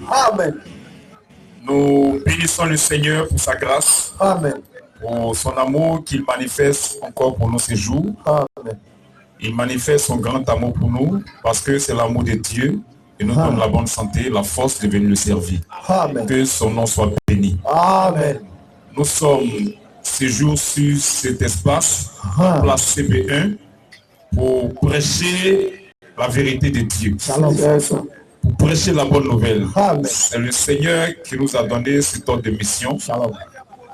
Amen. Nous bénissons le Seigneur pour sa grâce. Amen. Pour son amour qu'il manifeste encore pour nous ces jours. Amen. Il manifeste son grand amour pour nous parce que c'est l'amour de Dieu et nous donne la bonne santé, la force de venir le servir. Amen. Que son nom soit béni. Amen. Nous sommes ces jours sur cet espace, en place CB1, pour prêcher la vérité de Dieu. Pour prêcher la bonne nouvelle. C'est le Seigneur qui nous a donné cet ordre de mission.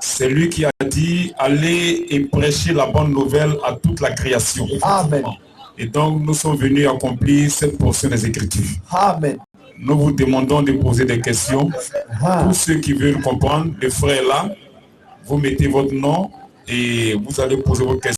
C'est lui qui a dit, allez et prêcher la bonne nouvelle à toute la création. Amen. Et donc, nous sommes venus accomplir cette portion des Écritures. Amen. Nous vous demandons de poser des questions. Tous ceux qui veulent comprendre, le frère est là. Vous mettez votre nom et vous allez poser vos questions.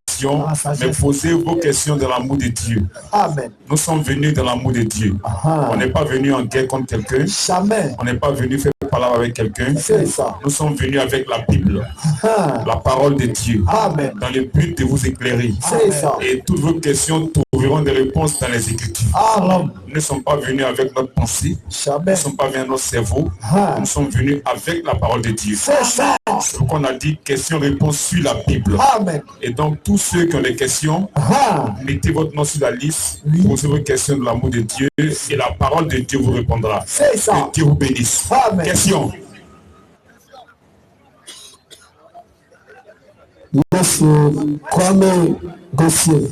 Mais posez vos questions dans l'amour de Dieu. Amen. Nous sommes venus dans l'amour de Dieu. On n'est pas venu en guerre contre quelqu'un. Jamais. On n'est pas venu faire parler avec quelqu'un. C'est ça. Nous sommes venus avec la Bible, la parole de Dieu, Amen. dans le but de vous éclairer. C'est ça. Et toutes vos questions trouveront des réponses dans les Écritures. Amen. Nous ne sommes pas venus avec notre pensée. Jamais. Nous ne sommes pas venus avec notre cerveau. Nous sommes venus avec la parole de Dieu. C'est ça. C'est ce qu'on a dit, questions-réponses sur la Bible. Amen. Et donc, tous ceux qui ont des questions, mettez votre nom sur la liste, posez vos questions de l'amour de Dieu et la parole de Dieu vous répondra. C'est ça. Que Dieu vous bénisse. Amen. Question. Monsieur Kwame Gossier.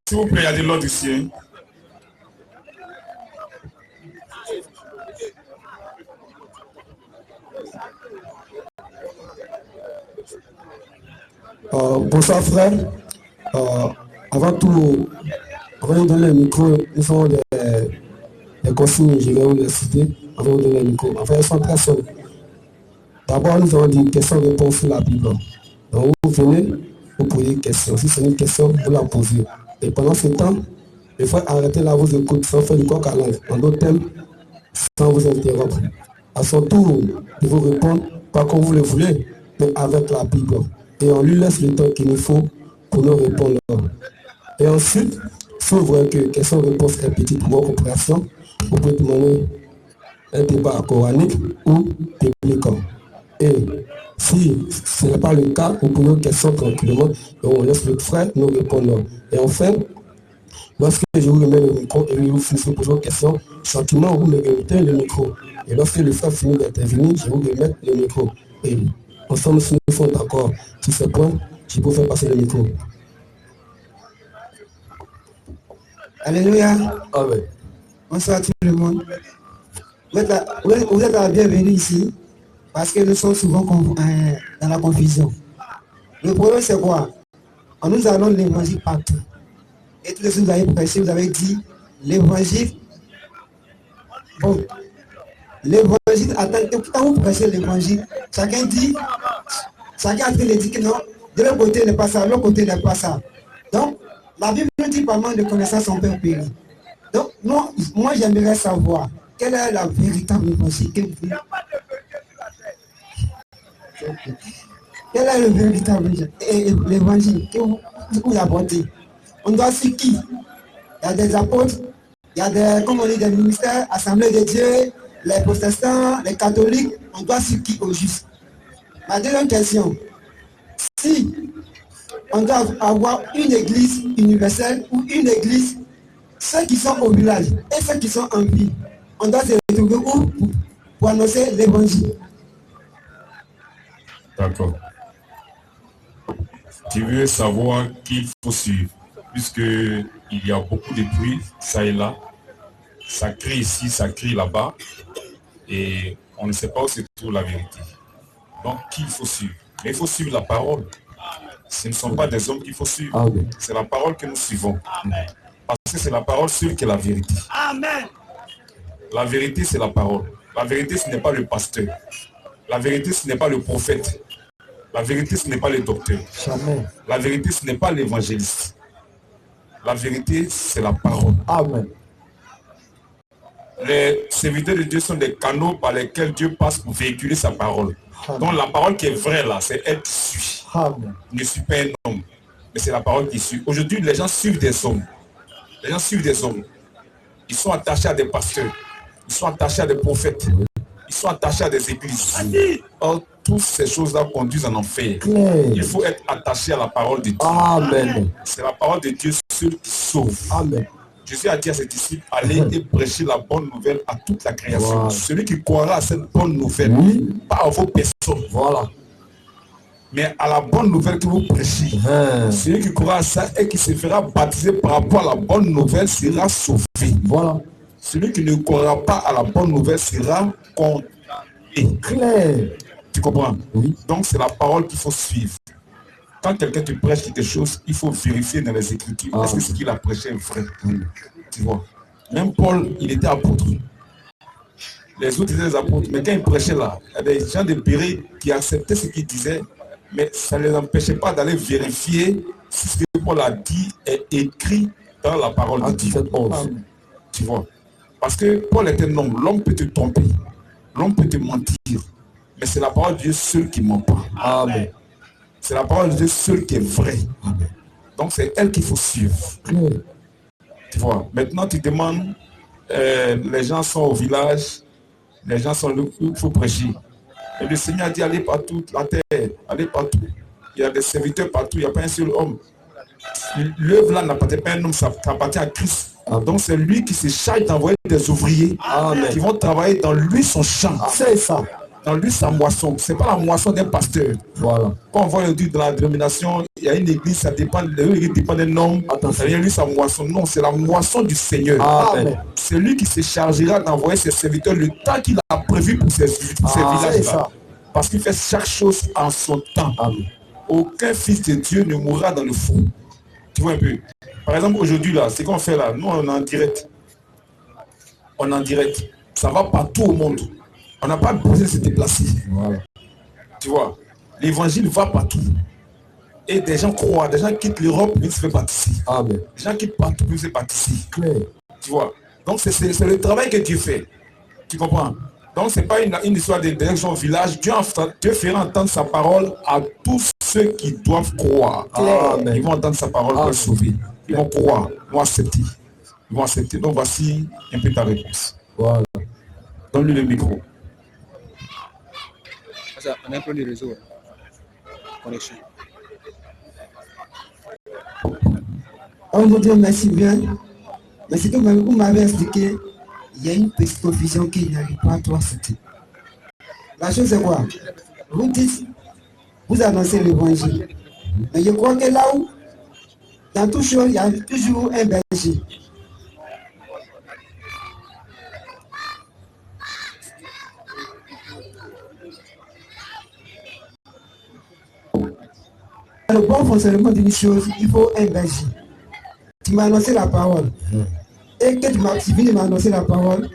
S'il vous plaît, il y a de l'ordre ici. Bonsoir frère. Avant tout, avant de donner le micro, nous faisons des consignes, je vais vous les citer. Avant de donner le micro. Enfin, elles sont très simples. D'abord, nous avons des questions-réponses sur la Bible. Donc, vous venez, vous posez une question. Si c'est une question, vous la posez. Et pendant ce temps, il faut arrêter là vos écoutes sans faire du coq à l'âne. En d'autres termes, sans vous interrompre. À son tour, il vous répondre, pas comme vous le voulez, mais avec la Bible. Et on lui laisse le temps qu'il nous faut pour nous répondre. Et ensuite, si vous voyez que question-réponse est petite pour vos compréhensions, vous pouvez demander un débat coranique ou biblique. Et si ce n'est pas le cas, vous posez une question tranquillement et on laisse le frère nous répondre. Et enfin, lorsque je vous remets le micro et vous finissez de poser vos questions, gentiment vous me remettez le micro. Et lorsque le frère finit d'intervenir, je vous remets le micro. Et ensemble, si nous sommes d'accord sur ce point, je peux faire passer le micro. Alléluia. Amen. Bonsoir tout le monde. Vous êtes la bienvenue ici parce que nous sommes souvent dans la confusion. Le problème c'est quoi? On nous annonce l'évangile partout. Et tous les jours vous avez prêché, vous avez dit l'évangile. Bon, l'évangile, attends, quand vous prêchez l'évangile, chacun dit, chacun a fait le dit que non, de l'autre côté n'est pas ça, de l'autre côté n'est pas ça. Donc, la Bible nous dit pas mal de connaissances en père péri. Donc, moi j'aimerais savoir quelle est la véritable évangile que vous... Quel est le véritable évangile que vous apportez? On doit suivre qui? Il y a des apôtres, il y a des, comme on dit, des ministères, Assemblée de Dieu, les protestants, les catholiques, on doit suivre qui au juste? Ma deuxième question, si on doit avoir une église universelle ou une église, ceux qui sont au village et ceux qui sont en ville, on doit se retrouver où pour annoncer l'évangile? D'accord. Tu veux savoir qu'il faut suivre, puisqu'il y a beaucoup de bruit, ça et là. Ça crie ici, ça crie là-bas. Et on ne sait pas où se trouve la vérité. Donc, qui il faut suivre? Mais il faut suivre la parole. Ce ne sont pas des hommes qu'il faut suivre. C'est la parole que nous suivons. Amen. Parce que c'est la parole seule qui est la vérité. Amen. La vérité, c'est la parole. La vérité, ce n'est pas le pasteur. La vérité, ce n'est pas le prophète. La vérité, ce n'est pas le docteur. Jamais. La vérité, ce n'est pas l'évangéliste. La vérité, c'est la parole. Amen. Les serviteurs de Dieu sont des canaux par lesquels Dieu passe pour véhiculer sa parole. Amen. Donc la parole qui est vraie là, c'est elle qui suit. Amen. Il ne suit pas un homme, mais c'est la parole qui suit. Aujourd'hui, les gens suivent des hommes. Les gens suivent des hommes. Ils sont attachés à des pasteurs. Ils sont attachés à des prophètes. Ils sont attachés à des églises. Or, toutes ces choses-là conduisent en enfer. Il faut être attaché à la parole de Dieu. Amen. C'est la parole de Dieu seul qui sauve. Amen. Jésus a dit à ses disciples, allez et prêchez la bonne nouvelle à toute la création. Voilà. Celui qui croira à cette bonne nouvelle, pas à vos personnes, Voilà. mais à la bonne nouvelle que vous prêchez. Celui qui croira à ça et qui se fera baptiser par rapport à la bonne nouvelle sera sauvé. Voilà. Celui qui ne croira pas à la bonne nouvelle sera condamné. Clair. Tu comprends? Oui. Donc c'est la parole qu'il faut suivre. Quand quelqu'un te prêche quelque chose, il faut vérifier dans les Écritures. Est-ce que ce qu'il a prêché est vrai? Tu vois? Même Paul, il était apôtre. Les autres étaient des apôtres. Mais quand il prêchait là, il y a des gens de Béret qui acceptaient ce qu'il disait, mais ça ne les empêchait pas d'aller vérifier si ce que Paul a dit est écrit dans la parole de Dieu. Tu vois? Parce que Paul est un homme. L'homme peut te tromper. L'homme peut te mentir. Mais c'est la parole de Dieu seul qui ne ment pas. Amen. C'est la parole de Dieu seule qui est vraie. Amen. Donc c'est elle qu'il faut suivre. Tu vois, maintenant tu demandes, les gens sont au village, les gens sont là, il faut prêcher. Et le Seigneur a dit, allez partout, la terre, allez partout. Il y a des serviteurs partout, il n'y a pas un seul homme. L'œuvre là n'appartient pas à un homme, ça appartient à Christ. Donc c'est lui qui se charge d'envoyer des ouvriers qui vont travailler dans lui son champ. C'est ça. Dans lui sa moisson. Ce n'est pas la moisson d'un pasteur. Voilà. Quand on voit aujourd'hui dans la dénomination, il y a une église, ça dépend, l'église dépend d'un homme. C'est lui sa moisson. Non, c'est la moisson du Seigneur. Amen. C'est lui qui se chargera d'envoyer ses serviteurs le temps qu'il a prévu pour ces villages-là. Parce qu'il fait chaque chose en son temps. Amen. Aucun fils de Dieu ne mourra dans le fond. Tu vois un peu. Par exemple, aujourd'hui, là, ce qu'on fait là, nous, on est en direct. On est en direct. Ça va partout au monde. On n'a pas besoin de se déplacer. Voilà. Tu vois, l'évangile va partout. Et des gens croient, des gens quittent l'Europe, ils se font baptiser. Amen. Des gens quittent partout, ils se font baptiser. Tu vois. Donc c'est le travail que Dieu fait. Tu comprends? Donc c'est pas une histoire de direction au village. Dieu fera entendre sa parole à tous ceux qui doivent croire. Amen. Ils vont entendre sa parole pour être sauvés. Ils vont croire, ils vont accepter. Ils vont accepter. Donc voici un peu ta réponse. Voilà. Donne-lui le micro. On a un peu de réseau. Connexion. On vous dit merci bien. Mais c'est que vous m'avez expliqué, il y a une petite confusion qui n'arrive pas à toi citer. La chose c'est quoi? Vous dites, vous annoncez l'évangile. Mais je crois que là où, dans toute chose, il y a toujours un berger. Le bon fonctionnement d'une chose, il faut un berger. Tu m'as annoncé la parole. Et que tu viens de m'annoncer la parole,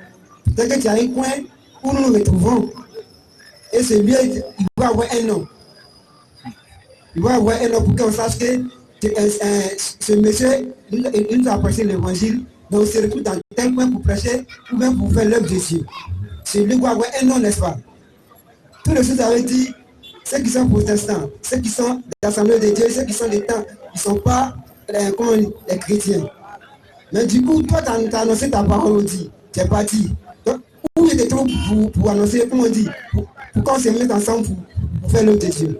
peut-être que tu as un coin où nous nous retrouvons. Et ce lieu, il va avoir un nom. Il va avoir un nom pour qu'on sache que ce monsieur, il nous a prêché l'évangile, donc on se retrouve dans tel coin pour prêcher ou même pour faire l'œuvre de Dieu. Ce lieu va avoir un nom, n'est-ce pas? Tous les choses avaient dit, ceux qui sont protestants, ceux qui sont l'Assemblée de Dieu, ceux qui sont des temps, ils ne sont pas les chrétiens. Mais du coup, toi, tu as annoncé ta parole, on dit, tu es parti. Donc, où il était trop pour annoncer, comment on dit, pour qu'on se mette ensemble pour faire l'œuvre de Dieu.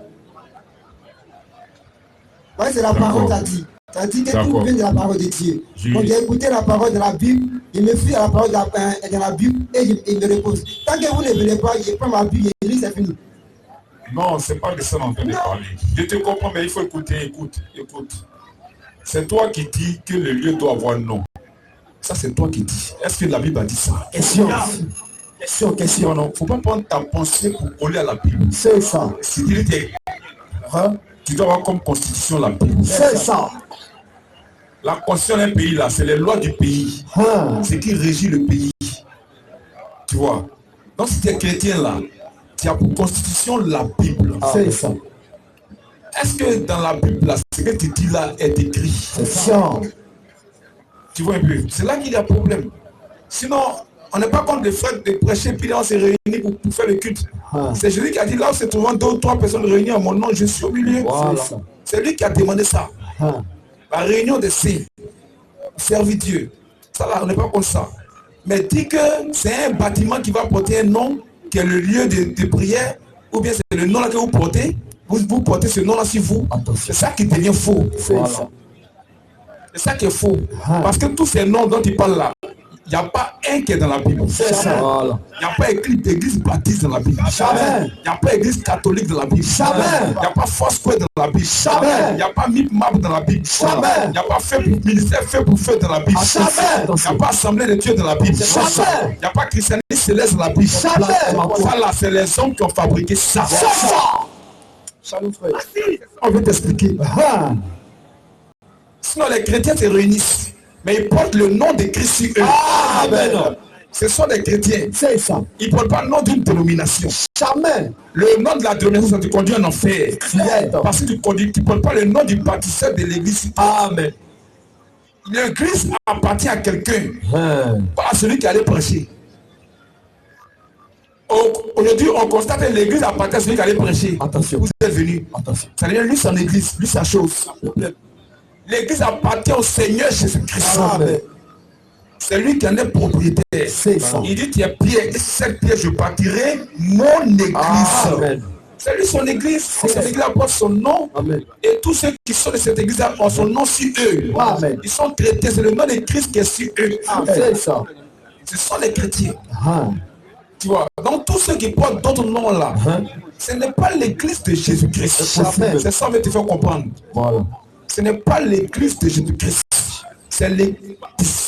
Ouais, c'est la parole que tu as dit. Tu as dit que tout vient de la parole de Dieu. Donc, j'ai écouté la parole de la Bible, je me fie à la parole de la Bible et je me repose. Tant que vous ne venez pas, je prends ma Bible et je lis, c'est fini. Non, c'est pas de ça dont on est parlé. Je te comprends, mais il faut écouter, écoute. C'est toi qui dis que le lieu doit avoir un nom. Ça, c'est toi qui dis. Est-ce que la Bible a dit ça? Question. Non, il ne faut pas prendre ta pensée pour coller à la Bible. C'est ça. Si tu dis, tu dois avoir comme constitution la Bible. C'est ça. La constitution d'un pays, là, c'est les lois du pays. C'est qui régit le pays. Tu vois? Donc, si tu es chrétien, là, tu as pour constitution la Bible. C'est ça. Est-ce que dans la Bible, là, ce que tu dis là est écrit? C'est ça. Tu vois un peu? C'est là qu'il y a problème. Sinon, on n'est pas contre le fait de prêcher, puis là, on s'est réunis pour faire le culte. C'est Jésus qui a dit, là où se trouvent 2 ou 3 personnes réunies à mon nom, je suis au milieu. Voilà. C'est lui qui a demandé ça. La réunion des saints. servir Dieu. Ça là, on n'est pas contre ça. Mais dit que c'est un bâtiment qui va porter un nom, qui est le lieu de prière, ou bien c'est le nom là que vous portez, vous portez ce nom là sur vous. C'est ça qui devient faux. C'est ça qui est faux. Parce que tous ces noms dont il parle là, il n'y a pas un qui est dans la Bible. C'est ça. Il n'y a pas écrit d'église baptiste dans la Bible. Jamais. Il n'y a pas église catholique dans la Bible. Jamais. Il n'y a pas Foursquare dans la Bible. Jamais. Il n'y a pas MIPMAP dans la Bible. Jamais. Il n'y a pas ministère fait pour feu dans la Bible. Jamais. Il n'y a pas assemblée de Dieu dans la Bible. Jamais. Il n'y a pas christianisme céleste dans la Bible. Jamais. Ça là, c'est les hommes qui ont fabriqué ça. Salut frère. On veut t'expliquer. Sinon, les chrétiens se réunissent, mais ils portent le nom de Christ sur eux. Amen. Ce sont des chrétiens. C'est ça. Ils ne portent pas le nom d'une dénomination. Jamais. Le nom de la dénomination, ça te conduit en enfer. Parce que tu ne portes pas le nom du bâtisseur de l'église. Amen. L'église appartient à quelqu'un, pas à celui qui allait prêcher. Aujourd'hui, on constate que l'église appartient à celui qui allait prêcher. Attention. Vous êtes venu. Attention. Ça veut dire lui son église, lui sa chose. L'église appartient au Seigneur Jésus-Christ. C'est lui qui en est propriétaire. C'est ça. Il dit, tu es pierre, et cette pierre, je bâtirai mon église. Amen. C'est lui son église. Cette église porte son nom. Amen. Et tous ceux qui sont de cette église ont son nom sur eux. Amen. Ils sont chrétiens. C'est le nom de Christ qui est sur eux. C'est ça. Ce sont les chrétiens. Tu vois. Donc tous ceux qui portent d'autres noms là, ce n'est pas l'église de Jésus-Christ. C'est ça que je te fais comprendre. Voilà. Ce n'est pas l'église de Jésus-Christ. C'est l'église.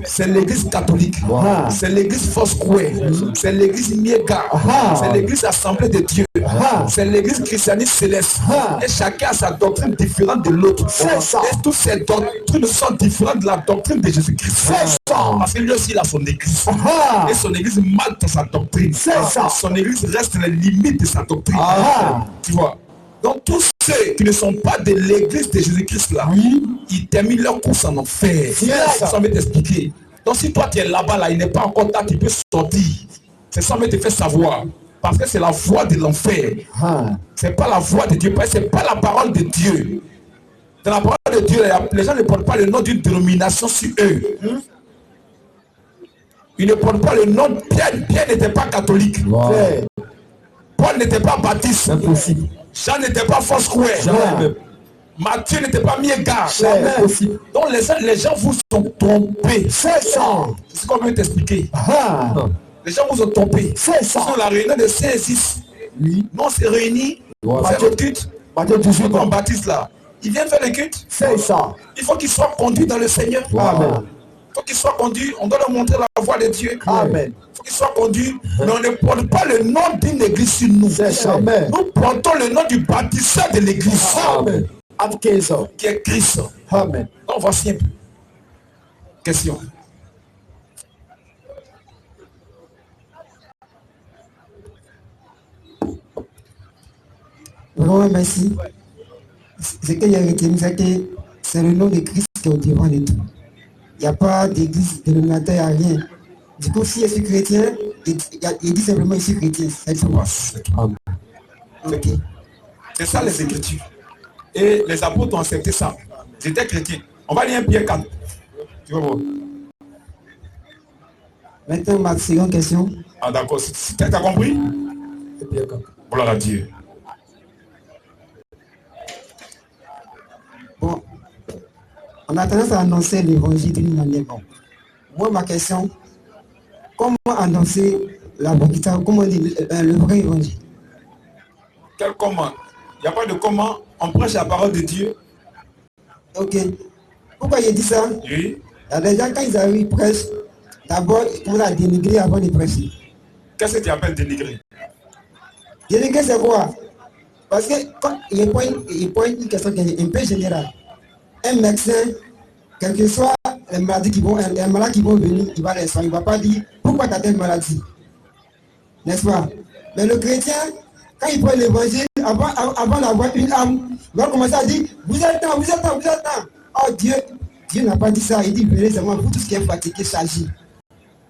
C'est l'église catholique. C'est l'église Foursquare. C'est l'église Miega. C'est l'église Assemblée de Dieu. C'est l'église christianiste céleste. Et chacun a sa doctrine différente de l'autre. Et toutes ces doctrines sont différentes de la doctrine de Jésus-Christ. Parce que lui aussi il a son église. Et son église marque sa doctrine. Son église reste les limites de sa doctrine. Tu vois. Donc tous ceux qui ne sont pas de l'église de Jésus-Christ là, ils terminent leur course en enfer. Ça va t'expliquer. Donc si toi tu es là-bas, là, il n'est pas encore temps, tu peux sortir. C'est ça que te fait savoir. Parce que c'est la voie de l'enfer. C'est pas la voie de Dieu. C'est pas la parole de Dieu. Dans la parole de Dieu, les gens ne portent pas le nom d'une dénomination sur eux. Ils ne portent pas le nom. Pierre n'était pas catholique. Paul n'était pas baptiste. Impossible. Jean n'était pas Foursquare. Matthieu n'était pas Miega. Donc les gens vous ont trompé. C'est ça. C'est ce qu'on veut t'expliquer. Les gens vous ont trompé. C'est ça. Dans la réunion de 5-6. Nous on s'est réunis. On fait le culte. On baptise là. Ils viennent faire le culte. C'est ça. Il faut qu'ils soient conduits dans le Seigneur. Amen. Il faut qu'ils soient conduits. On doit leur montrer la voie de Dieu. Amen. Il faut qu'ils soient conduits. Mais on ne porte pas le nom d'une église sur nous. Nous portons le nom du bâtisseur de l'église. Amen. Qui est Christ. Amen. Donc voici un peu. Question. Vraiment, merci. Ce qu'il y a retenu, c'est que c'est le nom de Christ qui est au devant de tout. Il n'y a pas d'église dénominateur, il n'y a rien. Du coup, si je suis chrétien, il dit simplement je suis chrétien. C'est tout. Ok. C'est ça les Écritures. Et les apôtres ont accepté ça. Ils étaient chrétiens. On va lire un Pierre 4. Tu vas voir. Maintenant, ma seconde question. Ah d'accord. Tu as compris? Gloire à Dieu. Bon, on a tendance à annoncer l'évangile d'une manière. Bon. Moi, ma question, comment annoncer la vérité, comment dire le vrai évangile? Quel comment? Il n'y a pas de comment. On prêche la parole de Dieu. Ok. Pourquoi j'ai dit ça? Oui. Il y a des gens, quand ils arrivent, ils prêchent. D'abord, ils commencent à dénigrer avant de prêcher. Qu'est-ce que tu appelles dénigrer? Dénigrer, c'est quoi? Parce que quand il prend une question qui est un peu générale. Un médecin, quel que soit les maladies qui vont venir, il va les soigner. Il ne va pas dire pourquoi tu as telle maladie. N'est-ce pas? Mais le chrétien, quand il prend l'évangile, avant d'avoir une âme, il va commencer à dire vous êtes temps, vous êtes temps, vous êtes temps. Oh Dieu n'a pas dit ça. Il dit venez seulement vous tous qui êtes fatigués, chargés.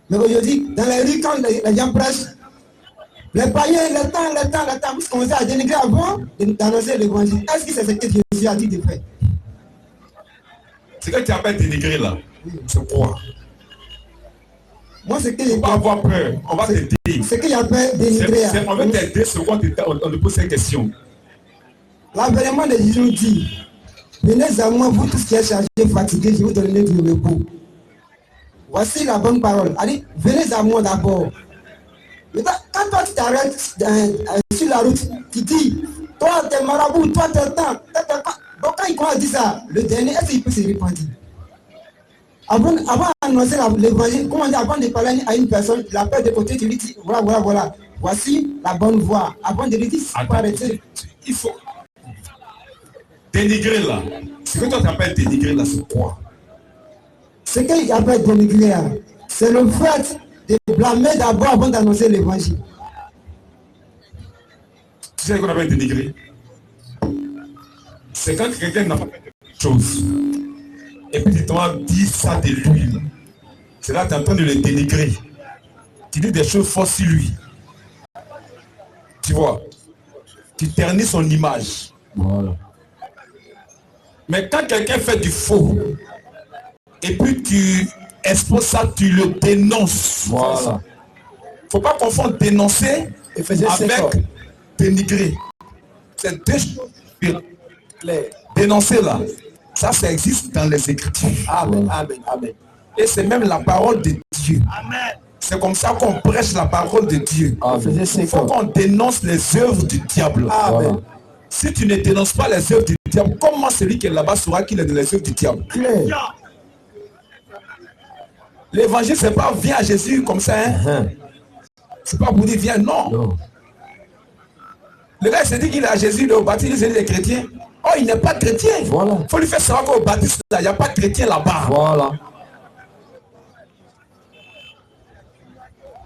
Mais aujourd'hui, dans les rues, quand les gens prêchent, les païens, le temps, vous commencez à dénigrer avant d'annoncer l'évangile. Est-ce que c'est ce que Jésus a dit de faire? Ce que tu appelles dénigrer là, C'est quoi? Moi, ce que Il ne faut pas avoir peur. On va t'aider. ce qu'il y a peur dénigrer. On va t'aider ce qu'on te pose cette question. L'avènement de Jésus nous dit, venez à moi, vous tous qui êtes chargés, fatigués, je vous donnerai du repos. Voici la bonne parole. Allez, venez à moi d'abord. Quand toi tu t'arrêtes sur la route, tu dis, toi t'es marabout, toi t'es temps. Donc quand il commence à dire ça, le dernier, est-ce qu'il peut se repentir? Avant d'annoncer l'évangile, comment dire, avant de parler à une personne, la peur de côté, tu lui dis, voilà. Voici la bonne voie. Avant de lui dire, il faut arrêter. Il faut dénigrer là. Ce que toi t'appelles dénigrer là, c'est quoi? Ce qu'il appelle dénigrer, c'est le fait de blâmer d'abord avant d'annoncer l'évangile. Tu sais ce qu'on appelle dénigrer? C'est quand quelqu'un n'a pas fait quelque chose. Et puis tu t'en dis ça de lui. C'est là que tu es en train de le dénigrer. Tu dis des choses fausses sur lui. Tu vois? Tu ternis son image. Voilà. Mais quand quelqu'un fait du faux, et puis tu exposes ça, tu le dénonces. Voilà. Faut pas confondre dénoncer avec dénigrer. C'est deux choses claires. Dénoncer là, ça existe dans les Écritures. Amen. Et c'est même la parole de Dieu. C'est comme ça qu'on prêche la parole de Dieu. Il faut qu'on dénonce les œuvres du diable. Voilà. Si tu ne dénonces pas les œuvres du diable, comment celui qui est là-bas saura qu'il est dans les œuvres du diable? L'évangile, c'est pas viens à Jésus comme ça. C'est pas pour dire viens, non. Le gars, il s'est dit qu'il est à Jésus, le baptême, il est chrétien. Oh, il n'est pas chrétien. Voilà. Il faut lui faire savoir qu'au baptême, il n'y a pas de chrétien là-bas. Voilà.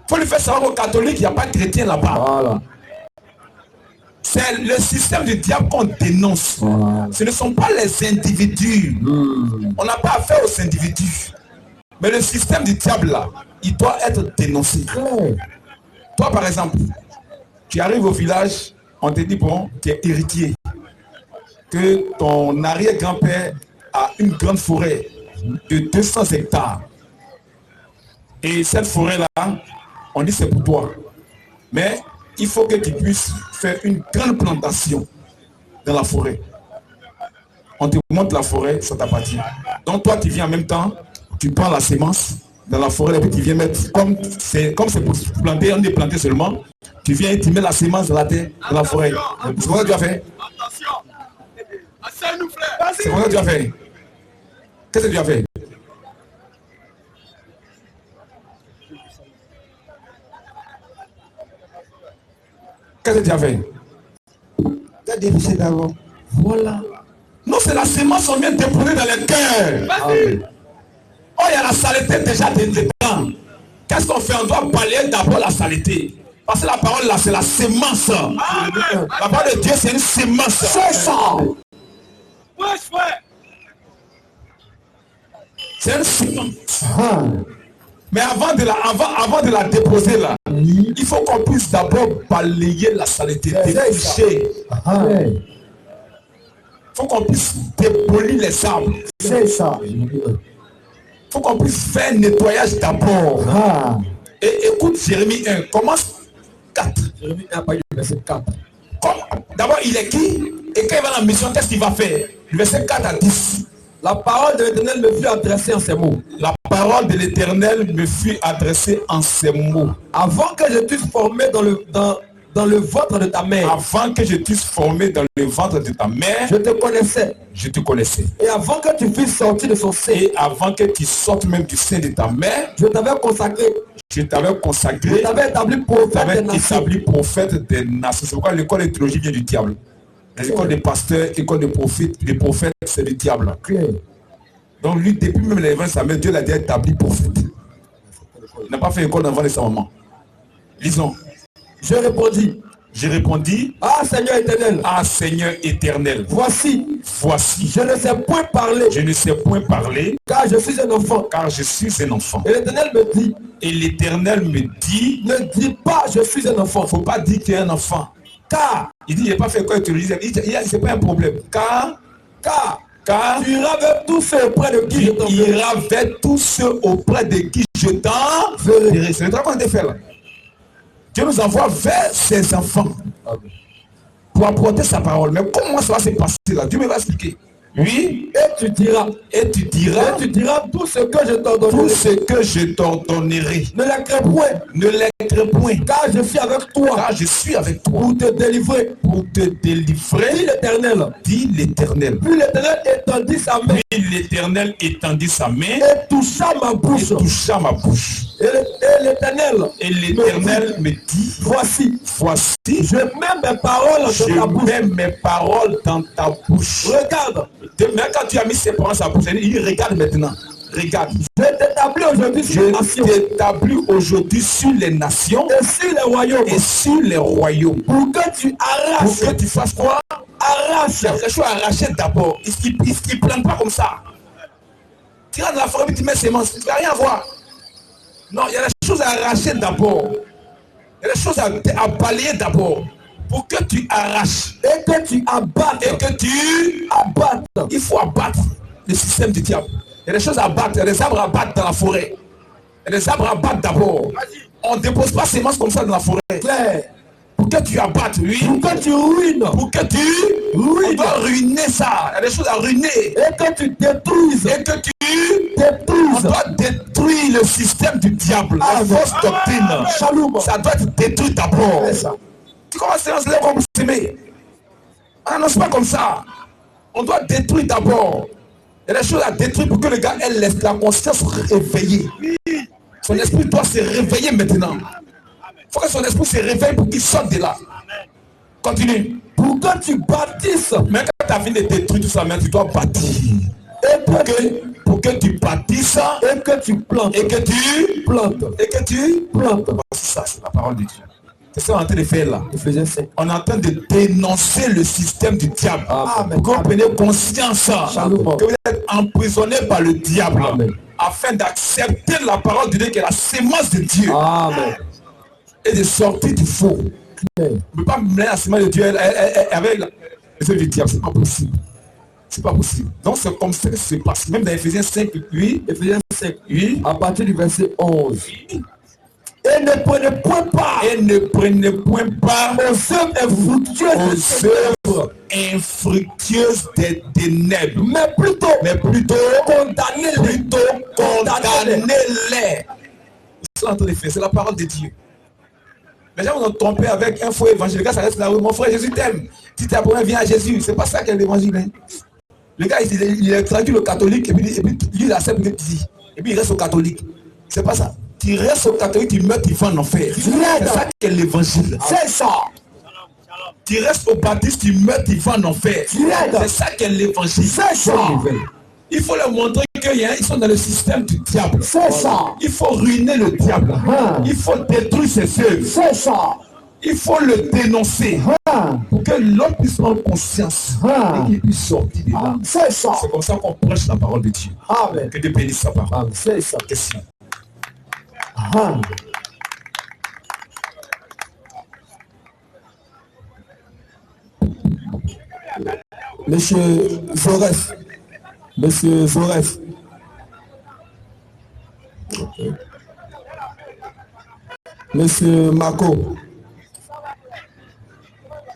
Il faut lui faire savoir qu'au catholique, il n'y a pas de chrétien là-bas. Voilà. C'est le système du diable qu'on dénonce. Voilà. Ce ne sont pas les individus. On n'a pas affaire aux individus. Mais le système du diable là, il doit être dénoncé. Toi par exemple, tu arrives au village, on te dit bon, tu es héritier. Que ton arrière-grand-père a une grande forêt de 200 hectares. Et cette forêt-là, on dit c'est pour toi. Mais il faut que tu puisses faire une grande plantation dans la forêt. On te montre la forêt, ça t'appartient. Donc toi, tu viens en même temps, tu prends la sémence dans la forêt et puis tu viens mettre, comme c'est pour planter, on est planté seulement, tu viens et tu mets la sémence dans la terre, dans la forêt. C'est quoi que tu as fait? C'est quoi que tu as fait? Qu'est-ce que tu as fait? Qu'est-ce que tu as fait? Tu as défisé d'abord. Voilà. Non, c'est la sémence qu'on vient déposer dans le cœur. Oh, il y a la saleté déjà dedans. Qu'est-ce qu'on fait? On doit balayer d'abord la saleté. Parce que la parole là, c'est la sémence. La parole de Dieu, c'est une sémence. C'est ça. C'est une sémence. Mais avant de la déposer là, il faut qu'on puisse d'abord balayer la saleté, défricher. Il faut qu'on puisse dépolir les arbres. C'est ça. Il faut qu'on puisse faire un nettoyage d'abord. Et écoute Jérémie 1, commence 4. Jérémie 1, verset 4. D'abord, il est qui? Et quand il va dans la mission, qu'est-ce qu'il va faire? Le verset 4 à 10. La parole de l'Éternel me fut adressée en ces mots. La parole de l'Éternel me fut adressée en ces mots. Avant que je t'eusse formé dans le ventre de ta mère. Avant que je t'eusse formé dans le ventre de ta mère. Je te connaissais. Je te connaissais. Et avant que tu fusses sorti de son sein. Et avant que tu sortes même du sein de ta mère. Je t'avais consacré. Je t'avais consacré. Je t'avais établi prophète des nations. C'est pourquoi l'école de théologie vient du diable. Les écoles des pasteurs, écoles des prophètes, c'est du diable. Donc lui, depuis même l'évangile, sa mère, Dieu l'a déjà établi prophète. Il n'a pas fait école d'enfant de sa maman. Lisons. Je répondis. J'ai répondu. Ah Seigneur éternel. Ah Seigneur éternel. Voici. Je ne sais point parler. Je ne sais point parler. Car je suis un enfant. Car je suis un enfant. Et l'Éternel me dit. Et l'Éternel me dit. Ne dis pas je suis un enfant. Faut pas dire que tu es un enfant. Car. Il dit il n'a pas fait quoi tu le dis. C'est pas un problème. Car Car tu iras vers tous ceux auprès de qui je tu t'enverrai. iras vers tous ceux auprès de qui je t'enverrai. C'est le travail qu'on a fait là. Dieu nous envoie vers ses enfants pour apporter sa parole. Mais comment ça va se passer là? Dieu me va expliquer. Oui, Et tu diras tout ce que je tout t'ordonnerai. ce que je t'ordonnerai. Ne les crains point, Ne les crains point, car je suis avec toi car je suis avec toi pour te délivrer. pour te délivrer, Dit l'Éternel. dit l'Éternel. Puis l'Éternel étendit sa main Puis l'Éternel étendit sa main et toucha ma et bouche. toucha ma bouche. Et l'Éternel, Et l'Éternel me dit, voici, voici, je mets mes paroles dans ta je bouche. mets mes paroles dans ta bouche. Regarde, Même quand tu as mis ses paroles dans sa bouche, il regarde maintenant. Regarde. je t'établis aujourd'hui sur les Je nations t'établis aujourd'hui sur les nations et sur les royaumes et sur les royaumes. pour que tu Pour arraches, que tu fasses quoi? arraches. Quelque chose à arracher d'abord. Il ne plante pas comme ça. Tu rentres dans la forêt et tu mets semences. Tu n'as rien à voir. Non, il y a des choses à arracher d'abord. Il y a des choses à balayer d'abord. Pour que tu arraches Et que tu abattes, et que tu abattes. il faut abattre le système du diable. Il y a des choses à abattre, il y a des arbres à abattre dans la forêt. Il y a des arbres à abattre d'abord. On ne dépose pas semences comme ça dans la forêt. Claire. Pour que tu abattes, oui. Pour que tu ruines. Pour que tu Ruines. on doit ruiner ça. Il y a des choses à ruiner. Et que tu détruises. Et que tu on Détruises. doit détruire le système du diable. La Amen. fausse doctrine. Shalom. Ça doit être détruit d'abord. C'est ça. Tu commences à se lever comme s'aimer. On n'annonce pas comme ça. On doit détruire d'abord. Il y a des choses à détruire pour que le gars ait la conscience réveillée. Son esprit doit se réveiller maintenant. Il faut que son esprit se réveille pour qu'il sorte de là. Continue. Pour que tu bâtisses. Mais quand tu as fini de détruire tout ça, tu dois bâtir. Et Pour que tu bâtisses et que tu plantes. et que tu plantes. et que tu Plantes. C'est ça, c'est la parole de Dieu. C'est ça qu'on est en train de faire là. Éphésiens 5. On est en train de dénoncer le système du diable. Amen. Pour que vous preniez conscience Shalom. que vous êtes emprisonné par le diable. Amen. Afin d'accepter la parole de Dieu qui est la sémence de Dieu. Amen. Et de sortir du faux. Claire. On ne peut pas mêler la sémence de Dieu avec l'effet du diable. C'est pas possible. C'est pas possible. Donc c'est comme ça que ça se passe. Même dans Éphésiens 5, oui. Éphésiens 5. Oui. À partir du verset 11. Et ne prenez point part Et ne prenez point part aux œuvres infructueuses aux œuvres infructueuses des ténèbres. mais plutôt Condamnez-les. Condamnez-les. C'est en train de faire. C'est la parole de Dieu. Les gens vont nous tromper avec un faux évangile. Le gars, ça reste là. Mon frère, Jésus t'aime. Si tu as viens à Jésus. C'est pas ça qu'est l'évangile. Hein. Le gars, il a traduit le catholique et puis lui, il accepte ce qu'il dit. Et puis il reste au catholique. C'est pas ça. Tu restes au catholique, tu meurs, tu vas en enfer. C'est ça qu'est l'évangile. c'est ça. Tu restes au baptiste, tu meurs, tu vas en enfer. C'est ça qu'est l'évangile. C'est ça. Il faut leur montrer qu'ils sont dans le système du diable. C'est ça. Il faut ruiner le diable. Ah. Il faut détruire ses œuvres. C'est ça. Il faut le dénoncer Ah. pour que l'homme puisse prendre conscience Ah. et qu'il puisse sortir de là. C'est ça. C'est comme ça qu'on prêche la parole de Dieu. Amen. Que Dieu bénisse sa parole. Amen. C'est ça. Question. Ah. Monsieur Zoref. Monsieur Zoref. Okay. Monsieur Mako.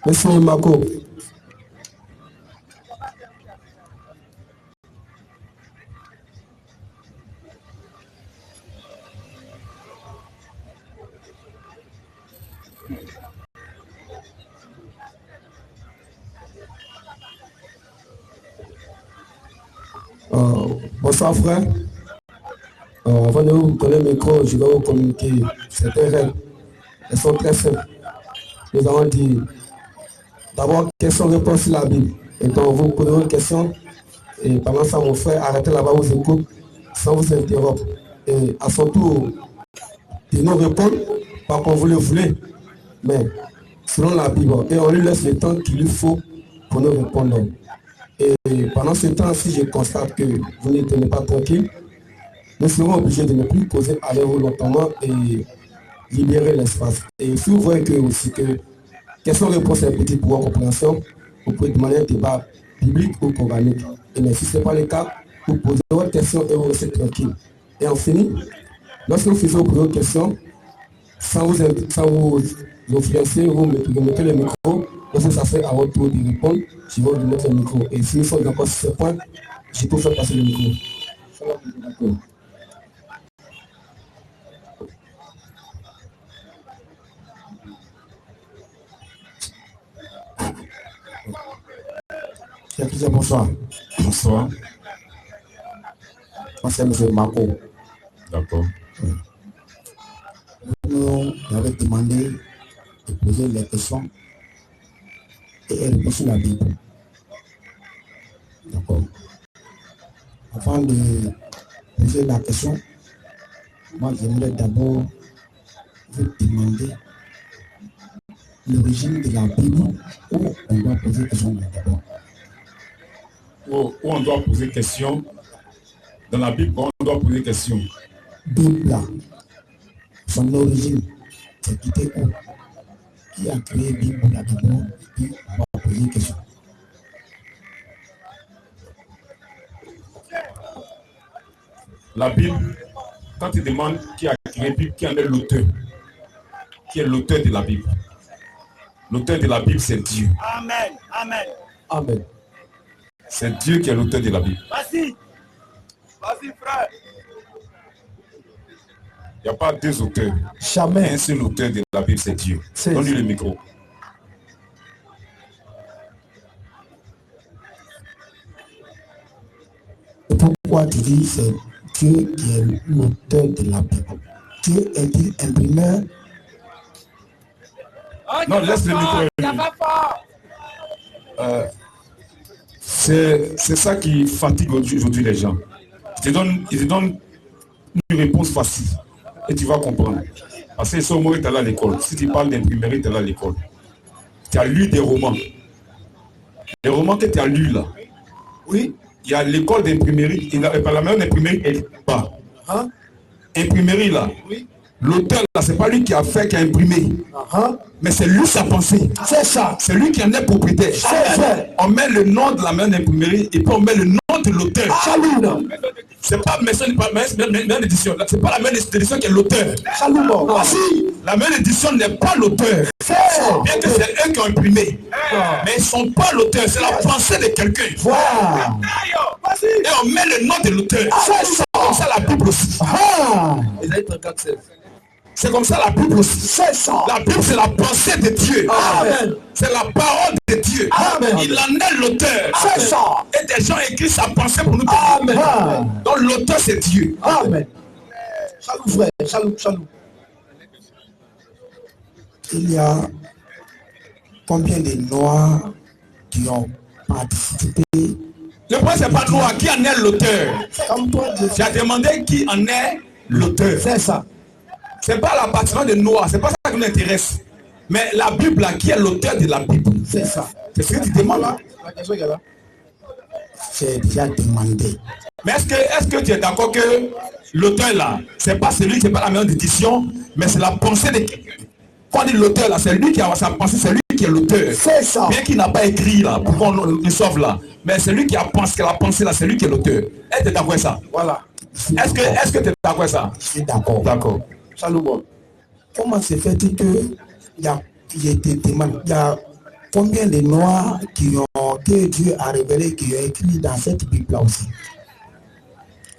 Monsieur Mako. Bonsoir frère. Avant de vous donner le micro, je vais vous communiquer certaines règles. Elles sont très simples. Nous allons dire d'abord question-réponse sur la Bible. Et donc vous posez une question et pendant ça mon frère arrêtez là-bas vous écoute sans vous interrompre. Et à son tour, il nous répond, pas comme vous le voulez, mais selon la Bible. Et on lui laisse le temps qu'il lui faut pour nous répondre. Et pendant ce temps, si je constate que vous ne tenez pas tranquille, nous serons obligés de ne plus causer avec vous longtemps et libérer l'espace. Et si vous voyez que aussi que question-réponse est petite pour votre compréhension, vous pouvez demander un débat biblique ou coranique. Et mais si ce n'est pas le cas, vous posez votre question et vous restez tranquille. Et on finit. Lorsque vous faites vos questions, sans vous influencer, vous mettez le micro. Lorsque ça fait à votre tour de répondre, je vais vous mettre le micro. Et si nous sommes d'accord sur ce point, je peux faire passer le micro. D'accord. Bonsoir. Bonsoir. Moi, c'est M. Marco. D'accord. Nous avons demandé de poser les questions et répondre sur la Bible. D'accord. Avant de poser la question, moi, j'aimerais d'abord vous demander l'origine de la Bible où on doit poser des questions d'abord. Où on doit poser question. Dans la Bible, on doit poser question. Bible, son origine, c'est quitté où? Qui a créé Bible là d'abord? Et puis on va poser question. La Bible, quand tu demandes qui a créé la Bible, qui en est l'auteur? Qui est l'auteur de la Bible? L'auteur de la Bible, c'est Dieu. Amen. Amen. Amen. C'est Dieu qui est l'auteur de la Bible. Vas-y. Vas-y, frère. Il n'y a pas deux auteurs. Jamais. Un seul auteur de la Bible, c'est Dieu. Donne-lui le micro. Et pourquoi tu dis c'est Dieu qui est l'auteur de la Bible? Dieu est-il imprimeur? Non, laisse le micro. C'est ça qui fatigue aujourd'hui les gens. Ils te donnent une réponse facile et tu vas comprendre. Parce que au moins tu es allé à l'école. Si tu parles d'imprimerie, tu es allé à l'école. Tu as lu des romans. Les romans que tu as lus là. Oui. Il y a l'école d'imprimerie. Par la même imprimerie, elle n'est pas. Hein? Imprimerie là. Oui. L'auteur là, c'est pas lui qui a fait, qui a imprimé. Mais c'est lui sa pensée. C'est ça. C'est lui qui en est propriétaire. On met le nom de la maison d'imprimerie et puis on met le nom de l'auteur. C'est pas maison d'édition. C'est pas la maison d'édition qui est l'auteur. La maison d'édition n'est pas l'auteur. Bien que c'est eux qui ont imprimé. Mais ils ne sont pas l'auteur. C'est la pensée de quelqu'un. Et on met le nom de l'auteur. C'est comme ça la Bible aussi. C'est comme ça la Bible aussi. C'est ça. La Bible, c'est la pensée de Dieu. Amen. C'est la parole de Dieu. Amen. Il en est l'auteur. C'est ça. Et des gens écrivent sa pensée pour nous. Amen. Donc l'auteur, c'est Dieu. Amen. Salut frère, salut. Il y a combien de Noirs qui ont participé? Le point, c'est pas Noir. Qui en est l'auteur? Tu as demandé qui en est l'auteur. C'est ça. C'est pas l'appartenance de Noir, c'est pas ça qui nous intéresse. Mais la Bible, là, qui est l'auteur de la Bible? C'est ça. C'est ce que tu demandes là? J'ai déjà demandé. Mais est-ce que tu es d'accord que l'auteur là, c'est pas celui qui n'est pas la maison d'édition, mais c'est la pensée de quelqu'un? Quand on dit l'auteur là, c'est lui qui a sa pensée, c'est lui qui est l'auteur. C'est ça. Bien qu'il n'a pas écrit là, pour qu'on le sauve là. Mais c'est lui qui a pensé, là, c'est lui qui est l'auteur. Est-ce que tu es d'accord avec ça? Voilà. Est-ce que tu es d'accord avec ça? Je suis d'accord. D'accord. Salut, bon. Comment se fait-il que il y a combien de Noirs que Dieu a révélé, qui ont écrit dans cette Bible-là aussi?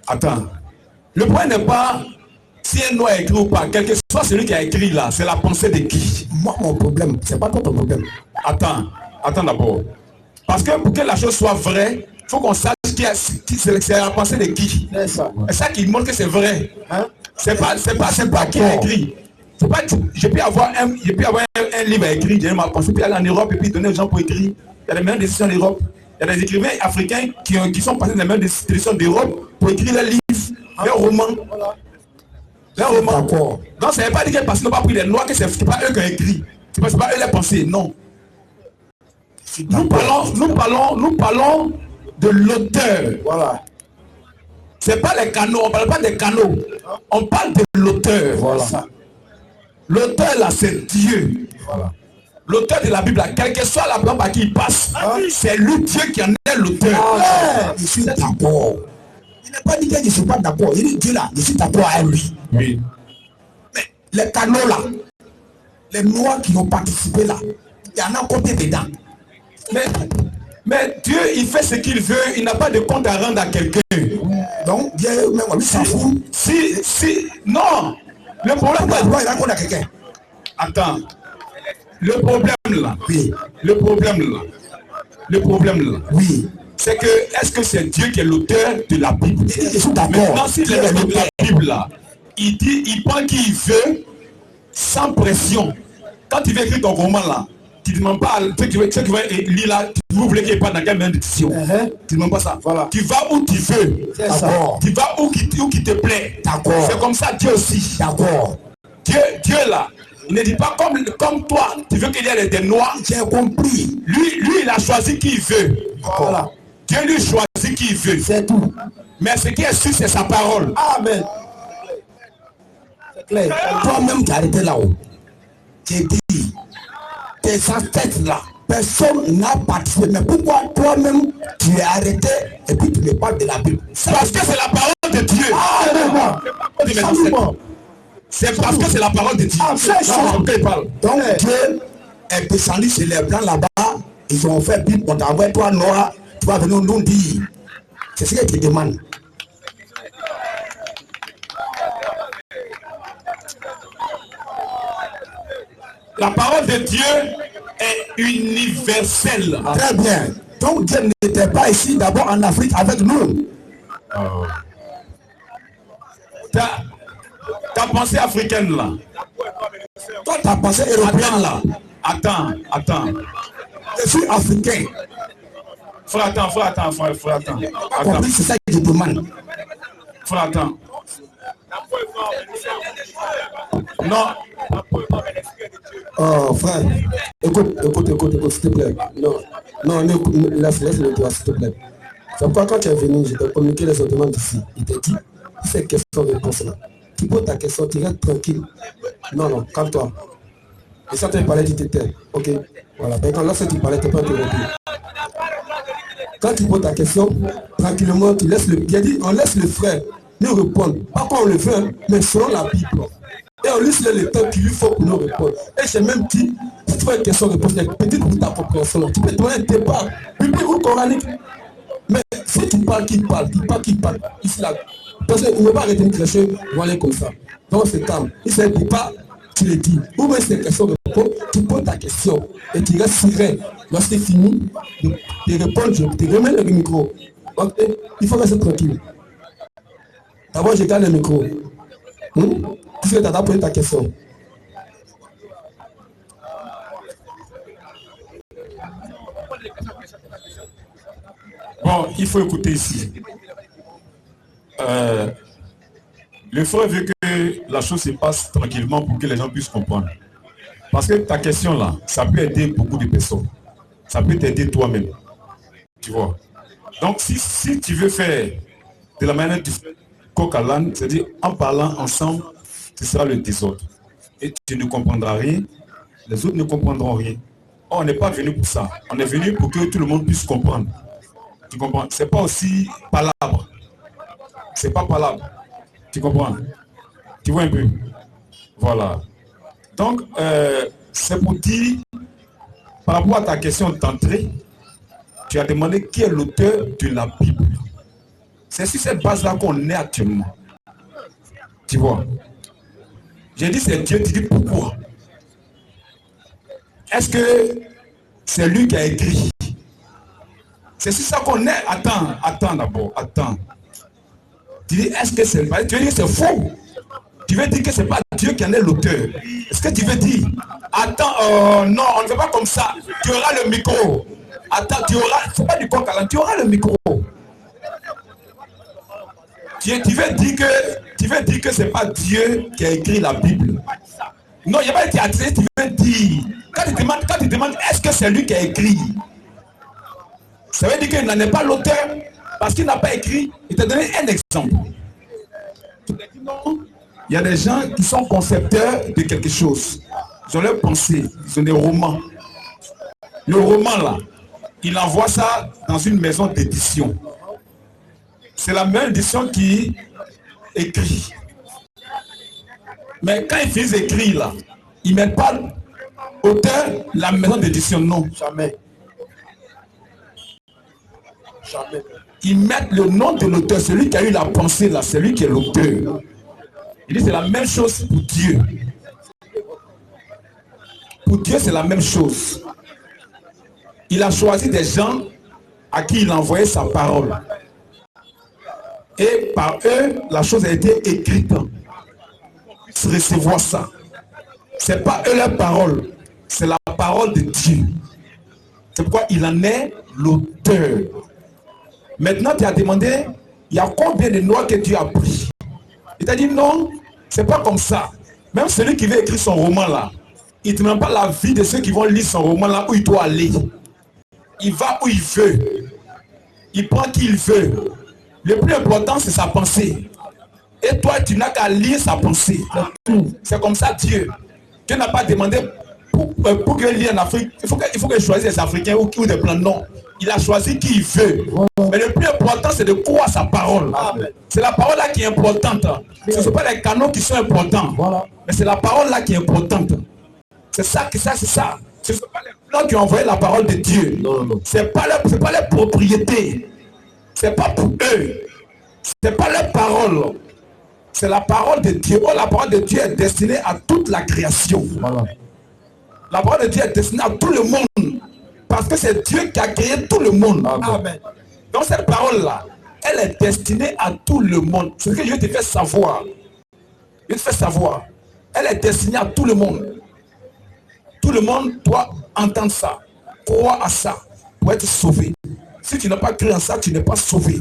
Attends. Le point n'est pas si un Noir a écrit ou pas. Quel que soit celui qui a écrit là, c'est la pensée de qui? Moi, mon problème, c'est pas ton problème. Attends d'abord. Parce que pour que la chose soit vraie, il faut qu'on sache c'est la pensée de qui. C'est ça. Et ça qui montre que c'est vrai. Hein? C'est pas qui a écrit. Je peux avoir un livre à écrire, j'ai ma pensée, puis aller en Europe et puis donner aux gens pour écrire. Il y a des meilleures décisions d'Europe. Il y a des écrivains africains qui sont passés dans les meilleures décisions d'Europe pour écrire leurs livres, leurs romans. Leurs romans. Donc ça ne veut pas dire que parce qu'ils n'ont pas pris les Noirs que c'est pas eux qui ont écrit. C'est pas eux les pensées, non. Nous parlons de l'auteur. Voilà. C'est pas les canaux, on parle pas des canaux. On parle de l'auteur. Voilà. L'auteur là, c'est Dieu. Voilà. L'auteur de la Bible, quel que soit la plante par qui il passe, c'est lui Dieu qui en est l'auteur. Je suis d'accord. Il n'a pas dit que je ne suis pas d'accord. Il dit Dieu là, je suis d'accord avec lui. Oui. Mais les canaux là, les noirs qui ont participé là, il y en a combien dedans? Mais Dieu, il fait ce qu'il veut, il n'a pas de compte à rendre à quelqu'un. Donc, Dieu, même lui, s'en fout. Non. Le problème là. Il raconte à quelqu'un. Attends. Le problème là. Oui. Le problème là. Oui. C'est que, est-ce que c'est Dieu qui est l'auteur de la Bible? Je suis d'accord. Maintenant, s'il est l'auteur de la Bible là, il prend qui il veut, sans pression. Quand tu veux écrire ton roman là, tu ne demandes pas ceux qui vont lire là, vous voulez qu'il n'y ait pas dans quelle même décision. Tu ne demandes pas ça. Voilà. Tu vas où tu veux. D'accord. Tu vas où qui te plaît. D'accord. C'est comme ça Dieu aussi. D'accord. Dieu là, il ne dit pas comme toi, tu veux qu'il y ait des noirs. J'ai compris. Lui, il a choisi qui il veut. Voilà. Dieu lui choisit qui il veut. C'est tout. Mais ce qui est sûr, c'est sa parole. Amen. C'est clair. Toi-même, tu as arrêté là-haut. J'ai dit, tes ancêtres là, personne n'a participé. Mais pourquoi toi-même, tu es arrêté et puis tu me parles de la Bible? Parce que c'est la parole de Dieu. C'est parce que c'est la parole de Dieu. Donc Dieu est descendu chez les blancs là-bas. Ils ont fait Bible, on t'a envoyé toi noir, tu vas venir nous dire. C'est ce que tu demandes. La parole de Dieu est universelle. Très bien. Donc Dieu n'était pas ici d'abord en Afrique avec nous. Ta pensée africaine là. Toi ta pensée européenne là. Attends. Je suis africain. Frère, attends. Compris, c'est ça que je demande. Frère, attends. Non. Oh frère, écoute, s'il te plaît. Non, laisse-le toi, s'il te plaît. C'est pourquoi quand tu es venu, je t'ai communiqué les autres d'ici. Il t'a dit, ces questions-réponses là. Tu poses ta question, tu restes tranquille. Non, calme-toi. Et ça, tu parlais, tu t'étais. Ok, voilà. Maintenant, lorsque tu parlais, tu n'es pas interrompu. Quand tu poses ta question, tranquillement, tu laisses le. J'ai dit, on laisse le frère nous répondre. Pas quand on le fait, mais selon la Bible. Et on laisse le temps qu'il lui faut pour nous répondre. Et j'ai même dit, si tu fais une question-réponse, peut-être pour ta compréhension, tu peux demander un débat biblique ou coranique. Mais si tu parles, qui parle. Ici, là, parce qu'il ne va pas arrêter de cracher, voilà comme ça. Donc c'est calme. Il ne dit pas, tu le dis. Ou même c'est une question de réponse, tu poses ta question et tu restes serein. Lorsque c'est fini de répondre, je te remets le micro. Donc, il faut rester tranquille. D'abord, je garde le micro. Puisque tu as posé ta question. Bon, il faut écouter ici. Le frère veut que la chose se passe tranquillement pour que les gens puissent comprendre. Parce que ta question là, ça peut aider beaucoup de personnes. Ça peut t'aider toi-même. Tu vois. Donc si tu veux faire de la manière du coq à l'âne, c'est-à-dire en parlant ensemble, ce sera le désordre. Et tu ne comprendras rien, les autres ne comprendront rien. Or, on n'est pas venu pour ça. On est venu pour que tout le monde puisse comprendre. Tu comprends? C'est pas aussi palabre. C'est pas palabre. Tu comprends? Tu vois un peu? Voilà. Donc, c'est pour dire, par rapport à ta question d'entrée, tu as demandé qui est l'auteur de la Bible. C'est sur cette base-là qu'on est actuellement. Tu vois? J'ai dit c'est Dieu, tu dis pourquoi? Est-ce que c'est lui qui a écrit? C'est sur ça qu'on est. Attends d'abord, attends. Tu dis, est-ce que c'est vrai? Tu veux dire que c'est faux? Tu veux dire que c'est pas Dieu qui en est l'auteur? Est-ce que tu veux dire? Attends, non, on ne fait pas comme ça. Tu auras le micro. Attends, tu auras, c'est pas du coq à l'âne, tu auras le micro. Tu veux dire que c'est pas Dieu qui a écrit la Bible? Non, il n'y a pas de théâtre, tu veux dire. Quand tu demandes est-ce que c'est lui qui a écrit? Ça veut dire qu'il n'en est pas l'auteur parce qu'il n'a pas écrit. Il t'a donné un exemple. Il y a des gens qui sont concepteurs de quelque chose. Ils ont leur pensée, ils ont des romans, le roman là, il envoie ça dans une maison d'édition. C'est la même édition qui écrit. Mais quand ils finissent d'écrire là, ils ne mettent pas auteur, la maison d'édition, non. Jamais. Jamais. Ils mettent le nom de l'auteur, celui qui a eu la pensée là, celui qui est l'auteur. Il dit c'est la même chose pour Dieu. Pour Dieu, c'est la même chose. Il a choisi des gens à qui il a envoyé sa parole. Et par eux, la chose a été écrite. Recevoir ça. Ce n'est pas eux leur parole, c'est la parole de Dieu. C'est pourquoi il en est l'auteur. Maintenant, tu as demandé, il y a combien de noix que Dieu a pris? Il t'a dit non, c'est pas comme ça. Même celui qui veut écrire son roman là, il ne te demande pas la vie de ceux qui vont lire son roman là où il doit aller. Il va où il veut. Il prend qui il veut. Le plus important, c'est sa pensée. Et toi, tu n'as qu'à lire sa pensée. C'est comme ça Dieu. Dieu n'a pas demandé pour que lire en Afrique, il faut qu'il choisisse des Africains ou des blancs. Non. Il a choisi qui il veut. Mais le plus important, c'est de croire sa parole. C'est la parole là qui est importante. Ce ne sont pas les canons qui sont importants. Mais c'est la parole là qui est importante. C'est ça. Ce ne sont pas les blancs qui ont envoyé la parole de Dieu. Ce n'est pas les propriétés. Ce n'est pas pour eux. Ce n'est pas leur parole. C'est la parole de Dieu. Oh, la parole de Dieu est destinée à toute la création. La parole de Dieu est destinée à tout le monde. Parce que c'est Dieu qui a créé tout le monde. Amen. Donc cette parole-là, elle est destinée à tout le monde. C'est ce que je te fais savoir. Je te fais savoir. Elle est destinée à tout le monde. Tout le monde doit entendre ça. Croire à ça pour être sauvé. Si tu n'as pas cru en ça, tu n'es pas sauvé.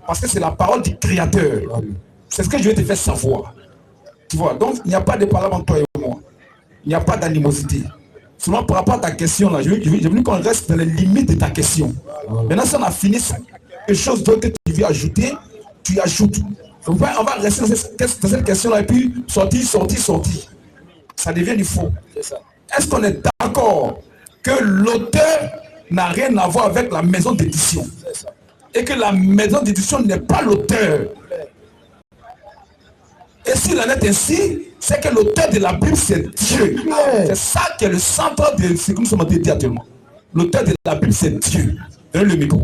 Parce que c'est la parole du Créateur. C'est ce que je vais te faire savoir. Tu vois, donc il n'y a pas de parole entre toi et moi. Il n'y a pas d'animosité. Seulement par rapport à ta question là, je veux qu'on reste dans les limites de ta question. Maintenant, si on a fini quelque chose d'autre que tu veux ajouter, tu ajoutes. On va rester dans cette question là et puis sortir. Ça devient du faux. Est-ce qu'on est d'accord que l'auteur n'a rien à voir avec la maison d'édition et que la maison d'édition n'est pas l'auteur? Et s'il en est ainsi, c'est que l'auteur de la Bible, c'est Dieu. C'est ça qui est le centre de ce que nous sommes en train de dire actuellement. L'auteur de la Bible, c'est Dieu. Donnez le micro.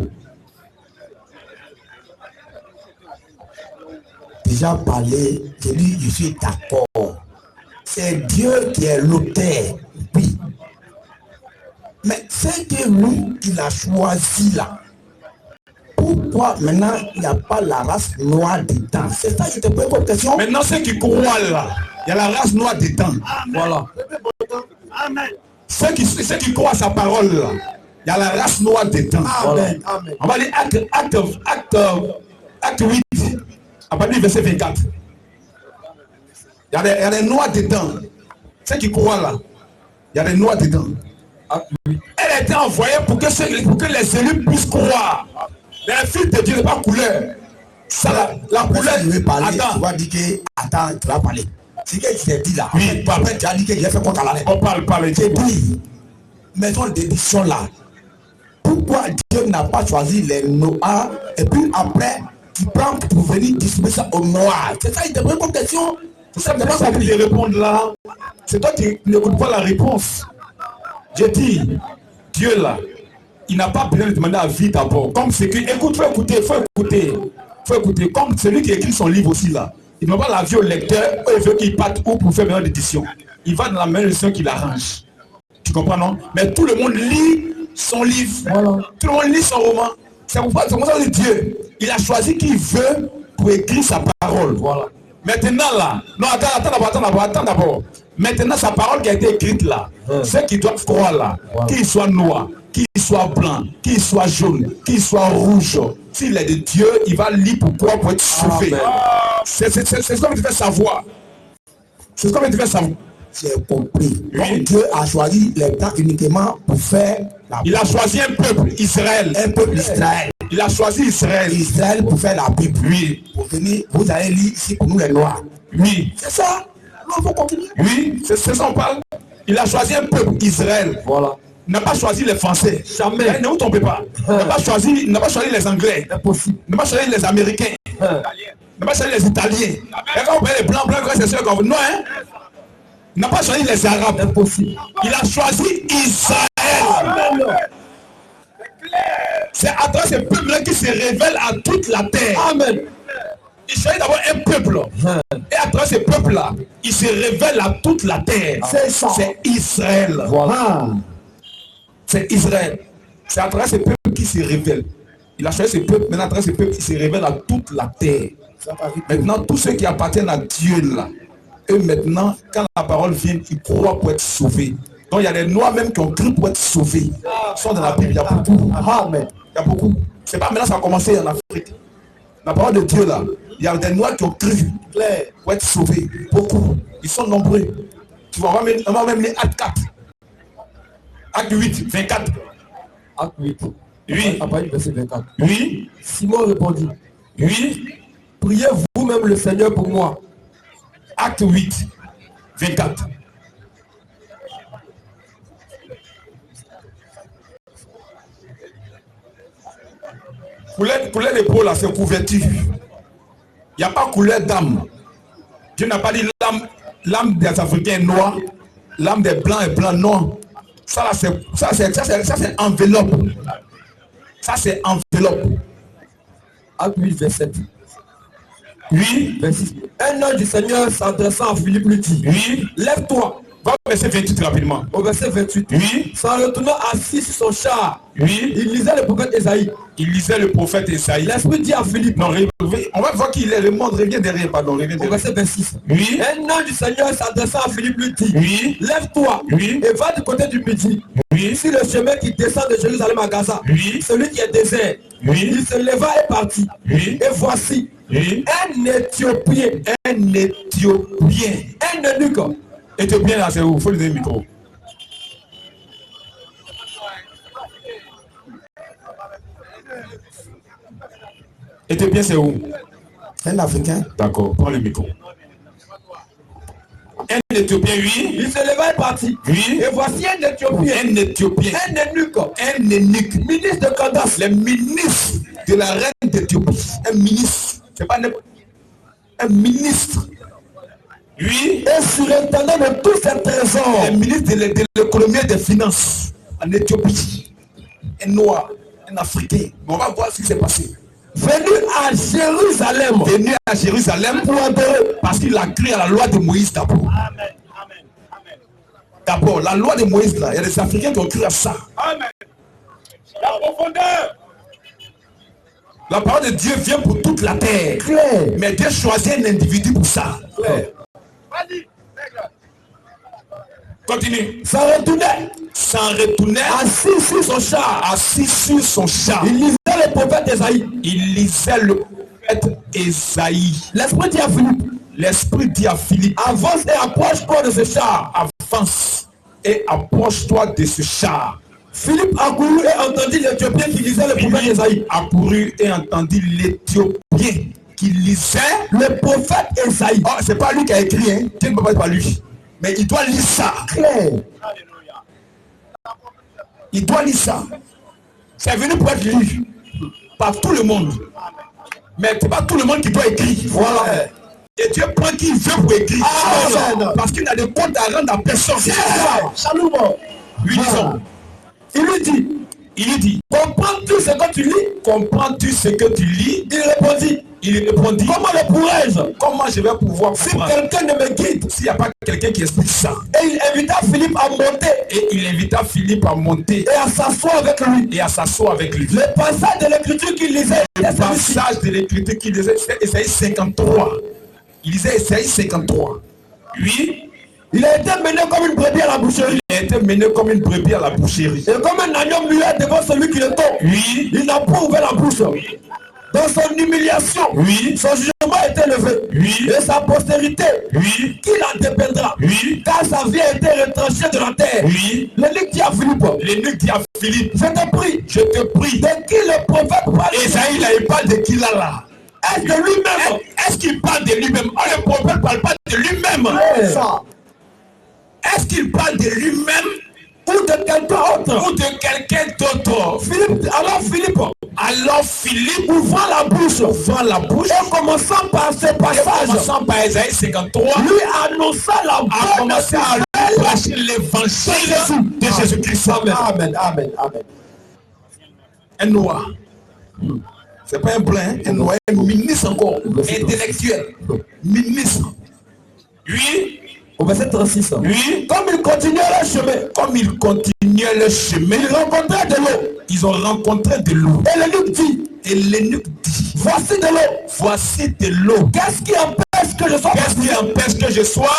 Déjà parlé, j'ai dit, je suis d'accord. C'est Dieu qui est l'auteur. Oui. Mais c'est que lui, il a choisi là. Pourquoi maintenant il n'y a pas la race noire dedans? C'est ça, je te pose une question. Maintenant, ceux qui croient là, il y a la race noire dedans. Voilà. Amen. Ceux qui croient à sa parole là, il y a la race noire dedans. Amen. Voilà. Amen. On va lire acte 8, à partir du verset 24. Il y a des noirs dedans. Ceux qui croient là, il y a des noirs dedans. Elle a été envoyée pour que les élus puissent croire. Mais le fils de Dieu n'est pas couleur. Ça, la couleur. Je vais parler. Attends. Tu vas dire que. Attends, tu vas parler. C'est ce que tu t'es dit là. Oui. Après, tu as dit que j'ai fait contre la lettre. On parle. J'ai dit, maison d'édition là. Pourquoi Dieu n'a pas choisi les noirs et puis après, tu prends pour venir distribuer ça aux noirs? C'est ça, il te pose comme question. C'est ça, pas ça que je réponds là. C'est toi qui n'écoutes pas la réponse. J'ai dit, Dieu là, il n'a pas besoin de demander à vie d'abord. Comme c'est que, écoute, faut écouter. Comme celui qui écrit son livre aussi là. Il ne demande pas la vie au lecteur, ou il veut qu'il parte où pour faire une édition. Il va dans la même édition qu'il arrange. Tu comprends, non? Mais tout le monde lit son livre. Voilà. Tout le monde lit son roman. C'est pour ça que Dieu, il a choisi qui il veut pour écrire sa parole. Voilà. Maintenant là, non, attends d'abord. Maintenant, sa parole qui a été écrite là, ceux qui doivent croire là, qu'il soit noir, qu'il soit blanc, qu'il soit jaune, qu'il soit rouge, s'il est de Dieu, il va lire pourquoi pour être sauvé. C'est ce qu'on veut te faire savoir. C'est ce qu'on veut te faire savoir. J'ai compris. Oui. Dieu a choisi les temps uniquement pour faire la Il a choisi un peuple, Israël. Un peuple Israël. Il a choisi Israël. Israël pour faire la Bible. Oui. Pour venir, vous allez lire ici pour nous les Noirs. Oui. C'est ça. Non, il faut continuer. Oui, c'est ça on parle. Il a choisi un peuple, Israël. Voilà. n'a pas choisi les Français. Jamais. Ne vous trompez pas. N'a pas choisi les Anglais. Impossible. N'a pas choisi les Américains. N'a pas choisi les Italiens. Et quand vous voyez les blancs, c'est sûr qu'on non, hein? N'a pas choisi les Arabes. Impossible. Il a choisi Israël. C'est à travers ce peuple-là qui se révèle à toute la terre. Amen. Il choisit d'abord un peuple. Et à travers ce peuple-là, il se révèle à toute la terre. C'est ça. C'est Israël. Voilà. C'est Israël. C'est à travers ce peuple qui se révèle. Il a choisi ce peuple, maintenant à travers ce peuple qui se révèle à toute la terre. Maintenant, tous ceux qui appartiennent à Dieu là, eux maintenant, quand la parole vient, ils croient pour être sauvés. Donc il y a des noirs même qui ont cru pour être sauvés. Ils sont dans la Bible, il y a beaucoup. Amen. Il y a beaucoup. C'est pas maintenant ça a commencé en Afrique. La parole de Dieu là, il y a des noirs qui ont cru pour être sauvés. Beaucoup. Ils sont nombreux. Tu vois, on va même lire Acte 4. Acte 8, 24. Acte 8. Oui. Après, verset 24. Oui. Simon répondit. Oui. Priez vous-même le Seigneur pour moi. Acte 8, 24. Couleur d'épaule là, c'est couverture. Il n'y a pas couleur d'âme. Dieu n'a pas dit l'âme des Africains noirs, l'âme des blancs et blancs noirs. Ça là, c'est enveloppe. Ça c'est enveloppe. Acte 8, verset 7. Oui. Verset. Un ange du Seigneur s'adressant à Philippe lui dit. Oui. Lève-toi. Va au verset 28 rapidement. Au verset 28. Oui. S'en retournant assis sur son char. Oui. Il lisait le prophète Esaïe. Il lisait le prophète Esaïe. L'Esprit dit à Philippe. Non, on va voir qu'il est le monde revient derrière, pardon. Au verset 26. Oui. Un ange du Seigneur s'adressant à Philippe lui dit. Oui. Lève-toi. Oui. Et va du côté du midi. Oui. Sur le chemin qui descend de Jérusalem à Gaza. Oui. Celui qui est désert. Oui. Il se leva et partit. Oui. Et voici. Oui. Un Éthiopien. Un Éthiopien. Un eunuque. Éthiopien là, c'est où? Il faut lui donner le micro. Éthiopien, c'est où? Un Africain. D'accord, prends le micro. Un Éthiopien, oui. Il se leva et partit. Oui. Et voici un Éthiopien. Un Éthiopien. Un eunuque. Un eunuque. Ministre de Candace. Le ministre de la reine d'Éthiopie. Un ministre. C'est pas un ministre. Oui. Et surintendant de tous ces trésors. Le ministre de l'économie et des finances en Éthiopie. Un noir, un Africain. Mais on va voir ce qui s'est passé. Venu à Jérusalem. Venu à Jérusalem pour adorer. Parce qu'il a cru à la loi de Moïse d'abord. D'abord, la loi de Moïse là, il y a des Africains qui ont cru à ça. Amen. La profondeur. La parole de Dieu vient pour toute la terre. Claire. Mais Dieu choisit un individu pour ça. Claire. Continue. S'en retournait. Assis sur son char. Assis sur son char. Il lisait le prophète Esaïe. Il lisait le prophète Esaïe. L'Esprit dit à Philippe. L'Esprit dit à Philippe. Avance et approche-toi de ce char. Avance et approche-toi de ce char. Philippe accourut et entendit l'Éthiopien qui lisait le prophète Esaïe. Accourut et entendit l'Éthiopien qui lisait le prophète Esaïe. Oh, c'est pas lui qui a écrit, hein. Dieu ne peut pas être pas lui. Mais il doit lire ça. Claire. Il doit lire ça. C'est venu pour être lu par tout le monde. Mais c'est pas tout le monde qui doit écrire. Voilà. Et Dieu prend qui il veut pour écrire. Parce qu'il a des comptes à rendre à personne. Chaloumo. Lui disons. Il lui dit, comprends-tu ce que tu lis? Comprends-tu ce que tu lis? Il répondit, comment le pourrais-je? Comment je vais pouvoir si quelqu'un ne me guide? S'il n'y a pas quelqu'un qui explique ça. Et il invita Philippe à monter. Et à s'asseoir avec lui. Le passage de l'écriture qu'il lisait. C'est Esaïe 53. Il lisait Esaïe 53. Oui. Il a été mené comme une brebis à la boucherie. Et comme un agneau muet devant celui qui le tombe. Oui. Il n'a pas ouvert la bouche. Oui. Dans son humiliation. Oui. Son jugement a été levé. Oui. Et sa postérité. Oui. Qui la dépendra. Oui. Car sa vie a été retranchée de la terre. Oui. L'énuque dit à Philippe. Je te prie. De qui le prophète parle? Esaïe il parle de qui là? Est-ce de lui-même? Est-ce qu'il parle de lui-même? Oh, le prophète ne parle pas de lui-même. Ça. Est-ce qu'il parle de lui-même ou de quelqu'un autre. Ou de quelqu'un d'autre. Alors Philippe ouvrant la bouche, et commençant par ce passage, commençant par Isaïe 53, lui annonça la a bonne commencé à prêcher l'évangile de Jésus-Christ. Amen. Un noir. C'est pas un blanc, un noir, un ministre encore, intellectuel, ministre. Oui. Au verset 36. Oui. Comme ils continuaient leur chemin, ils rencontraient de l'eau. Ils ont rencontré de l'eau. Et l'eunuque dit, voici de l'eau. Voici de l'eau. Qu'est-ce qui empêche que je sois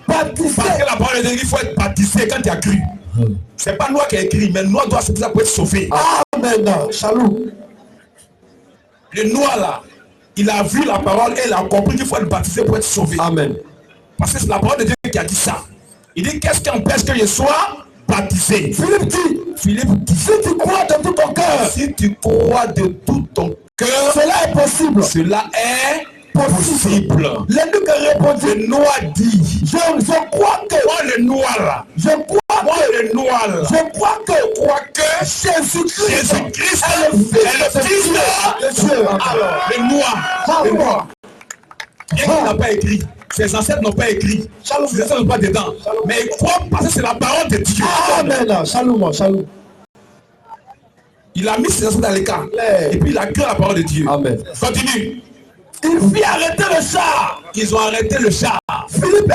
baptisé? Parce que la parole de Dieu, il faut être baptisé quand tu as cru. C'est pas Noir qui a écrit, mais Noir doit se pour être sauvé. Amen. Shalom. Le Noir là, il a vu la parole et il a compris qu'il faut être baptisé pour être sauvé. Amen. Parce que c'est la parole de Dieu qui a dit ça. Il dit, qu'est-ce qui empêche que je sois baptisé? Philippe dit, si tu crois de tout ton cœur, cela est possible. L'eunuque répondit, le Noir dit, je crois que Jésus-Christ est le Fils de Dieu. Le Noir. Bien qu'il n'a pas écrit, ses ancêtres n'ont pas écrit, ses ancêtres n'ont pas dedans, mais ils croient parce que c'est la parole de Dieu. Amen. Shalom. Il a mis ses ancêtres dans l'écart et puis il a cru la parole de Dieu. Amen. Continue. Il fit arrêter le char. Ils ont arrêté le char. Philippe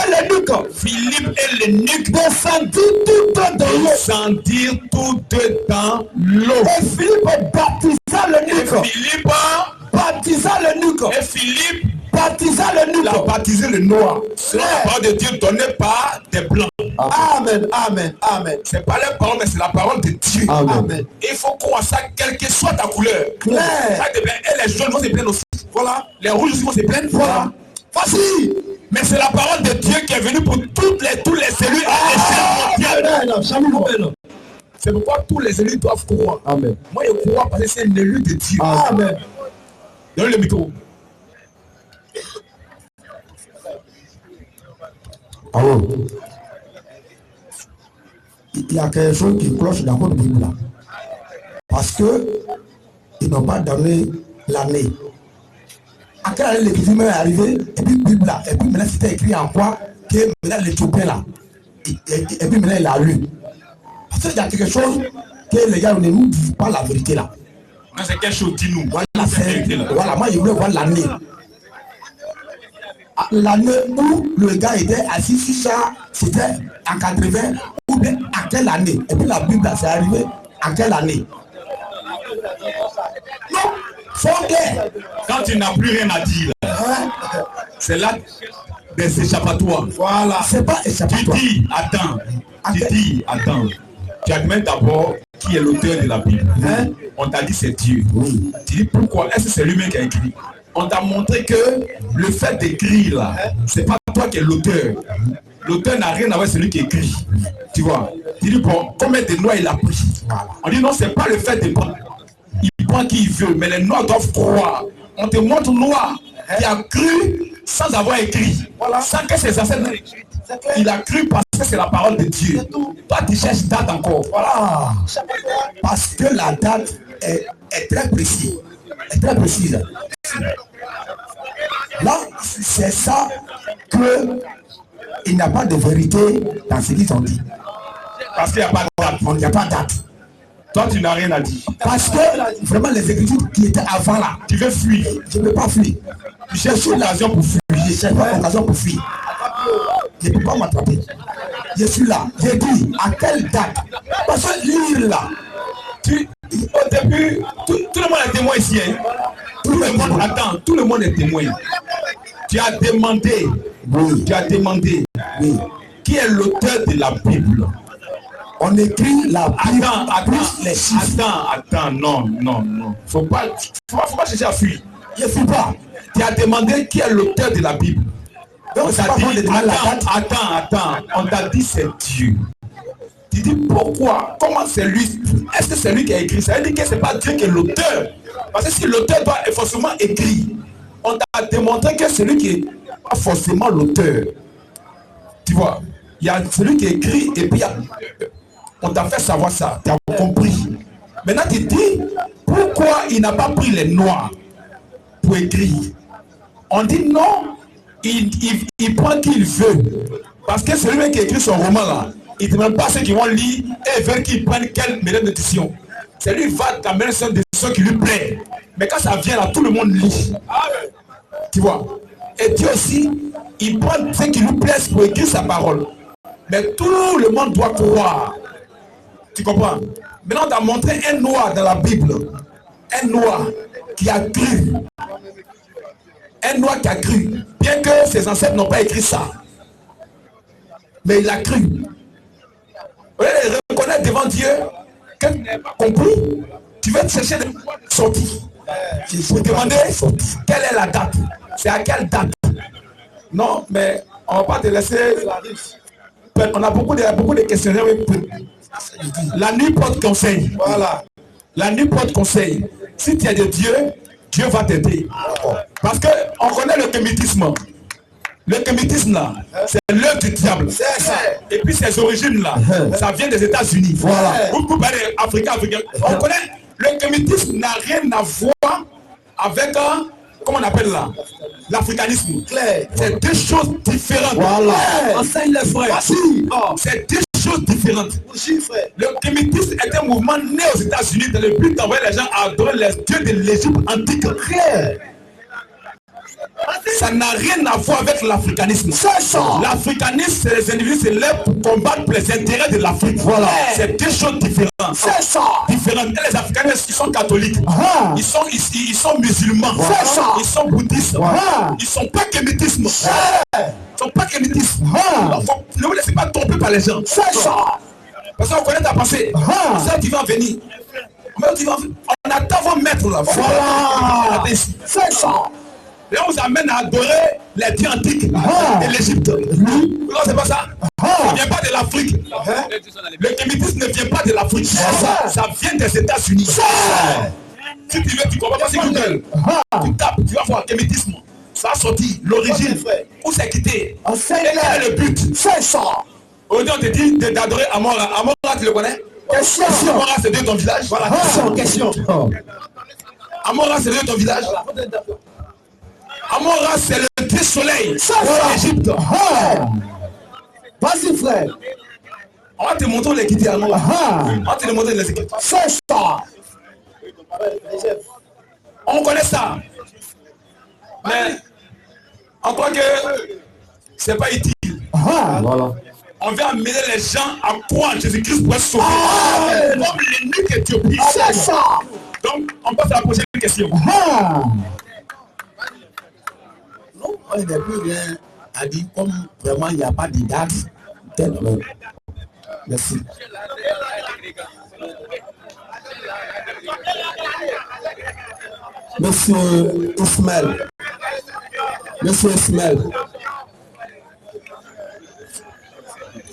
et l'eunuque descendirent tous deux dans l'eau. Et Philippe baptisa l'eunuque. Et Philippe baptisa l'eunuque. Il a baptisé le Noir. C'est la parole de Dieu donnée par des blancs. Amen. C'est pas la parole, mais c'est la parole de Dieu. Amen. Et il faut croire ça, quelle que soit ta couleur. Et les jaunes vont se plaindre aussi. Voilà. Les rouges aussi vont se plaindre. Voilà. Facile. Mais c'est la parole de Dieu qui est venue pour tous les élus à l'échelle mondiale. C'est pourquoi tous les élus doivent croire. Amen. Moi, je crois parce que c'est un élu de Dieu. Amen. Donne le micro. Alors, il y a quelque chose qui cloche dans votre Bible là. Parce que ils n'ont pas donné l'année. À quelle année l'Église est arrivé, et puis Bible là, et puis maintenant c'était écrit en quoi que maintenant l'Éthiopien là, et puis maintenant il a lu. Parce qu'il y a quelque chose que les gars ne nous disent pas la vérité là. C'est quelque chose qui nous. Voilà, moi je voulais voir l'année. L'année où le gars était assis sur ça, c'était en 80 ou bien à quelle année? Et puis la Bible c'est arrivé en quelle année? Non, faut clair. Quand tu n'as plus rien à dire, c'est là des échappatoires. Voilà, c'est pas échappatoire. Tu dis, attends. Tu admets d'abord qui est l'auteur de la Bible. On t'a dit c'est Dieu. Oui. Tu dis pourquoi? Est-ce que c'est lui-même qui a écrit? On t'a montré que le fait d'écrire là, c'est pas toi qui es l'auteur. L'auteur n'a rien à voir avec celui qui écrit. Tu vois? Tu dis bon, combien de noirs il a pris? On dit non, c'est pas le fait de prendre. Il prend qui il veut, mais les noirs doivent croire. On te montre noir qui a cru sans avoir écrit. Voilà. Sans que ses ancêtres n'aient écrit. Il a cru parce que c'est la parole de Dieu. Toi, tu cherches date encore. Voilà. Parce que la date est très précise. Très précise. Là, c'est ça que il n'y a pas de vérité dans ce qu'ils ont dit. Parce qu'il n'y a pas de date. Il n'y a pas de date. Toi, tu n'as rien à dire. Parce que vraiment les écritures qui étaient avant là, tu veux fuir. Je ne veux pas fuir. Tu cherches une occasion pour fuir. Je cherche pas l'occasion pour fuir. Je ne peux pas m'attraper. Je suis là. J'ai dit à quelle date. Parce que lire là. Au début, tout le monde est témoin ici. Hein? Tout le monde attend. Tout le monde est témoin. Tu as demandé. Oui. Tu as demandé. Oui. Qui est l'auteur de la Bible? On écrit la Bible. Attends, les chiffres. Attends, non. Faut pas chercher à fuir. Je ne fuis pas. Tu as demandé qui est l'auteur de la Bible. Donc, on t'a dit, attends, on t'a dit c'est Dieu. Tu dis pourquoi? Comment c'est lui? Est-ce que c'est lui qui a écrit? Ça veut dire que c'est pas Dieu qui est l'auteur. Parce que si l'auteur doit forcément écrire, on t'a démontré que c'est lui qui est pas forcément l'auteur. Tu vois? Il y a celui qui écrit et puis il y a On t'a fait savoir ça, tu as compris. Maintenant, tu dis, pourquoi il n'a pas pris les noirs pour écrire? On dit non, il prend qui il veut. Parce que celui qui écrit son roman là, il ne demande pas ceux qui vont lire et veulent qu'il prenne quelle méthode d'édition. C'est lui qui va t'amener une décision qui lui plaît. Mais quand ça vient là, tout le monde lit. Tu vois? Et Dieu aussi, il prend ce qui lui plaît pour écrire sa parole. Mais tout le monde doit croire. Tu comprends? Maintenant, on a montré un noir dans la Bible. Un noir qui a cru. Un noir qui a cru. Bien que ses ancêtres n'ont pas écrit ça. Mais il a cru. Vous allez reconnaître devant Dieu que tu n'as pas compris. Tu veux te chercher de sortir. Je vous demander quelle est la date. C'est à quelle date? Non, mais on ne va pas te laisser. On a beaucoup de questionnaires. La nuit porte conseil. Voilà. La nuit porte conseil. Si tu es de Dieu, Dieu va t'aider. Parce qu'on connaît le kémitisme. Le kémitisme là, c'est l'œuvre du diable. Et puis ses origines là, ça vient des États-Unis. Voilà. Vous parlez africain. On connaît, le kémitisme n'a rien à voir avec comment on appelle là, l'africanisme. C'est deux choses différentes. Voilà. Enseigne les frères. C'est deux choses différentes. Le kémitisme est un mouvement né aux États-Unis dans le but d'envoyer les gens à adorer les dieux de l'Égypte antique. Ça n'a rien à voir avec l'africanisme. L'africanisme, c'est les individus se lèvent pour combattre les intérêts de l'Afrique. Voilà. C'est deux choses différentes. C'est ça. Différentes. Et les africanistes, ils sont catholiques. Ils sont musulmans. Ils sont bouddhistes. Ils sont pas kémitisme. Ils sont pas kémitisme. Ne vous laissez pas tromper par les gens. C'est ça. Parce qu'on connaît ta pensée. Ça, tu vas venir. On attend vos maîtres là. Voilà. C'est ça. Et on vous amène à adorer les dieux antiques de l'Égypte. Non, c'est pas ça. Ça ne vient pas de l'Afrique. Le kémitisme ne vient pas de l'Afrique. Ça vient des États-Unis. Si tu veux, tu comprends pas si Google. Tu tapes, tu vas voir kémitisme. Ça a sorti l'origine. Où c'est quitté? Et quel est le but? C'est ça. Aujourd'hui, on te dit d'adorer Amora. Amora, tu le connais? Question. Amora, c'est de ton village. Voilà, question. Amora, c'est de ton village. Amora, c'est le dieu soleil. Ça, c'est l'Égypte. Vas-y, frère. On va te montrer les quitter Amora. On va te montrer les équipes. C'est ça. On connaît ça. Mais on croit que c'est pas utile. Voilà. On veut amener les gens à croire en Jésus-Christ pour être sauvés. Comme l'ennemi d'Éthiopie. C'est ça. Donc, on passe à la prochaine question. On n'est plus rien à dire, comme vraiment il n'y a pas de date. Merci. Monsieur Ismaël. Monsieur Ismaël.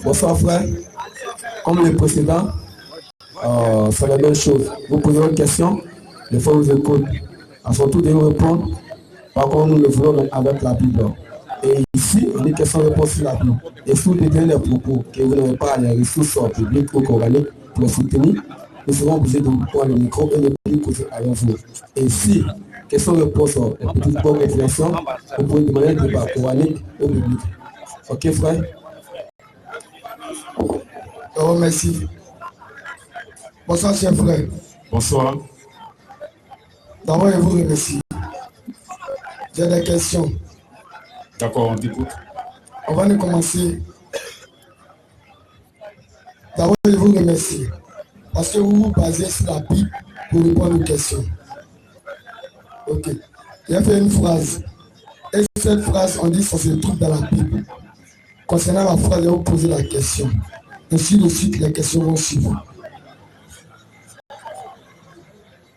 Bonsoir frère. Comme le précédent, c'est la même chose. Vous posez une question, les fois vous écoutez. À son tour de vous répondre. Par contre, nous le voulons avec la Bible. Et ici, on dit question-réponse sur la Bible. Et si vous détenez les propos que vous n'avez pas les ressources publiques ou coraniques pour les soutenir, nous serons obligés de vous prendre le micro et de plus causer avec vous. Et si, question-réponse est petite bonne réflexion, vous pouvez demander un débat coranique au public. Ok, frère? Oh, merci. Bonsoir, chers frères. Bonsoir. D'abord, je vous remercie. J'ai des questions. D'accord, on t'écoute. Avant de commencer, d'abord, je vous remercie. Parce que vous vous basez sur la Bible pour répondre aux questions. Ok. J'ai fait une phrase. Et cette phrase, on dit que ça se trouve dans la Bible. Concernant la phrase, je vais vous poser la question. Ainsi de suite, les questions vont suivre.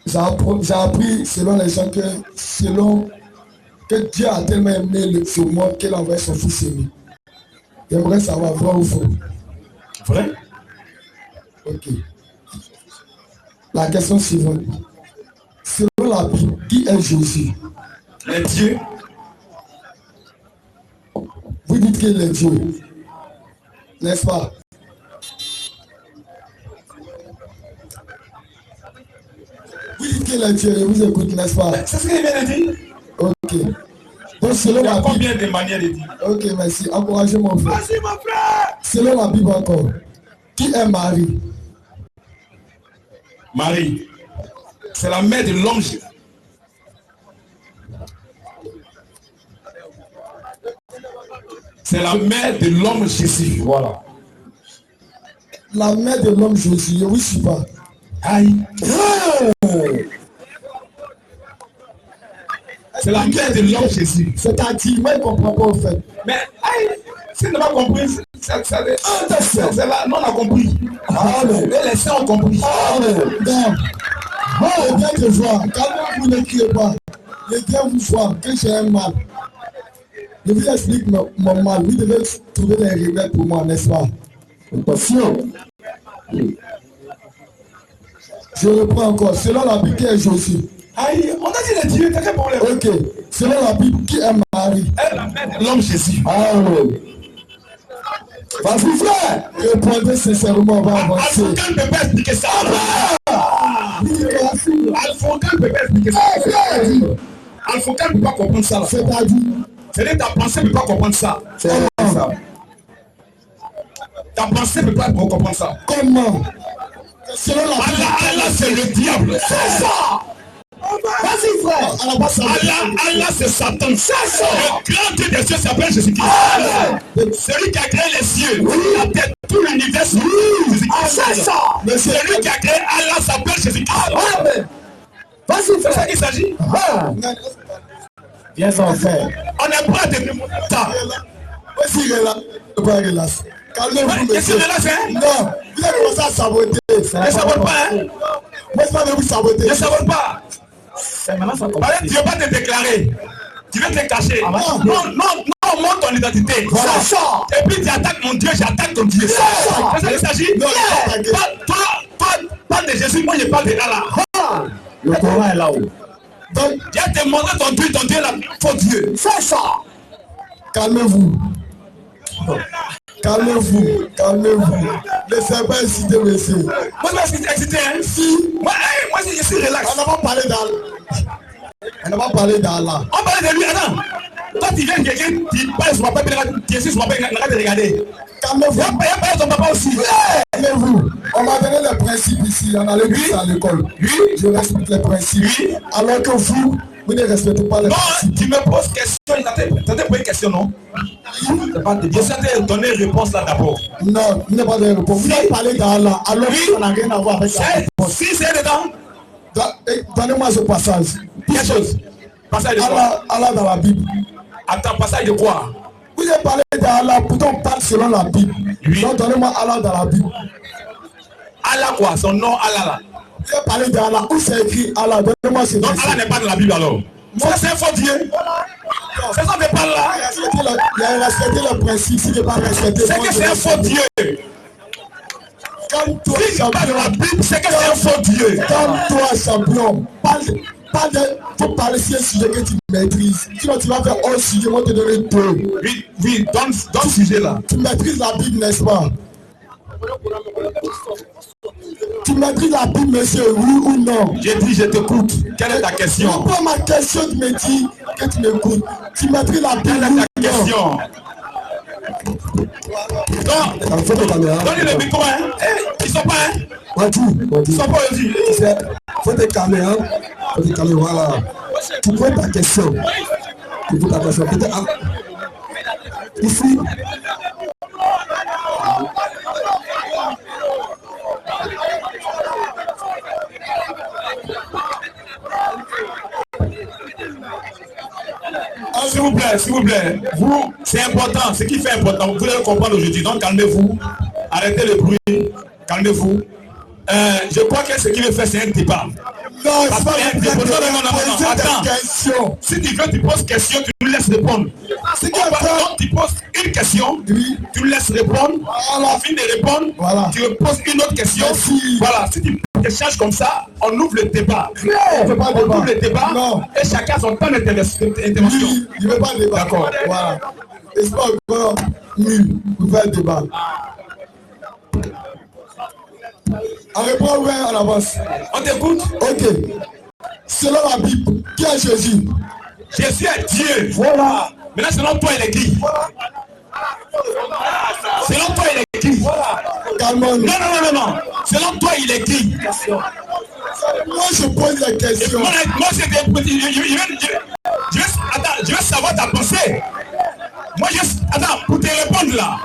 J'ai appris selon les gens que Dieu a tellement aimé ce monde qu'il a envoyé son fils aimé. J'aimerais savoir vrai ou faux. Vrai? Ok. La question suivante. Selon la Bible, qui est Jésus? Les dieux. Vous dites qu'il est Dieu. N'est-ce pas? qu'il est Dieu, je vous écoute, n'est-ce pas? C'est ce qu'il vient de dire. Ok. Donc, selon Il y a la Bible. combien de manières de dire? Ok, merci. Encouragez mon frère. Vas-y, mon frère. Selon la Bible encore, qui est Marie? Marie, c'est la mère de l'homme. C'est la mère de l'homme Jésus. Voilà. La mère de l'homme Jésus, je ne vous suis pas. Aïe. C'est la mère de l'homme Jésus. C'est-à-dire, moi, je ne comprends pas au fait. Mais, aïe, si tu n'as pas compris, c'est là, non, on a compris. Amen. Mais les saints ont compris. Amen. Donc, moi, je viens te voir. Quand vous ne criez pas, je viens vous voir que j'ai un mal. Je vous explique mon mal. Vous devez trouver des remèdes pour moi, n'est-ce pas? Attention. Je reprends encore. Selon la Bible, qui est Jésus? Aïe, on a dit les dieux, t'as quel problème? Ok. Selon la Bible, qui est Marie? Elle est la mère de l'homme Jésus. Amen. Vas-y, frère. Répondez sincèrement, on va avancer. Alfonso ne peut pas expliquer ça. Alfonso ne peut pas expliquer ça. Alfonso ne peut pas comprendre ça. C'est-à-dire, c'est-à-dire ta pensée ne peut pas comprendre ça. comment? Ta pensée ne peut pas comprendre ça. Comment? Selon la Bible, Allah, c'est le diable. C'est ça. vas-y, frère. Allah, c'est Satan. C'est ça. Le grand Dieu des cieux s'appelle Jésus-Christ. Celui qui a créé les cieux, la terre, tout l'univers, Jésus-Christ. C'est ça. Mais celui qui a créé Allah s'appelle Jésus-Christ. Amen. Vas-y, C'est ça frère. qu'il s'agit. Viens en faire. On n'est pas de temps. Vas-y, relax. Calmez-vous, Qu'est-ce que monsieur. là, c'est? Non, vous avez commencé à saboter. Je ne sabote pas, hein? Moi, je vais vous saboter. Je ne sabote pas. Maintenant, ça commence. Tu ne veux pas te déclarer. Tu veux te cacher. Non, montre ton identité. Voilà ça. Et puis tu attaques mon Dieu, j'attaque ton Dieu. C'est ça qu'il s'agit. Non, Toi, parle de Jésus, moi je parle de Allah. le Coran est là-haut. Donc, Dieu te montre ton Dieu est la faux Dieu. c'est ça. Calmez-vous. Calmez-vous. Calmez-vous. Laissez pas inciter, monsieur. Moi je suis excité, hein? Si, Moi je suis relax. on n'a pas parlé d'Allah. On n'a pas parlé d'Allah. On parle de lui, attends. Toi tu viens quelqu'un, tu parles sur ma papa, Jésus sur ma papa, il n'a pas de regarder. Calmez-vous. Il y a pas ton papa aussi. Calmez-vous. On m'a donné les principes ici. On a le but à l'école. Oui. Je respecte les principes. Oui. Alors que vous ne respectez pas les Non, principes. tu me poses question, t'as posé une question, non? Je sais te donner une réponse là d'abord. Non, il n'y a pas de réponse. Vous avez parlé d'Allah. Alors que ça n'a rien à voir avec la réponse. Si c'est dedans, Donnez-moi ce passage. quelque chose. Passage de quoi? Allah dans la Bible. Attends, passage de quoi? Vous avez parlé d'Allah, pourtant on parle selon la Bible. Oui. Donc donnez-moi Allah dans la Bible. Allah quoi? Son nom Allah là. Vous avez parlé d'Allah, où c'est écrit Allah, donnez-moi ce Donc Allah verset. n'est pas dans la Bible alors. Moi c'est un faux Dieu. C'est ça que parle là. Il a respecté le principe, s'il n'est pas respecté. C'est que c'est un faux Dieu. Calme-toi, Si je parle de la champion. Bible, c'est que c'est un faux Dieu. Calme-toi, champion. Faut parler sur un sujet que tu maîtrises. Sinon, tu vas faire un sujet, moi te donner deux. Oui, dans ce sujet là. Tu maîtrises la Bible, n'est-ce pas? Tu maîtrises la Bible, monsieur, oui ou non? J'ai dit je t'écoute. Quelle est ta question? Réponds ma question, tu me dis que tu m'écoutes. Tu maîtrises la Bible, Quelle oui est ta ou non? question? Donnez le micro, hein? Ils sont pas, hein? Ils sont pas aussi. Faut te calmer, hein? Faut te calmer, voilà. Tu poses ta question. Tu poses ta question. Peut-être, ici. S'il vous plaît, vous, c'est important, ce qui fait important, vous devez comprendre aujourd'hui, donc calmez-vous, arrêtez le bruit, calmez-vous. Je crois que ce qu'il veut faire, c'est un débat. Non, Parce c'est qu'il y a un débat. Non, attends. question. Si tu veux, tu poses question, tu nous laisses répondre. C'est Donc, tu poses une question, Oui. tu nous laisses répondre, Voilà. on finit de répondre, Voilà. tu poses une autre question. Merci. Voilà, si tu échanges comme ça, on ouvre le débat. On fait pas On débat. ouvre le débat Non. et chacun son temps d'intervention. Oui, il ne veut pas débat. D'accord. Voilà. Et c'est pas encore nul. Vous faites débat. On répond ouais en avance. On t'écoute. Ok. Selon la Bible, qui est Jésus? Jésus est Dieu. Voilà. Maintenant, selon toi, il est qui? Selon toi, il est qui? Calmons-nous. Non. Selon toi, il est qui? Moi, je pose la question. Moi, je veux savoir ta pensée. Attends, pour te répondre là,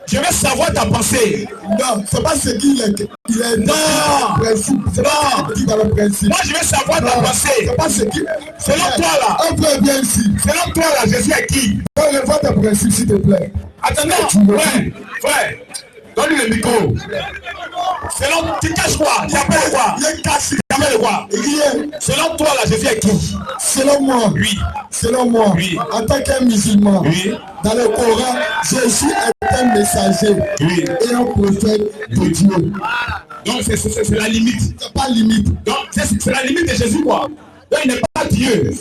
je veux savoir ta pensée. Non, c'est pas ce qu'il est. Il est Non. dans le principe. C'est pas ce qu'il dit dans le principe. Moi, je veux savoir ta pensée. C'est pas ce qu'il. Selon toi là. On peut bien ici. Selon toi là, Jésus est qui? Donne-moi tes principes, s'il te plaît. Attends, frère, donne-lui le micro. Selon, tu caches quoi? Tu appelles quoi? Il cache. Tu appelles quoi? Rien. Selon toi là, Jésus est qui? Selon moi. Oui. Selon moi. Oui. En tant qu'un musulman. Oui. Dans le Coran, Jésus est un messager. Oui. Et un prophète de Dieu. Donc c'est la limite. C'est pas limite. Donc c'est la limite de Jésus quoi. Donc il n'est pas Dieu.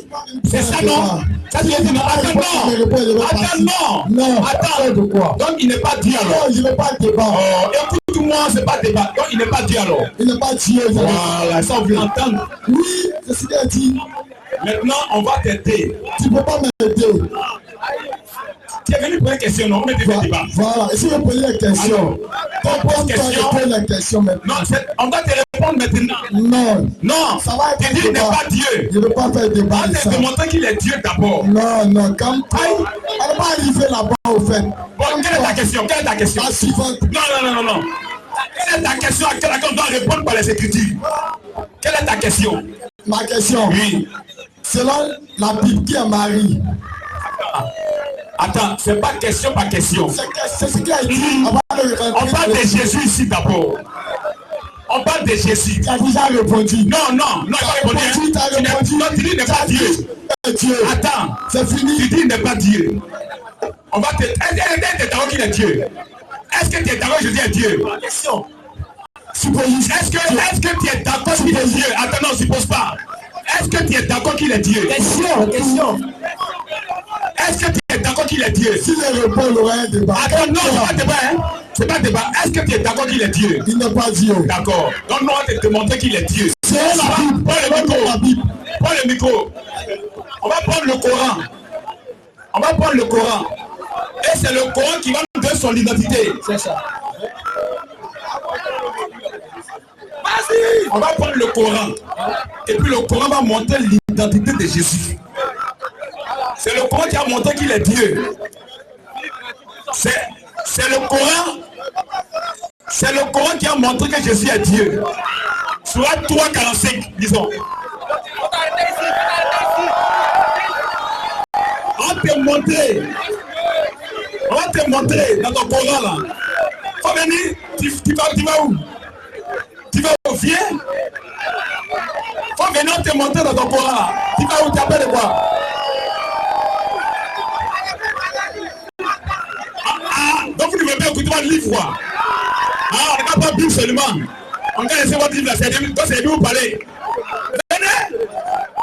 C'est ça non? Ça tu dis non. Attends non. Non. Attends de quoi? Donc il n'est pas Dieu alors. Non, il n'est pas débat. Oh, écoute-moi, c'est pas débat. Donc il n'est pas Dieu alors. Il n'est pas Dieu. Voilà, ça on veut l'entendre. Oui, c'est ce qu'il a dit. Maintenant on va t'aider. Tu ne peux pas m'aider. Tu es venu pour une question, non? Mais tu fais débat. Voilà, et si je pose la question, Pose question. la question maintenant. Non, on doit te répondre maintenant. Non, Ça va être tu dis il n'est pas Dieu. Je ne veux pas faire débat On de ça. va te démontrer qu'il est Dieu d'abord. Non, comme on va arriver là-bas au fait. Bon, quelle est ta question? La suivante. Non. Quelle est ta question à laquelle on doit répondre par les Écritures? Quelle est ta question? Ma question. Oui. Selon la Bible, qui est Marie? Attends, c'est pas question par question. C'est ce qu'il a dit. On parle de Jésus ici d'abord. On parle de Jésus. Tu as déjà répondu. Non, il n'a pas répondu. Tu dis il n'est pas Dieu. Attends, c'est fini. Tu dis il n'est pas Dieu. On va te... Est-ce que tu es d'accord qu'il est Dieu? Est-ce que tu es d'accord que Jésus est Dieu? Question. Est-ce que tu es d'accord qu'il est Dieu? Attends, non, suppose pas. Est-ce que tu es d'accord qu'il est Dieu? Question. Est-ce que tu es d'accord qu'il est Dieu? Si je réponds, il y aura un débat. Attends, non, c'est pas débat, hein? C'est pas débat. Est-ce que tu es d'accord qu'il est Dieu? Il n'est pas Dieu. D'accord. Donc, nous, on va te demander qu'il est Dieu. C'est la Bible. Prends le micro. On va prendre le Coran. Et c'est le Coran qui va nous donner son identité. C'est ça. On va prendre le Coran. Et puis le Coran va montrer l'identité de Jésus. C'est le Coran qui a montré qu'il est Dieu. C'est le Coran. C'est le Coran qui a montré que Jésus est Dieu. Soit 3:45, disons. On va te montrer dans ton Coran là. Faut venir, tu vas où? Tu vas où? Viens. Faut venir te montrer dans ton Coran là. Tu vas où? Tu appelles quoi? Donc vous ne pouvez pas écouter votre livre quoi. On n'a pas Bible seulement. On va laisser votre livre là. C'est lui vous parlez. Venez.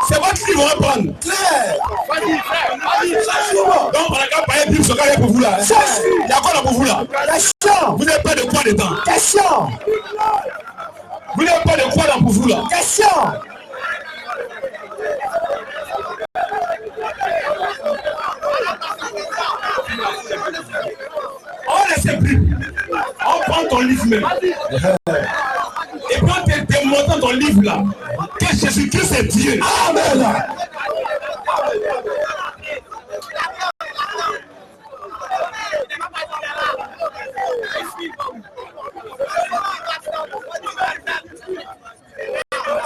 C'est votre livre, on va prendre. Donc on a qu'à parler Bible sur pour vous là. Il y a quoi là pour vous là? Vous n'avez pas de quoi dedans? Question. Vous n'avez pas de quoi là pour vous là? Question. On laisse Bible. On prend ton livre même. Et puis on te démontre dans ton livre là que Jésus-Christ est Dieu. Amen.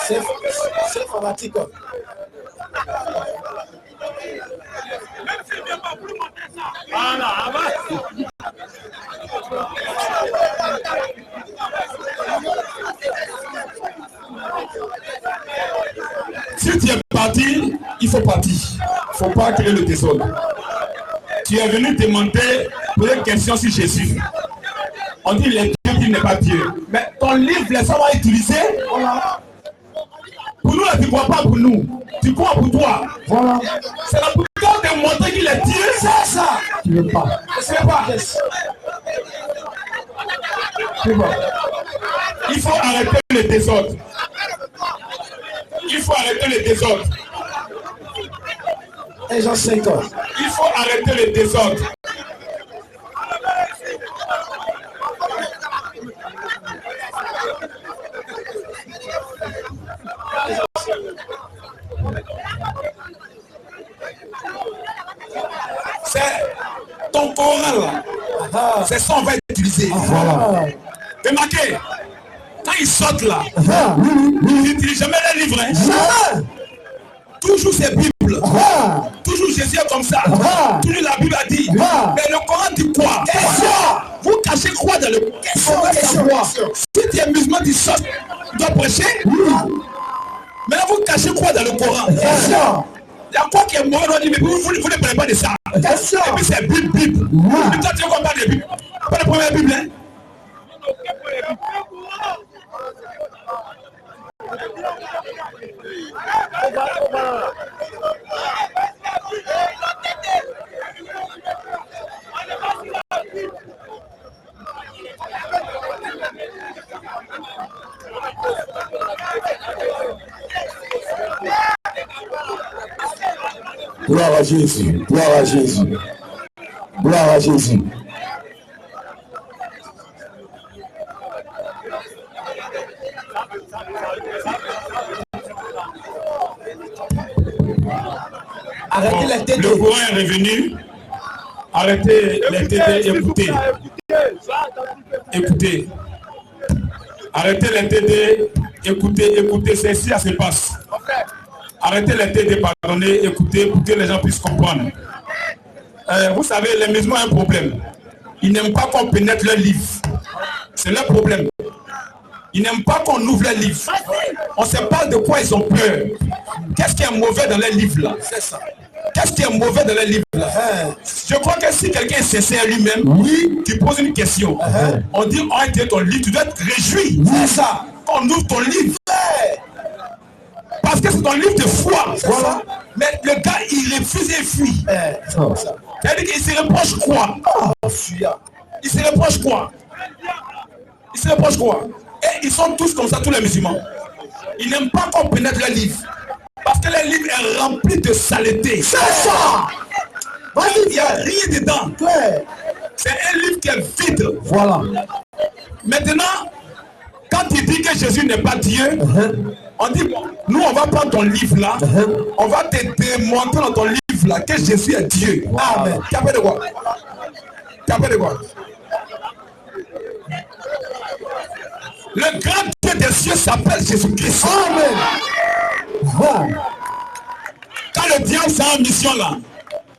C'est fanatique. Si tu es parti, il faut partir. Il ne faut pas créer le désordre. Tu es venu demander pour une question sur Jésus. On dit il est Dieu, il n'est pas Dieu. Mais ton livre, les gens vont utiliser. Voilà. Pour nous, là, tu ne crois pas pour nous. Tu crois pour toi. Voilà. C'est la plupart de montrer qu'il est Dieu. C'est ça. Tu ne veux pas. C'est pas. Il faut arrêter le désordre. Il faut arrêter le désordre. Et Jean 5 ans. Il faut arrêter le désordre. C'est ton Coran là. C'est ça qu'on va utiliser. Remarquez, quand ils sortent là, ils n'utilisent jamais les livres. Hein. Toujours c'est Bible. Toujours Jésus est comme ça. Toujours la Bible a dit. Mais le Coran dit quoi? Vous cachez quoi dans le Coran? Si tu es musulman, tu sors, tu dois prêcher. Mais là, vous cachez quoi dans le Coran? Il y a quoi qui est mauvais? Mais vous ne parlez pas de ça. Et puis c'est Bible. Mais toi, tu ne vois pas de Bible. Pas la première Bible. Hein? Gloire à Jésus, gloire à Jésus, gloire à Jésus. Arrêtez les TD. Le Coran est revenu. Arrêtez les TD, écoutez. Écoutez. Arrêtez les TD, écoutez, c'est ici ça se passe. Arrêtez les TD, pardonnez, écoutez, pour que les gens puissent comprendre. Vous savez, les musulmans ont un problème. Ils n'aiment pas qu'on pénètre leurs livres. C'est leur problème. Ils n'aiment pas qu'on ouvre les livres. On se parle de quoi ils ont peur. Qu'est-ce qui est mauvais dans les livres là? C'est ça. Qu'est-ce qui est mauvais dans les livres là? Je crois que si quelqu'un est sincère lui-même, tu poses une question. On dit, on a été ton livre, tu dois être réjoui. C'est ça. Qu'on ouvre ton livre. Parce que c'est ton livre de foi. Voilà. Mais le gars, il refuse et fuit. C'est-à-dire qu'il se reproche quoi? Il se reproche quoi? Il se reproche quoi? Et ils sont tous comme ça, tous les musulmans. Ils n'aiment pas qu'on pénètre les livres. Parce que les livres est rempli de saleté. C'est ça! Il n'y a rien dedans. C'est un livre qui est vide. Voilà. Maintenant, quand il dit que Jésus n'est pas Dieu, on dit, nous on va prendre ton livre là, on va te démontrer dans ton livre là que Jésus est Dieu. Amen. Tu as peur de quoi? Tu as peur de quoi? Le grand Dieu des cieux s'appelle Jésus-Christ. Amen. Quand le diable s'est en mission là,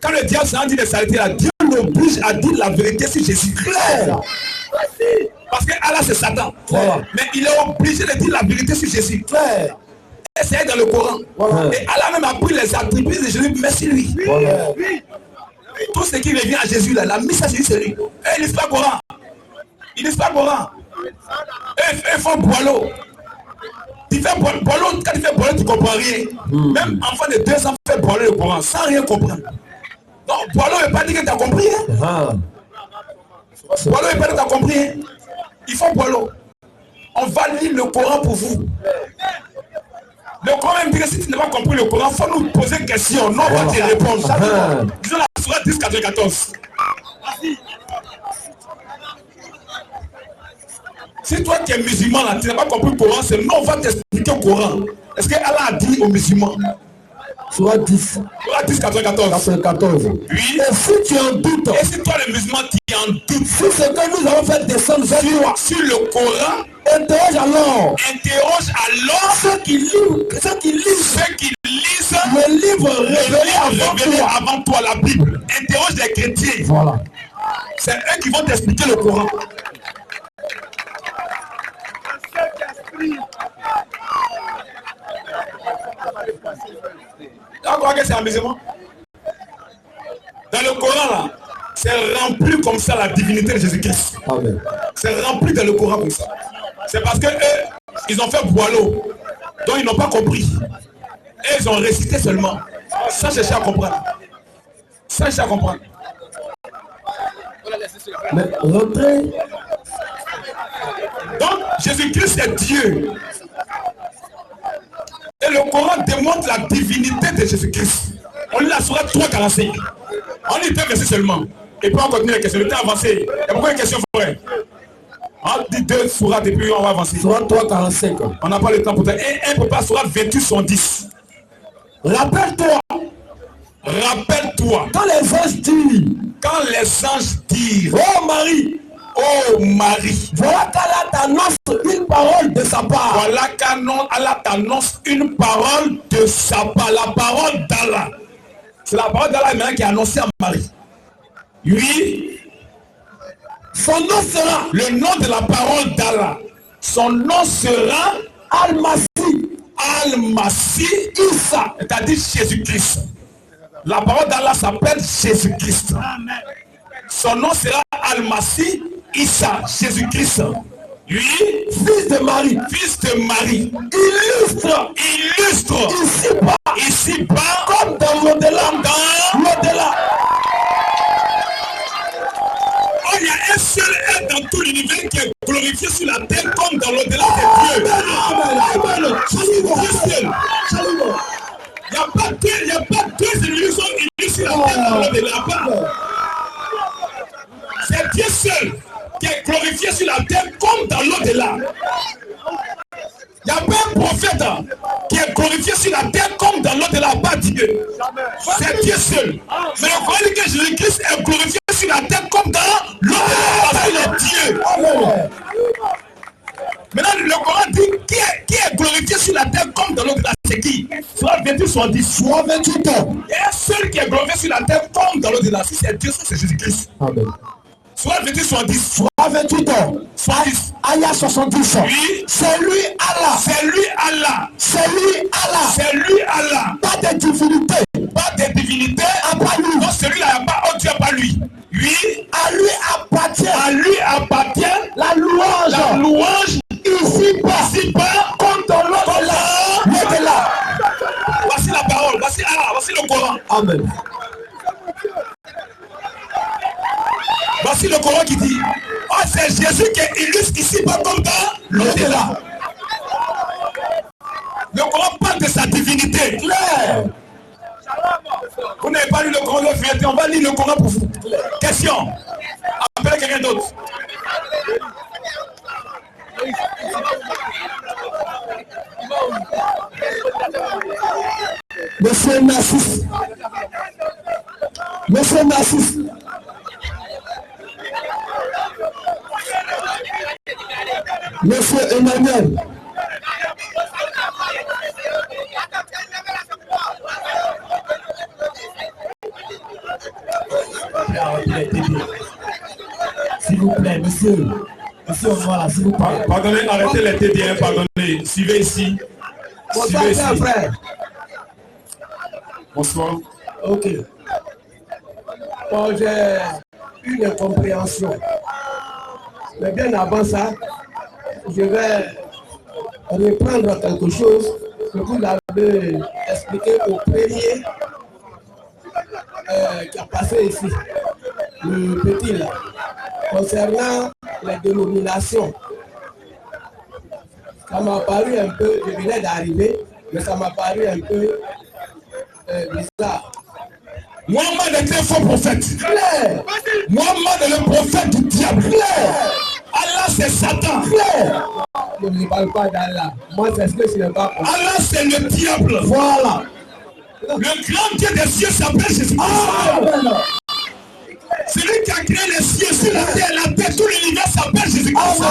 quand le diable s'est en dit de saleté là, Dieu l'oblige à dire la vérité sur Jésus-Christ. Parce que Allah c'est Satan. Mais il est obligé de dire la vérité sur Jésus. Et c'est dans le Coran. Et Allah même a pris les attributs de Jésus, merci lui. Tout ce qui revient à Jésus là, la mise à Jésus c'est lui. Et il lisent pas le Coran. Ils lisent pas le Coran. Ils font boileau. Tu fais boileau, quand tu fais boileau, tu comprends rien. Même enfant de 2 ans fait boileau le Coran sans rien comprendre. Donc, boileau ne veut pas dire que tu as compris. Hein? Boileau ne veut pas dire que tu as compris. Hein? Il faut boileau. On va lire le Coran pour vous. Le Coran même dit que si tu n'as pas compris le Coran, il faut nous poser une question. Non, on va te répondre. Disons la sourate 10, 94. Si toi qui es musulman là, tu n'as pas compris le Coran, c'est non, on va t'expliquer le Coran. Est-ce que Allah a dit aux musulmans? Sourate 10. Sourate 10, 94. Oui. Et si tu en doutes, et si toi le musulman tu en doutes, si ce que nous avons fait descendre sur le Coran, interroge alors ceux qui lisent le livre révélé avant toi, la Bible. Interroge les chrétiens. Voilà. C'est eux qui vont t'expliquer le Coran. D'accord, c'est un musulman. Dans le Coran là, c'est rempli comme ça la divinité de Jésus-Christ. C'est rempli dans le Coran comme ça. C'est parce que eux, ils ont fait boileau, donc ils n'ont pas compris. Et ils ont récité seulement, sans chercher à comprendre. Sans chercher à comprendre. Mais rentrez. Donc Jésus-Christ est Dieu. Et le Coran démontre la divinité de Jésus-Christ. On lit la sourate 3:45. On lit 2 versets seulement. Et puis on continue les questions. Le temps avancé. Il y a beaucoup de questions, frère. On dit 2 sourates et puis on va avancer. Sourate 3:45. On n'a pas le temps pour ça. Et un papa sourate 28:10. Rappelle-toi. Rappelle-toi. Quand les anges disent. Quand les anges disent. Oh Marie. Oh Marie. Voilà qu'Allah t'annonce une parole de sa part. Voilà qu'Allah t'annonce une parole de sa part. La parole d'Allah. C'est la parole d'Allah maintenant qui est annoncée à Marie. Oui. Son nom sera. Le nom de la parole d'Allah. Son nom sera Al-Masih. Al-Masih Isa. C'est-à-dire Jésus-Christ. La parole d'Allah s'appelle Jésus-Christ. Son nom sera Al-Masih Isa. Jésus-Christ. Oui. Fils de Marie. Fils de Marie. Illustre. Ici-bas. Comme dans l'au-delà. Oh, il y a un seul être dans tout l'univers qui est glorifié sur la terre comme dans l'au-delà de Dieu. Il n'y a pas deux ennemis qui sont unis sur la terre dans l'au-delà. C'est Dieu seul qui est glorifié sur la terre comme dans l'au-delà. Il n'y a pas un prophète qui est glorifié sur la terre comme dans l'au-delà, pas Dieu. C'est Dieu seul. Mais le Coran dit que Jésus-Christ est glorifié sur la terre comme dans l'au-delà, parce qu'il est Dieu. Maintenant, le Coran dit qui est glorifié sur la terre comme dans l'au-delà, c'est qui? Soit 28, soit 10. Soit 28 ans. Il y a un seul qui est glorifié sur la terre comme dans l'au-delà. Si c'est Dieu, c'est Jésus-Christ. Amen. Soit 28, soit 10. Soit 28 ans. Soit 10. Aya 70 ans. Oui. C'est lui Allah. C'est lui Allah. C'est lui Allah. C'est lui Allah. Pas de divinité. Pas de divinité. À part lui. Non, celui-là, il n'y a pas autre Dieu, pas lui. Oui. À lui appartient. À lui appartient la louange. La louange. Ici-bas. Comme dans l'au-delà. Voici la parole. Voici Allah. Voici le Coran. Amen. Voici le Coran qui dit, oh, c'est Jésus qui est illustre ici-bas comme dans l'au-delà. Le Coran parle de sa divinité. Claire. Vous n'avez pas lu le Coran, on va lire le Coran pour vous. Question. Appelez quelqu'un d'autre. Monsieur Nassis. Monsieur Nassis. Monsieur Emmanuel. S'il vous plaît, monsieur. Monsieur, voilà, s'il vous plaît. Pardonnez, arrêtez les TDR, pardonnez. Suivez ici. Bonsoir, frère. Bonsoir. Ok. Bon, j'ai une incompréhension. Mais bien avant ça, je vais reprendre quelque chose que vous l'avez expliqué au premier qui a passé ici, le petit là, concernant les dénominations. Ça m'a paru un peu, je venais d'arriver, mais ça m'a paru un peu bizarre. Mohammed était un faux prophète. Claire. Mohammed est le prophète du diable. Claire. Allah c'est Satan. Claire. Je ne parle pas d'Allah. Moi c'est ce que je n'ai pas compris. Allah c'est le diable. Voilà. Le grand Dieu des cieux s'appelle Jésus. Celui qui a créé les cieux sur la terre, tout l'univers s'appelle Jésus-Christ.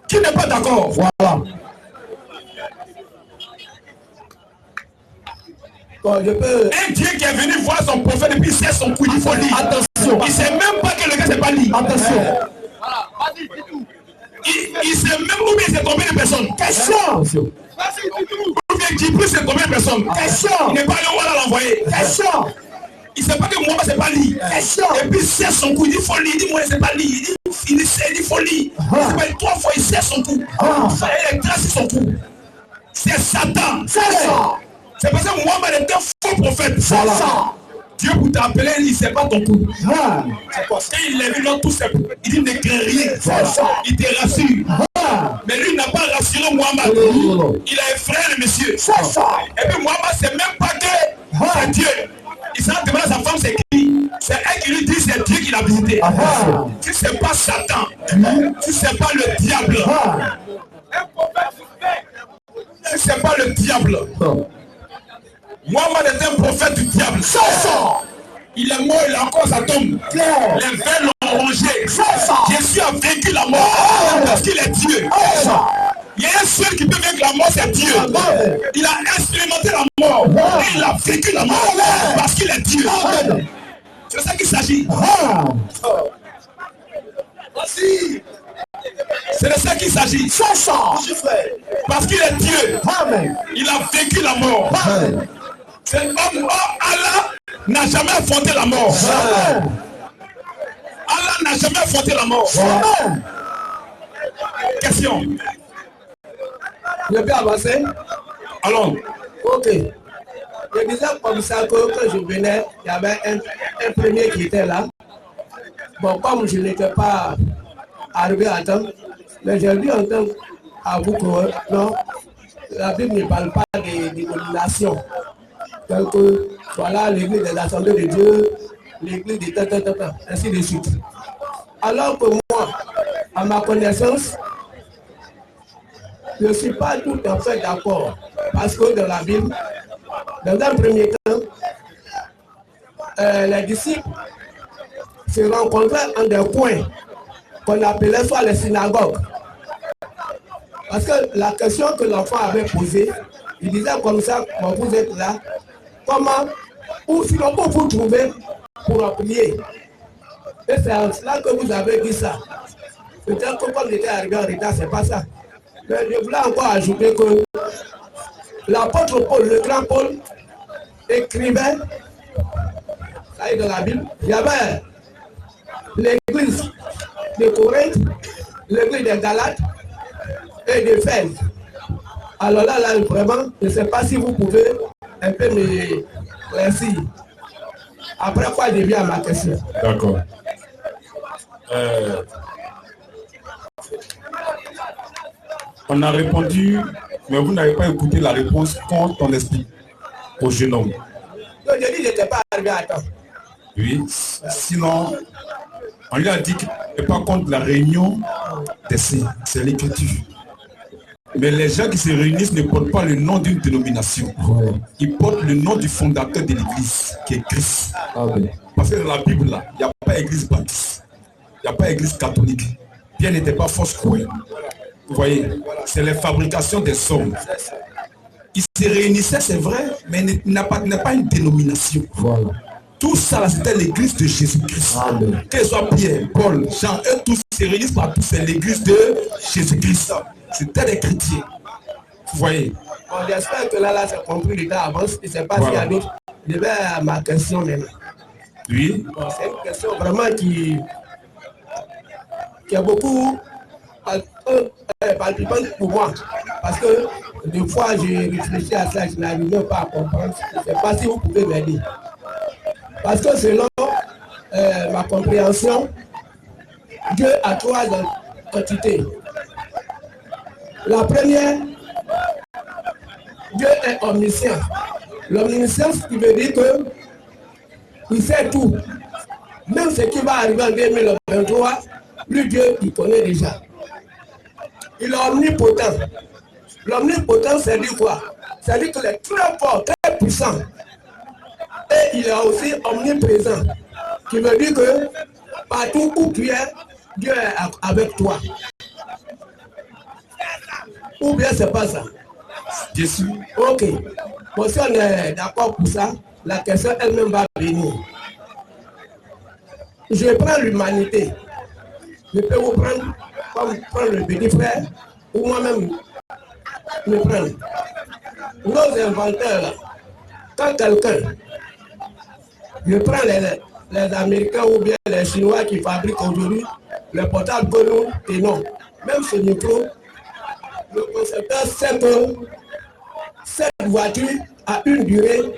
Qui n'est pas d'accord? Voilà. Bon, je peux... Un Dieu qui est venu voir son prophète et puis il sait son coup, il faut lire. Attention. Il sait même pas que le gars ne sait pas lire. Attention. Voilà, vas-y, dis tout. Il sait même où il sait combien de personnes. Question. Vas-y, dis tout. Où vient Djibril, c'est combien de personnes. Question. Il n'est pas allé où à l'envoyer. Question. Il ne sait pas que moi, c'est pas lire. Question. Et puis il sait son coup, il dit faut lire. Il dit moi, c'est pas lire. Il sait, il faut lire. Il sait 3 fois, il sait son coup. Il trace son coup. C'est Satan. C'est ça. C'est parce que Mohammed est un faux prophète. C'est ça. Dieu pour t'appeler, il ne sait pas ton coup. Ah. C'est parce qu'il l'a vu dans tout ça. Il dit ne crains rien. C'est ça. Il te rassure. Ah. Mais lui n'a pas rassuré Muhammad. Il a effrayé le monsieur. C'est ça. Et puis Muhammad, c'est même pas que c'est Dieu. Il s'est demandé à sa femme, c'est qui? C'est elle qui lui dit c'est Dieu qui l'a visité. Si c'est pas Satan, si c'est pas le diable, si c'est pas le diable, Muhammad est un prophète du diable. C'est ça. Il est mort, il a encore sa tombe. Les vers l'ont rongé. Jésus a vaincu la mort parce qu'il est Dieu. Il y a un seul qui peut vaincre la mort, c'est Dieu. Il a expérimenté la mort et il a vécu la mort parce qu'il est Dieu. C'est ça qu'il s'agit. C'est de ça qu'il s'agit. Parce qu'il est Dieu. Il a vécu la mort. Allah n'a jamais affronté la mort. Allah n'a jamais affronté la mort. Question. Je peux avancer? Allons. Ok. Je disais comme ça que quand je venais, il y avait un premier qui était là. Bon, comme je n'étais pas arrivé à temps, mais j'ai dû entendre à vous que non, la Bible ne parle pas des dénominations. Donc voilà l'église de l'Assemblée de Dieu, l'église de tata, ainsi de suite. Alors que moi, à ma connaissance, je ne suis pas tout à fait d'accord. Parce que dans la Bible, dans un premier temps, les disciples se rencontraient en des coins qu'on appelait soit les synagogues. Parce que la question que l'enfant avait posée, il disait comme ça, quand vous êtes là, comment, ou sinon pour vous trouver pour prier. Et c'est en cela que vous avez dit ça. Peut-être que comme j'étais arrivé en retard, c'est pas ça. Mais je voulais encore ajouter que l'apôtre Paul, le grand Paul, écrivait, ça est dans la Bible, il y avait l'église de Corinthe, l'église de Galates et d'Éphèse. Alors là, vraiment, je ne sais pas si vous pouvez un peu me préciser. Après quoi, je viens à ma question. D'accord. On a répondu, mais vous n'avez pas écouté la réponse quand on explique au jeune homme. Donc, je dis que je n'étais pas arrivé à temps. Oui, sinon, on lui a dit qu'il n'est pas contre la réunion des saints, c'est l'écriture. Mais les gens qui se réunissent ne portent pas le nom d'une dénomination. Ils portent le nom du fondateur de l'église, qui est Christ. Parce que dans la Bible, là, il n'y a pas église baptiste, il n'y a pas église catholique. Pierre n'était pas Foursquare. Vous voyez, c'est les fabrications des hommes. Ils se réunissaient, c'est vrai, mais il n'a pas une dénomination. Voilà. Tout ça, c'était l'église de Jésus-Christ. Que ce soit Pierre, Paul, Jean, eux tous se réunissent partout, c'est l'église de Jésus-Christ. C'était des chrétiens. Vous voyez. Bon, j'espère que là, c'est compris le temps avance. Je ne sais pas s'il y a d'autres. Je vais à ma question maintenant. Oui. Bon, c'est une question vraiment qui a beaucoup palpitante pour moi. Parce que des fois, j'ai réfléchi à ça, je n'arrive pas à comprendre. Je ne sais pas si vous pouvez m'aider. Parce que selon ma compréhension, Dieu a trois entités. La première, Dieu est omniscient. L'omniscience qui veut dire que il sait tout. Même ce qui va arriver en 2023, lui Dieu, il connaît déjà. Il est omnipotent. L'omnipotent, c'est dire quoi? C'est dire qu'il est très fort, très puissant. Et il est aussi omniprésent. Qui veut dire que partout où tu es, Dieu est avec toi. Ou bien c'est pas ça? Jésus. Ok. Bon, si on est d'accord pour ça, la question elle-même va venir. Je prends l'humanité. Je peux vous prendre, comme prendre le petit frère, ou moi-même me prendre. Nos inventeurs, là, quand quelqu'un, je prends les Américains ou bien les Chinois qui fabriquent aujourd'hui le portable que nous tenons, même ce micro, le concepteur sait que cette voiture a une durée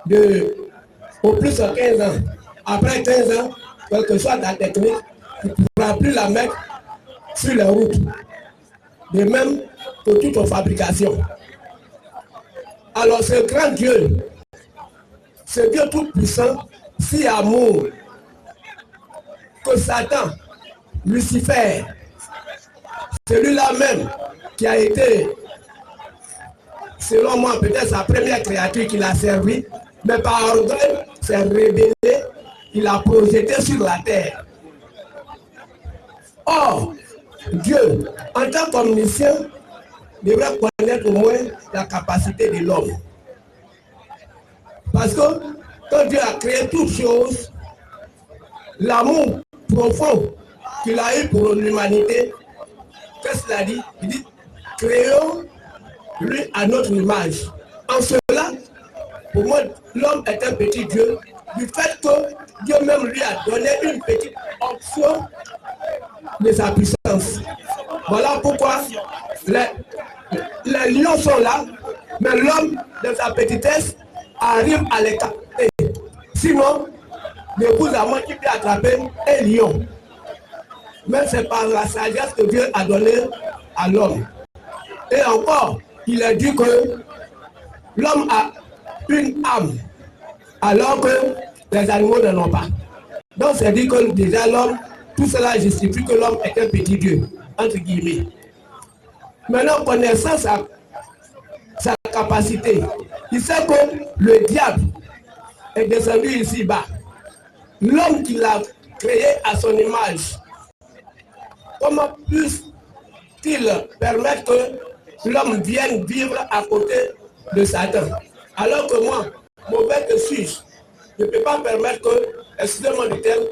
de au plus de 15 ans. Après 15 ans, quelle que soit ta technique, tu ne pourras plus la mettre sur les routes. de même que toute fabrication. Alors ce grand Dieu, ce Dieu tout-puissant, si amour, que Satan, Lucifer, celui-là même qui a été, selon moi, peut-être sa première créature qu'il a servi, mais par orgueil, s'est rébellé, il a projeté sur la terre. Or, Dieu, en tant qu'omniscient, devrait connaître au moins la capacité de l'homme. Parce que quand Dieu a créé toutes choses, l'amour profond qu'il a eu pour l'humanité, qu'est-ce qu'il a dit? Il dit, créons lui à notre image. En cela, pour moi, l'homme est un petit Dieu, du fait que Dieu même lui a donné une petite option de sa puissance. Voilà pourquoi les lions sont là, mais l'homme, de sa petitesse, arrive à les capter. Sinon, le coup à moi qui peut attraper un lion. Mais c'est par la sagesse que Dieu a donné à l'homme. Et encore, il a dit que l'homme a une âme, alors que les animaux ne l'ont pas. Donc c'est dit que déjà l'homme, tout cela justifie que l'homme est un petit Dieu, entre guillemets. Maintenant, connaissant sa capacité, il sait que le diable est descendu ici-bas. L'homme qu'il a créé à son image, comment puisse-t-il permettre que l'homme vienne vivre à côté de Satan? Alors que moi, mauvais que suis-je, je ne peux pas permettre que, excusez-moi du terme,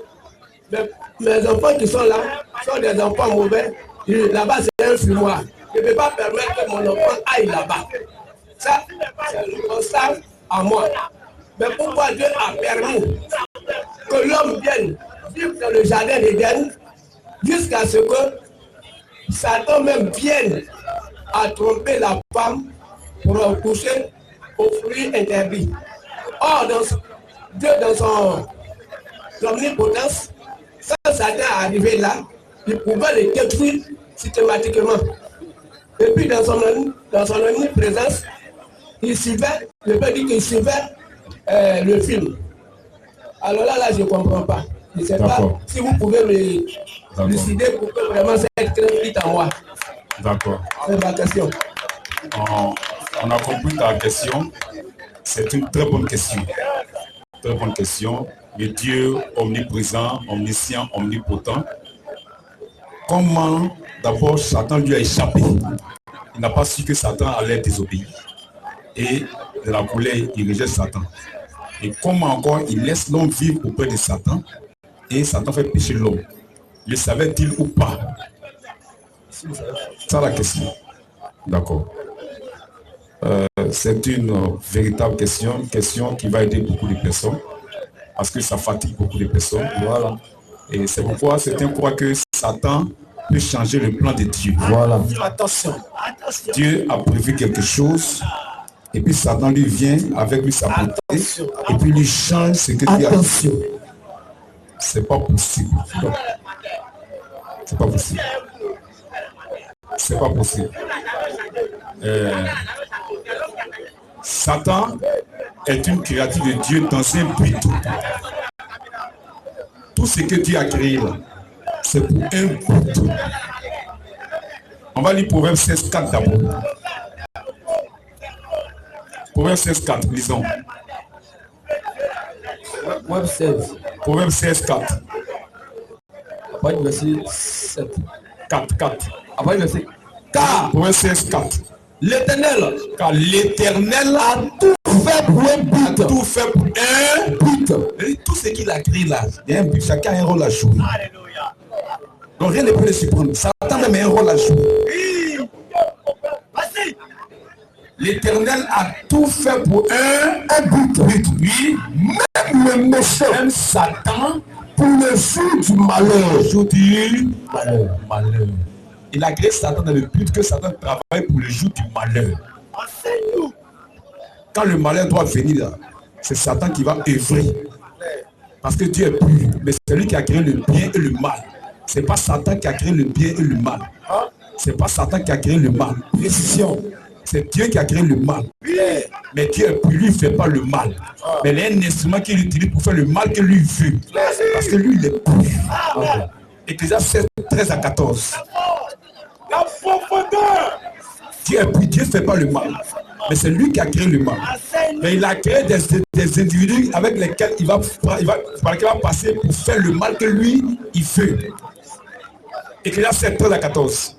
mes enfants qui sont là sont des enfants mauvais. Là-bas, c'est un fumoir. Je ne peux pas permettre que mon enfant aille là-bas. Ça, c'est le constat à moi. Mais pourquoi Dieu a permis que l'homme vienne vivre dans le jardin d'Éden jusqu'à ce que Satan même vienne à tromper la femme pour coucher aux fruits interdits. Or, Dieu, dans son omnipotence, quand Satan est arrivé là, il pouvait le détruire systématiquement. Et puis, dans son omniprésence, il suivait, je peux dire qu'il suivait le film. Alors là, je ne comprends pas. Je ne sais pas si vous pouvez me décider pour que vraiment ça ait très vite à moi. D'accord. C'est ma question. On a compris ta question. C'est une très bonne question. Très bonne question. Le Dieu omniprésent, omniscient, omnipotent. Comment d'abord Satan lui a échappé? Il n'a pas su que Satan allait désobéir. Et de la colère, il rejette Satan. Et comment encore il laisse l'homme vivre auprès de Satan et Satan fait pécher l'homme? Le savait-il ou pas? C'est la question. D'accord. C'est une véritable question, une question qui va aider beaucoup de personnes parce que ça fatigue beaucoup de personnes. Voilà. Et c'est pourquoi certains croient que Satan peut changer le plan de Dieu. Voilà. Attention. Dieu a prévu quelque chose et puis Satan lui vient avec lui sa beauté et puis lui change ce que Dieu a dit. C'est pas possible. C'est pas possible. C'est pas possible. Satan est une créature de Dieu dans un but. Tout ce que Dieu a créé là, c'est pour un but. On va lire Proverbe 16:4 d'abord. Proverbe 16:4, lisons. Proverbe 16:4. Après le verset 7. 4. Après le verset. Proverbe 16:4. L'Éternel, Car l'Éternel a tout fait pour un but. a tout fait pour un but. Et tout ce qu'il a créé là, il y a un but. Chacun a un rôle à jouer. Donc rien ne peut le surprendre. Satan même a un rôle à jouer. L'Éternel a tout fait pour un but. Oui, même le méchant, même Satan, pour le jour du malheur. Jour du malheur. Il a créé Satan dans le but que Satan travaille pour le jour du malheur. Quand le malheur doit venir, c'est Satan qui va œuvrer. Parce que Dieu est pur. Mais c'est lui qui a créé le bien et le mal. Ce n'est pas Satan qui a créé le bien et le mal. c'est pas Satan qui a créé le mal. Précision. C'est Dieu qui a créé le mal. Mais Dieu, lui, il ne fait pas le mal. Mais il y a un instrument qu'il utilise pour faire le mal que lui veut. Parce que lui, il est pur. Ecclésiaste 16, 13 à 14. La profondeur. Dieu est pur, Dieu ne fait pas le mal. Mais c'est lui qui a créé le mal. Mais il a créé des individus avec lesquels il va passer pour faire le mal que lui, il veut. Ecclésiaste 7, 13 à 14.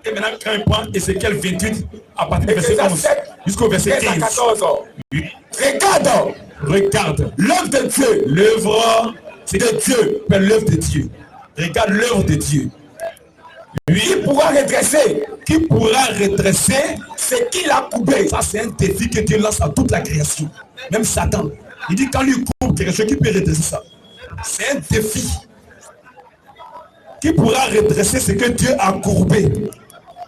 Et maintenant, quand il prend Ézéchiel 28, à partir du verset 11 jusqu'au verset 15. Regarde l'œuvre de Dieu. L'œuvre de Dieu. Mais l'œuvre de Dieu. Regarde l'œuvre de Dieu. Lui, qui pourra redresser ce qu'il a coupé. Ça, c'est un défi que Dieu lance à toute la création. Même Satan. Il dit quand lui coupe quelque chose, qui peut redresser ça? C'est un défi. Qui pourra redresser ce que Dieu a courbé?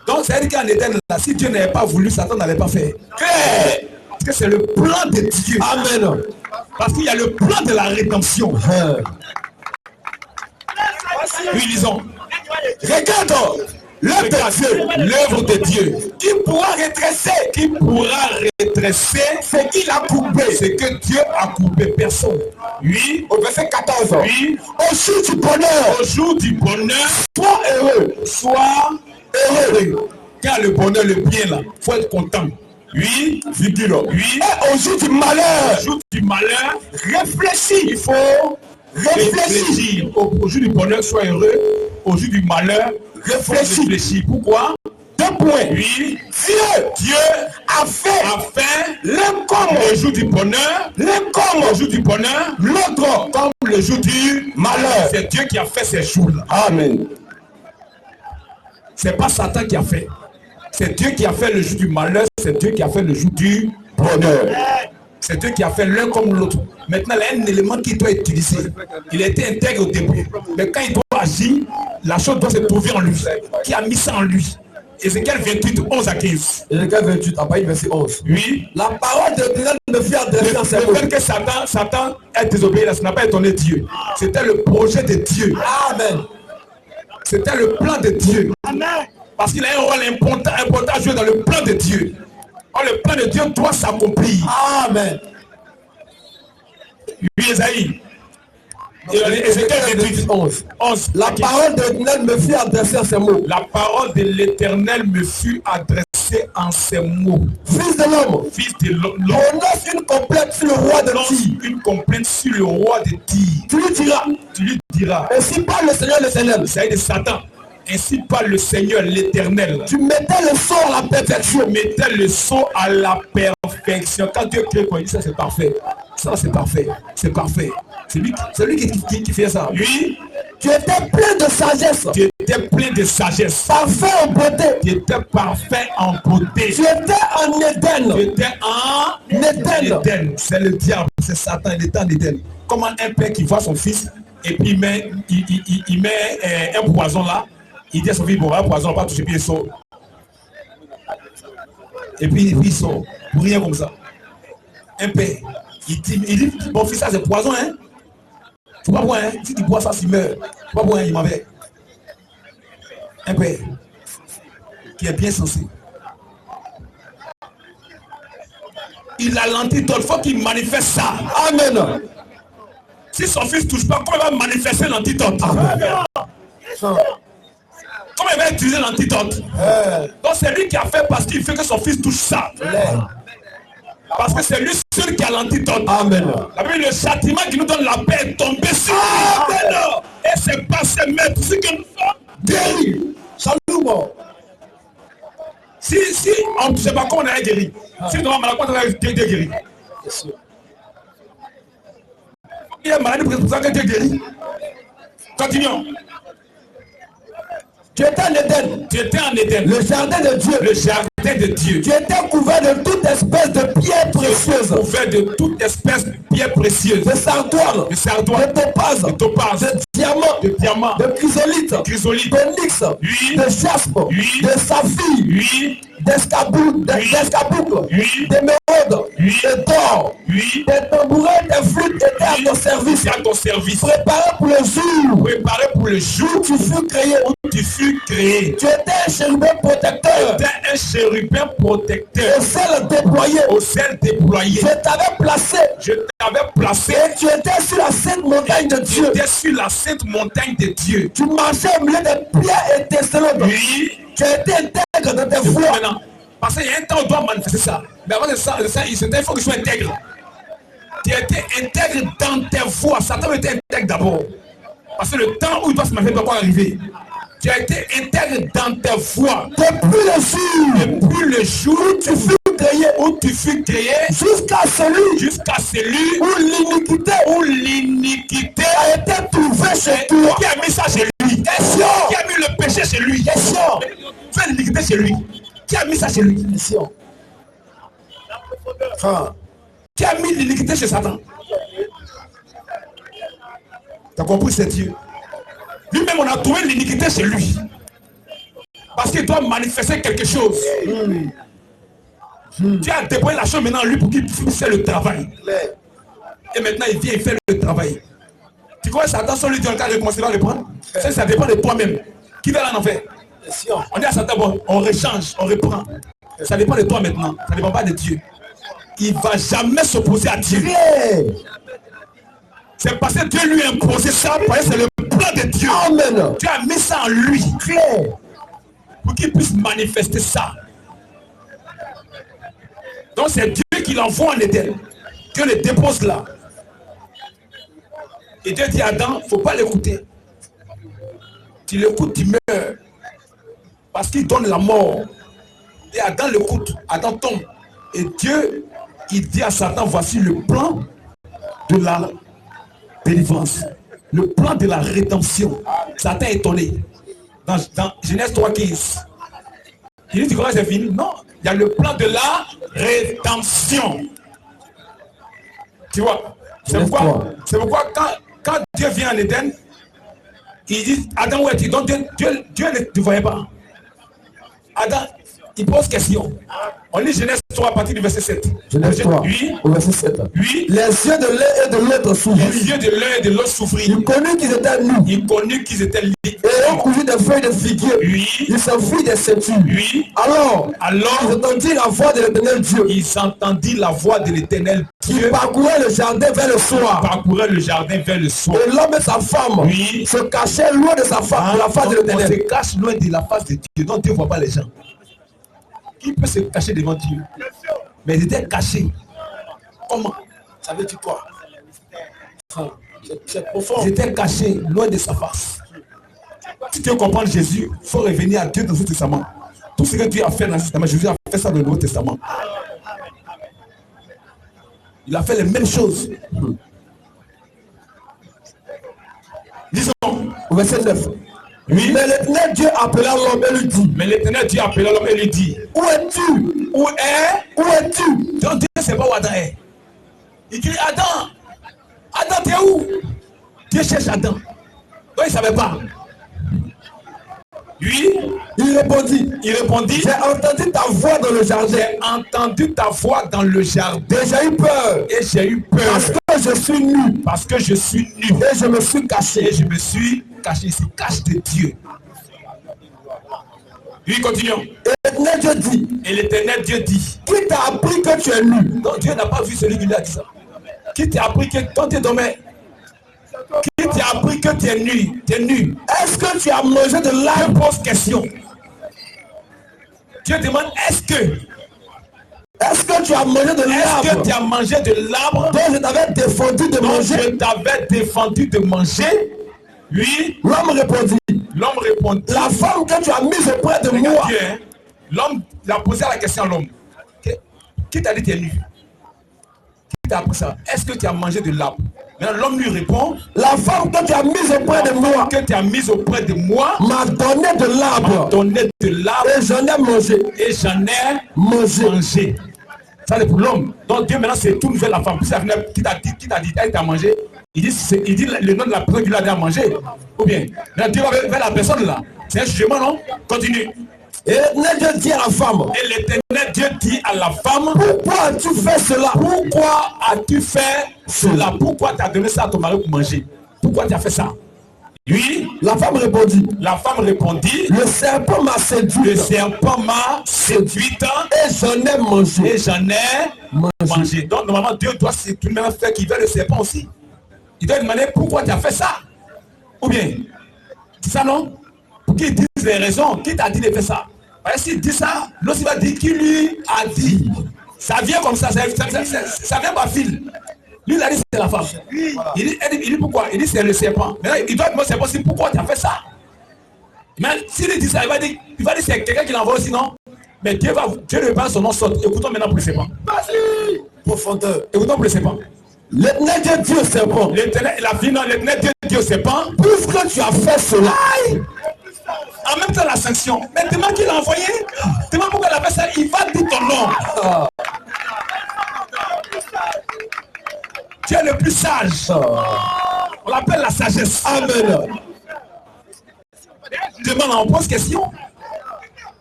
Donc, ça veut dire qu'en Éden, si Dieu n'avait pas voulu, Satan n'allait pas faire. Claire. Parce que c'est le plan de Dieu. Amen. Parce qu'il y a le plan de la rédemption. Oui, lisons. Regarde l'œuvre de Dieu. Qui pourra redresser ce qu'il a coupé. Ce que Dieu a coupé. Personne. Oui. Au verset 14. Oui. Au jour du bonheur. Sois heureux. Heureux. Car le bonheur, le bien là, faut être content. Oui, virgule. Oui. Et au jour du malheur, réfléchis. Il faut réfléchir. Au jour du bonheur, sois heureux. Au jour du malheur, réfléchis. Pourquoi? 2 points. Oui. Dieu a fait l'un comme le jour du bonheur, l'autre comme le jour du malheur. C'est Dieu qui a fait ces jours-là. Amen. C'est pas Satan qui a fait. C'est Dieu qui a fait le jour du malheur, c'est Dieu qui a fait le jour du bonheur. C'est Dieu qui a fait l'un comme l'autre. Maintenant, il y a un élément qui doit être utilisé. Il a été intègre au début. Mais quand il doit agir, la chose doit se trouver en lui. Qui a mis ça en lui? Ézéchiel 28, 11 à 15. Ézéchiel 28, à partir verset 11. Oui. La parole de Dieu me fait adresser en ces mots. Le fait que Satan est désobéi, ça n'a pas étonné Dieu. C'était le projet de Dieu. Amen. C'était le plan de Dieu. Amen. Parce qu'il a un rôle important à jouer dans le plan de Dieu. Or, le plan de Dieu doit s'accomplir. Amen. Oui, Esaïe. Ézéchiel 28, 11. La parole de l'Éternel me fut adressée en ces mots. La parole de l'Éternel me fut adressée en ces mots. Fils de l'homme. Prononce une complainte sur le roi de Tyr. Une complainte sur le roi de Tyr. Tu lui diras. Ainsi parle le Seigneur l'Éternel. Ça de Satan. Ainsi parle le Seigneur l'Éternel. Tu mettais le sceau à la perfection. Quand Dieu crée quoi, il dit ça c'est parfait. Ça c'est parfait. C'est parfait. C'est lui qui fait ça. Oui. Tu étais plein de sagesse. Parfait en beauté. Tu étais parfait en beauté. Tu étais en Éden. C'est le diable, c'est Satan, il est en Éden. Comment un père qui voit son fils et puis il met un poison là. Il dit à son fils, bon, un poison, on va pas toucher, puis il sort. Et puis il sort. Pour rien comme ça. Un père, il dit, mon fils, ça c'est poison, hein. Faut pas boire, hein. Si tu bois ça, tu meurs. Faut pas boire, hein, il m'avait. Un père qui est bien sensé. Il a l'antidote, il faut qu'il manifeste ça. Amen. Si son fils ne touche pas, comment il va manifester l'antidote? Comment il va utiliser l'antidote? Donc c'est lui qui a fait parce qu'il fait que son fils touche ça. Parce que c'est lui seul qui a l'antidote. Amen. Le châtiment qui nous donne la paix est tombé sur lui. Amen. Et c'est passé même si que nous sommes guéris. Salut moi. Si on ne sait pas comment on a guéri. Si nous avons malade, on a été guéri. Il y a maladie pour ça que tu es guéri. Continuons. Tu étais en Éden. Le jardin de Dieu. Tu étais couvert de toute espèce de pierres précieuses. De sardoine. De topaz. De diamant. De chrysolite. D'onyx. De jaspe. De saphir. D'escarboucle. D'émeraude. De d'or. Des tambourins, des flûtes étaient à ton service. À ton service. Préparé pour le jour. Préparé pour le jour où tu fus créé. Où tu fus créé. Tu étais un chérubin protecteur. Tu étais un chérubin protecteur. Au ciel déployé. Au ciel déployé. Je t'avais placé. Je t'avais placé. Et tu étais sur la sainte montagne de Dieu. Tu étais sur la sainte montagne de Dieu. Tu marchais au milieu des pierres et des célèbres. Oui. Tu étais intègre dans tes voies. Parce qu'il y a un temps où on doit manifester ça. Mais avant de ça, il faut que tu sois intègre. Tu étais intègre dans tes voies. Satan était intègre d'abord. Parce que le temps où il doit se manifester doit pas arriver. Tu as été intègre dans tes voies. Depuis le jour où tu fus créé, jusqu'à celui où l'iniquité a été trouvée chez toi. Qui a mis ça chez lui? Question. Qui a mis le péché chez lui? Question. Fait l'iniquité chez lui. Qui a mis ça chez lui? Question. Qui a mis l'iniquité chez Satan? Tu as compris, c'est Dieu. Lui-même, on a trouvé l'iniquité chez lui. Parce qu'il doit manifester quelque chose. Dieu a déployé la chose maintenant lui pour qu'il puisse faire le travail. Et maintenant, il vient et fait le travail. Tu crois que Satan, sur lui, dit quand il commence à le prendre? Ça dépend de toi-même. Qui va là en faire? On dit à Satan, bon, on rechange, on reprend. Ça dépend de toi maintenant. Ça ne dépend pas de Dieu. Il ne va jamais s'opposer à Dieu. C'est parce que Dieu lui a imposé ça, parce que c'est le plan de Dieu. Amen. Dieu a mis ça en lui. Pour qu'il puisse manifester ça. Donc c'est Dieu qui l'envoie en Éden. Dieu le dépose là. Et Dieu dit à Adam, il ne faut pas l'écouter. Tu l'écoutes, tu meurs. Parce qu'il donne la mort. Et Adam l'écoute. Adam tombe. Et Dieu, il dit à Satan, voici le plan de la délivrance. Le plan de la rédemption. Satan est étonné. Dans Genèse 3,15. Il dit, tu crois que c'est fini? Non. Il y a le plan de la rédemption. Tu vois? C'est pourquoi quand Dieu vient en Éden, il dit, Adam, où es-tu? Donc Dieu ne te voyait pas. Adam, il pose question. On lit Genèse 3 à partir du verset 7. Genèse 3, oui. Au verset 7. Oui. Les yeux de l'un et de l'autre souffrirent. Les yeux de l'un et de l'autre souffrirent. Il connut qu'ils étaient nus. Il connut qu'ils étaient nus. Et ont cousu des feuilles de figuier. Oui. Ils s'enfuient des ceintures. Oui. Alors, ils entendirent la voix de l'Éternel Dieu. Ils entendirent la voix de l'Éternel Dieu. Il parcourait le jardin vers le soir. Parcourait le jardin vers le soir. Et l'homme et sa femme se cachaient loin de sa femme, de la face de l'Éternel. On se cache loin de la face de Dieu. Donc Dieu ne voit pas les gens. Qui peut se cacher devant Dieu? Mais ils étaient cachés. Comment? Ça veut dire quoi? C'est profond. Ils étaient cachés loin de sa face. Si tu veux comprendre Jésus, il faut revenir à Dieu dans le Nouveau Testament. Tout ce que Dieu a fait dans le Testament, Jésus a fait ça dans le Nouveau Testament. Il a fait les mêmes choses. Disons, au verset 9. Oui. Mais l'Éternel Dieu appela l'homme et lui dit. Mais l'Éternel Dieu appela l'homme et lui dit. Où es-tu? Où es-tu? Donc Dieu ne sait pas où Adam est. Il dit Adam. Adam, t'es où? Dieu cherche Adam. Donc il ne savait pas. Oui. Il répondit. J'ai entendu ta voix dans le jardin. J'ai entendu ta voix dans le jardin. Et j'ai eu peur. Parce que je suis nu. Et je me suis caché. Il se cache de Dieu. Oui, continuons. Et l'Éternel Dieu dit. Qui t'a appris que tu es nu? Donc Dieu n'a pas vu celui qui lui a dit ça. Qui t'a appris que quand tu dormais? Qui t'a appris que tu es nu? Est-ce que tu as mangé de l'arbre? Pose question. Dieu demande est-ce que tu as mangé de l'arbre? Est-ce que tu as mangé de l'arbre dont je t'avais défendu de manger? Oui. L'homme répondit. La femme que tu as mise auprès de moi. L'homme, il a posé la question à l'homme. Qui t'a dit que tu es nu? Qui t'a appris ça? Est-ce que tu as mangé de l'arbre? Maintenant l'homme lui répond. La femme que tu as mise auprès de moi. M'a donné de l'arbre. Et j'en ai mangé. Ça c'est pour l'homme. Donc Dieu maintenant c'est tout nouvelle la femme. Qui t'a dit elle t'a mangé? Il dit le nom de la personne qui l'a dit à manger. Ou bien, Dieu va vers la personne là. C'est un jugement, non? Continue. Et l'éternel Dieu dit à la femme. Et l'éternel Dieu dit à la femme. Pourquoi as-tu fait cela? Pourquoi as-tu fait cela? Pourquoi tu as donné ça à ton mari pour manger? Pourquoi tu as fait ça? Oui. La femme répondit. La femme répondit. Le serpent m'a séduit. Le serpent m'a séduite. Et j'en ai mangé. Et j'en ai mangé. Donc normalement Dieu doit tout de même faire qu'il veut le serpent aussi. Il doit demander pourquoi tu as fait ça. Ou bien, c'est ça non? Pour qu'il dise les raisons. Qui t'a dit de faire ça? S'il dit ça, l'autre va dire qui lui a dit. Ça vient comme ça vient par fil. Lui il a dit c'est la femme. Il dit pourquoi? Il dit c'est le serpent. Maintenant il doit demander au serpent aussi pourquoi tu as fait ça. Mais s'il dit ça, il va dire c'est quelqu'un qui l'envoie aussi, non? Mais Dieu lui parle son nom saute. Écoutons maintenant pour le serpent. Vas-y, profondeur. Écoutons pour le serpent. L'éternel Dieu dit au serpent. L'éternel Dieu dit au serpent. Puisque tu as fait cela. En même temps la sanction. Mais demande qui l'a envoyé. Demande pourquoi il a fait ça. Il va dire ton nom. Tu es le plus sage. On l'appelle la sagesse. Amen. Demande, on pose question.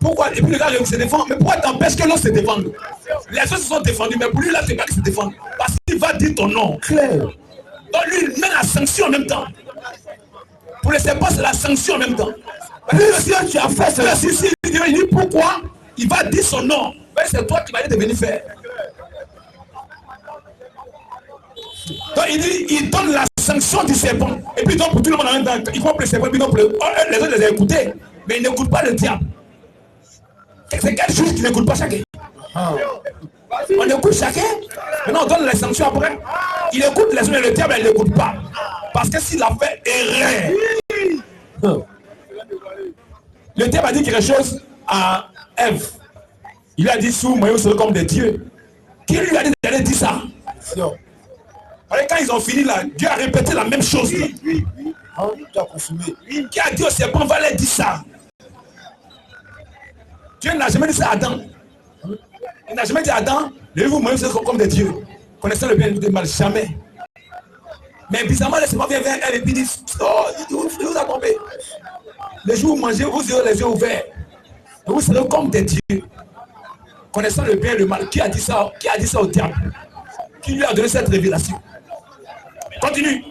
Pourquoi? Et puis le gars se défend. Mais pourquoi t'empêches que l'autre se défende? Les autres se sont défendus, mais pour lui là, c'est pas qu'il se défende. Parce qu'il va dire ton nom. Claire. Donc lui, il met la sanction en même temps. Pour le serpent, c'est la sanction en même temps. Puisque tu as fait cela. Si, il dit pourquoi? Il va dire son nom. Mais c'est toi qui vas de venir faire. Donc il donne la sanction du serpent. Et puis donc pour tout le monde en même temps, il comprend le serpent, puis donc les autres les ont écoutés. Mais ils n'écoutent pas le diable. C'est quel juge qui n'écoute pas chacun? On écoute chacun. Maintenant on donne les sanctions après. Il écoute les autres et le diable il n'écoute pas. Parce que s'il a fait erreur. Le diable a dit quelque chose à Ève. Il lui a dit sous moi vous serez comme des dieux. Qui lui a dit d'aller dire ça? Quand ils ont fini là, Dieu a répété la même chose. Oui. Tu as consumé. Qui a dit au serpent va aller dire ça? Dieu n'a jamais dit ça à Adam. Il n'a jamais dit à Adam, levez-vous, moi, vous êtes comme des dieux. Connaissant le bien et le mal, jamais. Mais bizarrement, le serpent vient vers elle et puis dit, oh, il vous a trompé. Le jour où vous mangez, vous aurez les yeux ouverts. Vous serez comme des dieux. Connaissant le bien et le mal. Qui a dit ça? Qui a dit ça au diable? Qui lui a donné cette révélation? Continue.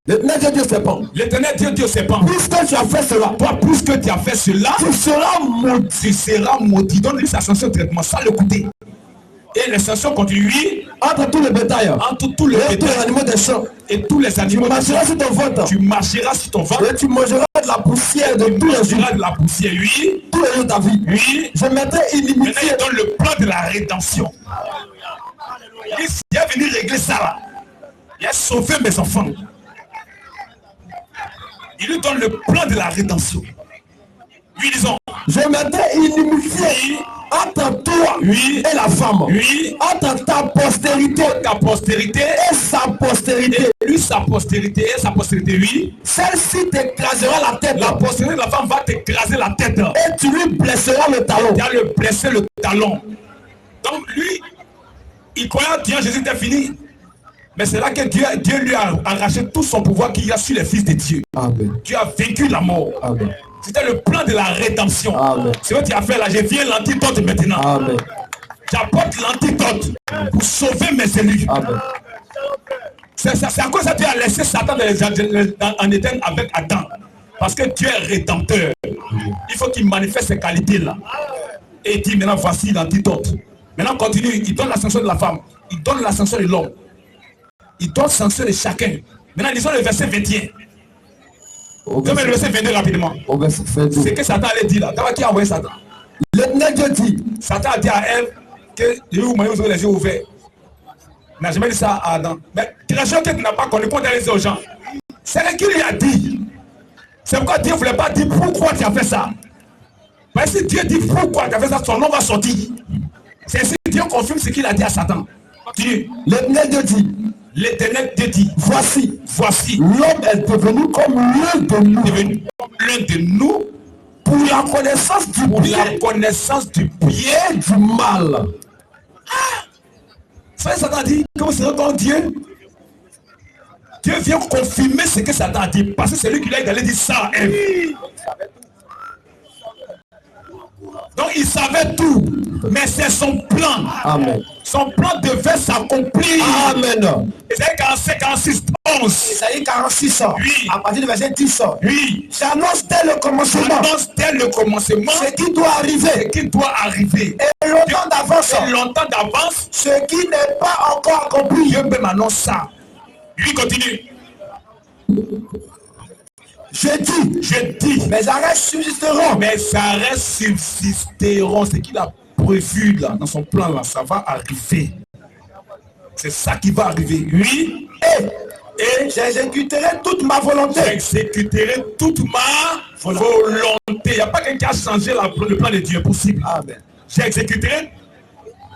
L'éternel Dieu dit au serpent. L'éternel Dieu dit au serpent. Puisque tu as fait cela. Toi, puisque tu as fait cela, tu seras maudit. Tu seras maudit. Donne-lui sa sanction de traitement, sans le coûter. Et les sanctions continuent entre tous les bétails. Entre tous les bétails. Tous les animaux des champs. Et tous les animaux. Tu marcheras sur ton ventre. Tu marcheras sur ton ventre. Et tu mangeras de la poussière de tous les jours. Tu mangeras de la poussière, oui. Tous les jours de ta vie. Oui. Je mettrai inimitié. Maintenant, il donne le plan de la rédemption. Il est venu régler ça là. Il a sauvé mes enfants. Il lui donne le plan de la rédemption. Lui disons. Je mettrai inimitié entre toi et la femme. Oui. Entre ta postérité. Ta postérité. Et sa postérité. Et lui, sa postérité et sa postérité, oui. Celle-ci t'écrasera la tête. La postérité de la femme va t'écraser la tête. Et tu lui blesseras le talon. Tu vas le blesser le talon. Donc lui, il croyait en Dieu, Jésus était fini. Mais c'est là que Dieu lui a arraché tout son pouvoir qu'il y a sur les fils de Dieu. Amen. Tu as vaincu la mort. Amen. C'était le plan de la rédemption. Amen. C'est ce que tu as fait là. Je viens l'antidote maintenant. Amen. J'apporte l'antidote pour sauver mes élus. Amen. C'est à cause que Dieu a laissé Satan en Éden avec Adam. Parce que Dieu est rédempteur. Il faut qu'il manifeste ces qualités-là. Et il dit maintenant voici l'antidote. Maintenant continue. Il donne la sanction de la femme. Il donne la sanction de l'homme. Il donne la sanction de chacun. Maintenant lisons le verset 21. Comme le verset 22 rapidement. C'est que Satan allait dire là. Qui a envoyé Satan? L'éternel Dieu dit. Satan a dit à Ève que vous aurez les yeux ouverts. Il n'a jamais dit ça à Adam. Mais création que tu n'as pas connu, quand tu as dit aux gens, c'est ce qu'il lui a dit. C'est pourquoi Dieu ne voulait pas dire pourquoi tu as fait ça. Mais si Dieu dit pourquoi tu as fait ça, son nom va sortir. C'est si Dieu confirme ce qu'il a dit à Satan. L'éternel Dieu dit. L'éternel Dieu dit. Voici. L'homme est devenu comme l'un de nous. L'un de nous. Pour la connaissance du bien et du mal. Satan dit que vous serez comme Dieu. Dieu vient confirmer ce que Satan a dit. Parce que c'est lui qui l'a d'aller dire ça à Ève. Donc il savait tout, mais c'est son plan. Amen. Son plan devait s'accomplir. Amen. Isaïe 45, 46, 11. Isaïe 46 ans. Oui. À partir du verset 10 ans. Oui. J'annonce dès le commencement. J'annonce dès le commencement Ce qui doit arriver. ce qui doit arriver. Et longtemps d'avance. Et longtemps d'avance. Ce qui n'est pas encore accompli. Dieu peut m'annoncer ça. Lui continue. Je dis, mes arrêts subsisteront. Mes arrêts subsisteront. Ce qu'il a prévu là, dans son plan là, ça va arriver. C'est ça qui va arriver. Oui. Et j'exécuterai toute ma volonté. J'exécuterai toute ma volonté. Il n'y a pas quelqu'un qui a changé le plan de Dieu. Impossible. Amen. J'exécuterai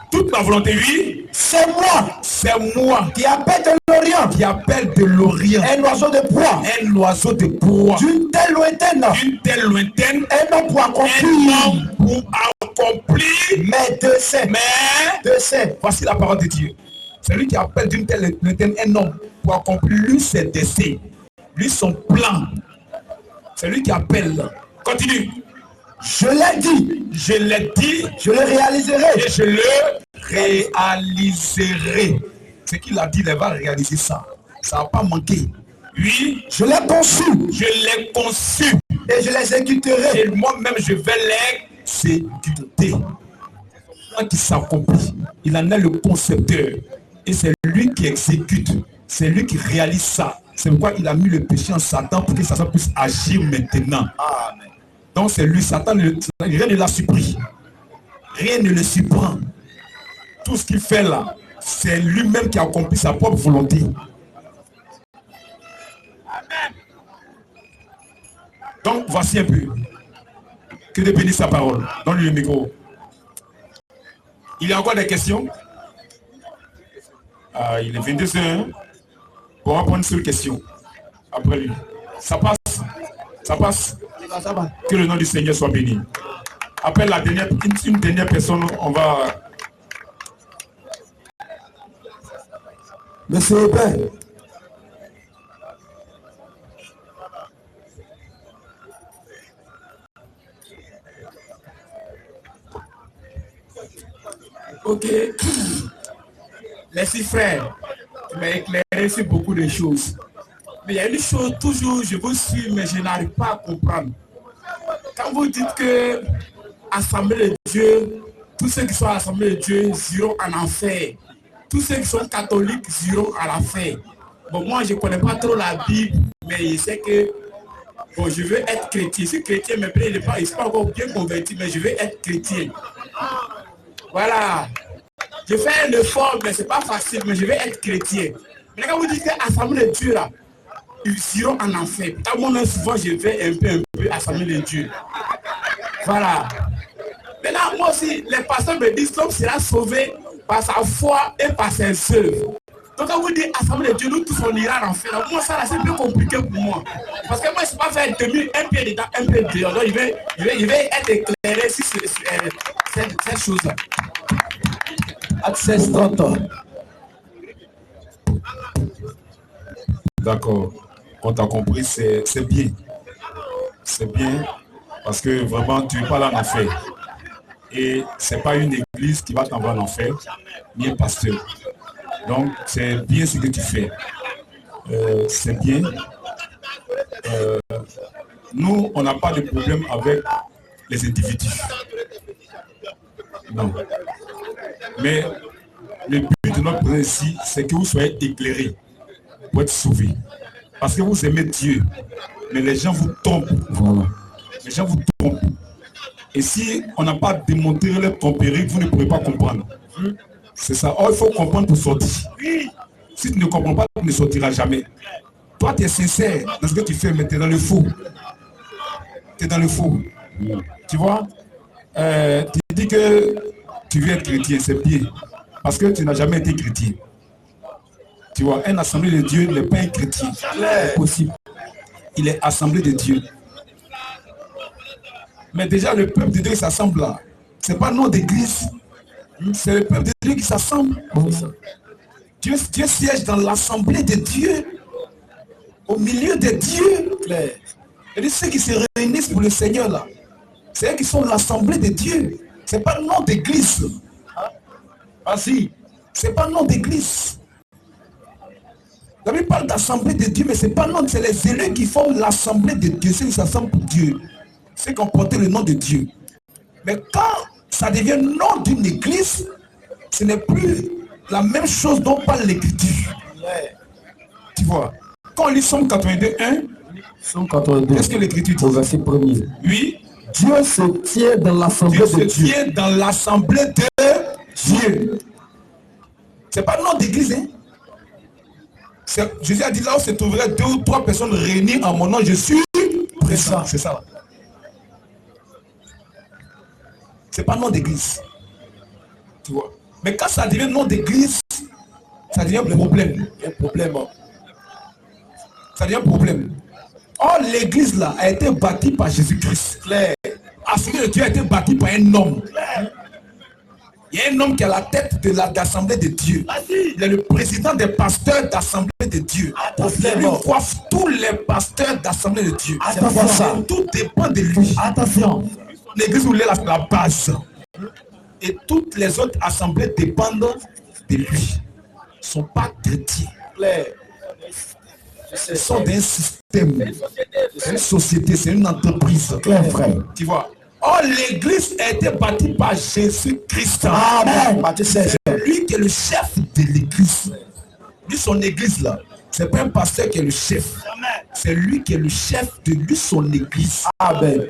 toute ma volonté, oui. C'est moi. C'est moi. Qui appelle de l'Orient. Qui appelle de l'Orient. Un oiseau de proie. Un oiseau de proie. D'une telle lointaine. D'une telle lointaine. Un homme pour accomplir. Un homme pour accomplir. Mais de ses. Voici la parole de Dieu. C'est lui qui appelle d'une telle lointaine un homme pour accomplir lui ses desseins. Lui son plan. C'est lui qui appelle. Continue. Je l'ai dit. Je l'ai dit. Je le réaliserai. Et je le réaliserai. Ce qu'il a dit, il va réaliser ça. Ça n'a pas manqué. Oui. Je l'ai conçu. Je l'ai conçu. Et je l'exécuterai. Et moi-même, je vais l'exécuter. Qui s'accomplit. Il en est le concepteur. Et c'est lui qui exécute. C'est lui qui réalise ça. C'est pourquoi il a mis le péché en Satan pour que Satan puisse agir maintenant. Amen. Donc c'est lui, Satan, rien ne l'a surpris. Rien ne le surprend. Tout ce qu'il fait là, c'est lui-même qui accomplit sa propre volonté. Amen. Donc voici un peu. Que Dieu bénisse sa parole. Donne-lui le micro. Il y a encore des questions? Il est 22h. On va prendre une seule question. Après lui. Ça passe? Ça passe? Ça va. Que le nom du Seigneur soit béni. Après la dernière, une dernière personne, on va... Monsieur le Père. Ok. Merci frère. Tu m'as éclairé sur beaucoup de choses. Mais il y a une chose, toujours, je vous suis, mais je n'arrive pas à comprendre. Quand vous dites que Assemblée de Dieu, tous ceux qui sont à l'Assemblée de Dieu iront en enfer. Tous ceux qui sont catholiques iront à l'enfer. Bon, moi, je ne connais pas trop la Bible, mais je sais que bon, je veux être chrétien. Je suis chrétien, mais je ne suis pas encore bien converti, mais je veux être chrétien. Voilà. Je fais un effort, mais ce n'est pas facile, mais je vais être chrétien. Mais quand vous dites que l'Assemblée de Dieu, là, ils iront en enfer. Quand moi, souvent, je vais un peu à l'Assemblée de Dieu. Voilà. Maintenant, moi aussi, les pasteurs me disent que l'homme sera sauvé par sa foi et par ses œuvres. Donc, quand vous dites Assemblée de Dieu, nous tous, on ira en enfer. Moi, ça, c'est un peu compliqué pour moi. Parce que moi, je ne sais pas faire un pied dedans, un pied dehors. Donc, je vais être éclairé sur cette chose-là. Access 30 ans. D'accord. On t'a compris, c'est bien. C'est bien parce que vraiment, tu n'es pas là en enfer. Et ce n'est pas une église qui va t'envoyer en enfer, ni un pasteur. Donc, c'est bien ce que tu fais. C'est bien. Nous, on n'a pas de problème avec les individus. Non. Mais le but de notre présence ici, c'est que vous soyez éclairés pour être sauvés. Parce que vous aimez Dieu, mais les gens vous trompent. Voilà. Les gens vous trompent. Et si on n'a pas démontré leur tromperie, vous ne pourrez pas comprendre. C'est ça. Or, il faut comprendre pour sortir. Si tu ne comprends pas, tu ne sortiras jamais. Toi, tu es sincère dans ce que tu fais, mais tu es dans le faux. Tu es dans le faux. Tu vois, tu dis que tu veux être chrétien, c'est bien. Parce que tu n'as jamais été chrétien. Tu vois, un assemblée de Dieu n'est pas un chrétien. C'est possible. Il est assemblée de Dieu. Mais déjà, le peuple de Dieu s'assemble là. Ce n'est pas nom d'église. C'est le peuple de Dieu qui s'assemble. Dieu siège dans l'assemblée de Dieu. Au milieu de Dieu. Et de ceux qui se réunissent pour le Seigneur là. C'est eux qui sont l'assemblée de Dieu. Ce n'est pas le nom d'église. Ah si, ce n'est pas le nom d'église. La Bible parle d'assemblée de Dieu, mais ce n'est pas le nom, c'est les élus qui forment l'assemblée de Dieu. C'est une assemblée pour Dieu. C'est qu'on portait le nom de Dieu. Mais quand ça devient le nom d'une église, ce n'est plus la même chose dont parle l'écriture. Tu vois, quand on lit Somme 82, 1, Somme 82, qu'est-ce que l'écriture dit? au verset 1er. Oui. Dieu se tient dans l'assemblée de Dieu. Dieu se tient dans l'assemblée de Dieu. C'est pas le nom d'église, hein? Jésus a dit là où se trouveraient 2 ou 3 personnes réunies en mon nom, je suis présent. C'est ça. C'est pas le nom d'église. Tu vois. Mais quand ça devient nom d'église, ça devient un problème. Un problème. Ça devient un problème. Or, l'église là a été bâtie par Jésus-Christ. L'assemblée de Dieu a été bâtie par un homme. Il y a un homme qui a la tête de l'assemblée de Dieu. Il est le président des pasteurs d'assemblée de Dieu. Il lui coiffe tous les pasteurs d'assemblée de Dieu. Tout dépend de lui. Attention. L'église où il est la base. Et toutes les autres assemblées dépendent de lui. Ils ne sont pas chrétiens. Ils sont d'un système. C'est une société, c'est une entreprise. Frère. Tu vois. Or, l'église a été bâtie par Jésus-Christ. Amen. C'est lui qui est le chef de l'église. Lui, son église là, c'est pas un pasteur qui est le chef. C'est lui qui est le chef de lui, son église. Amen.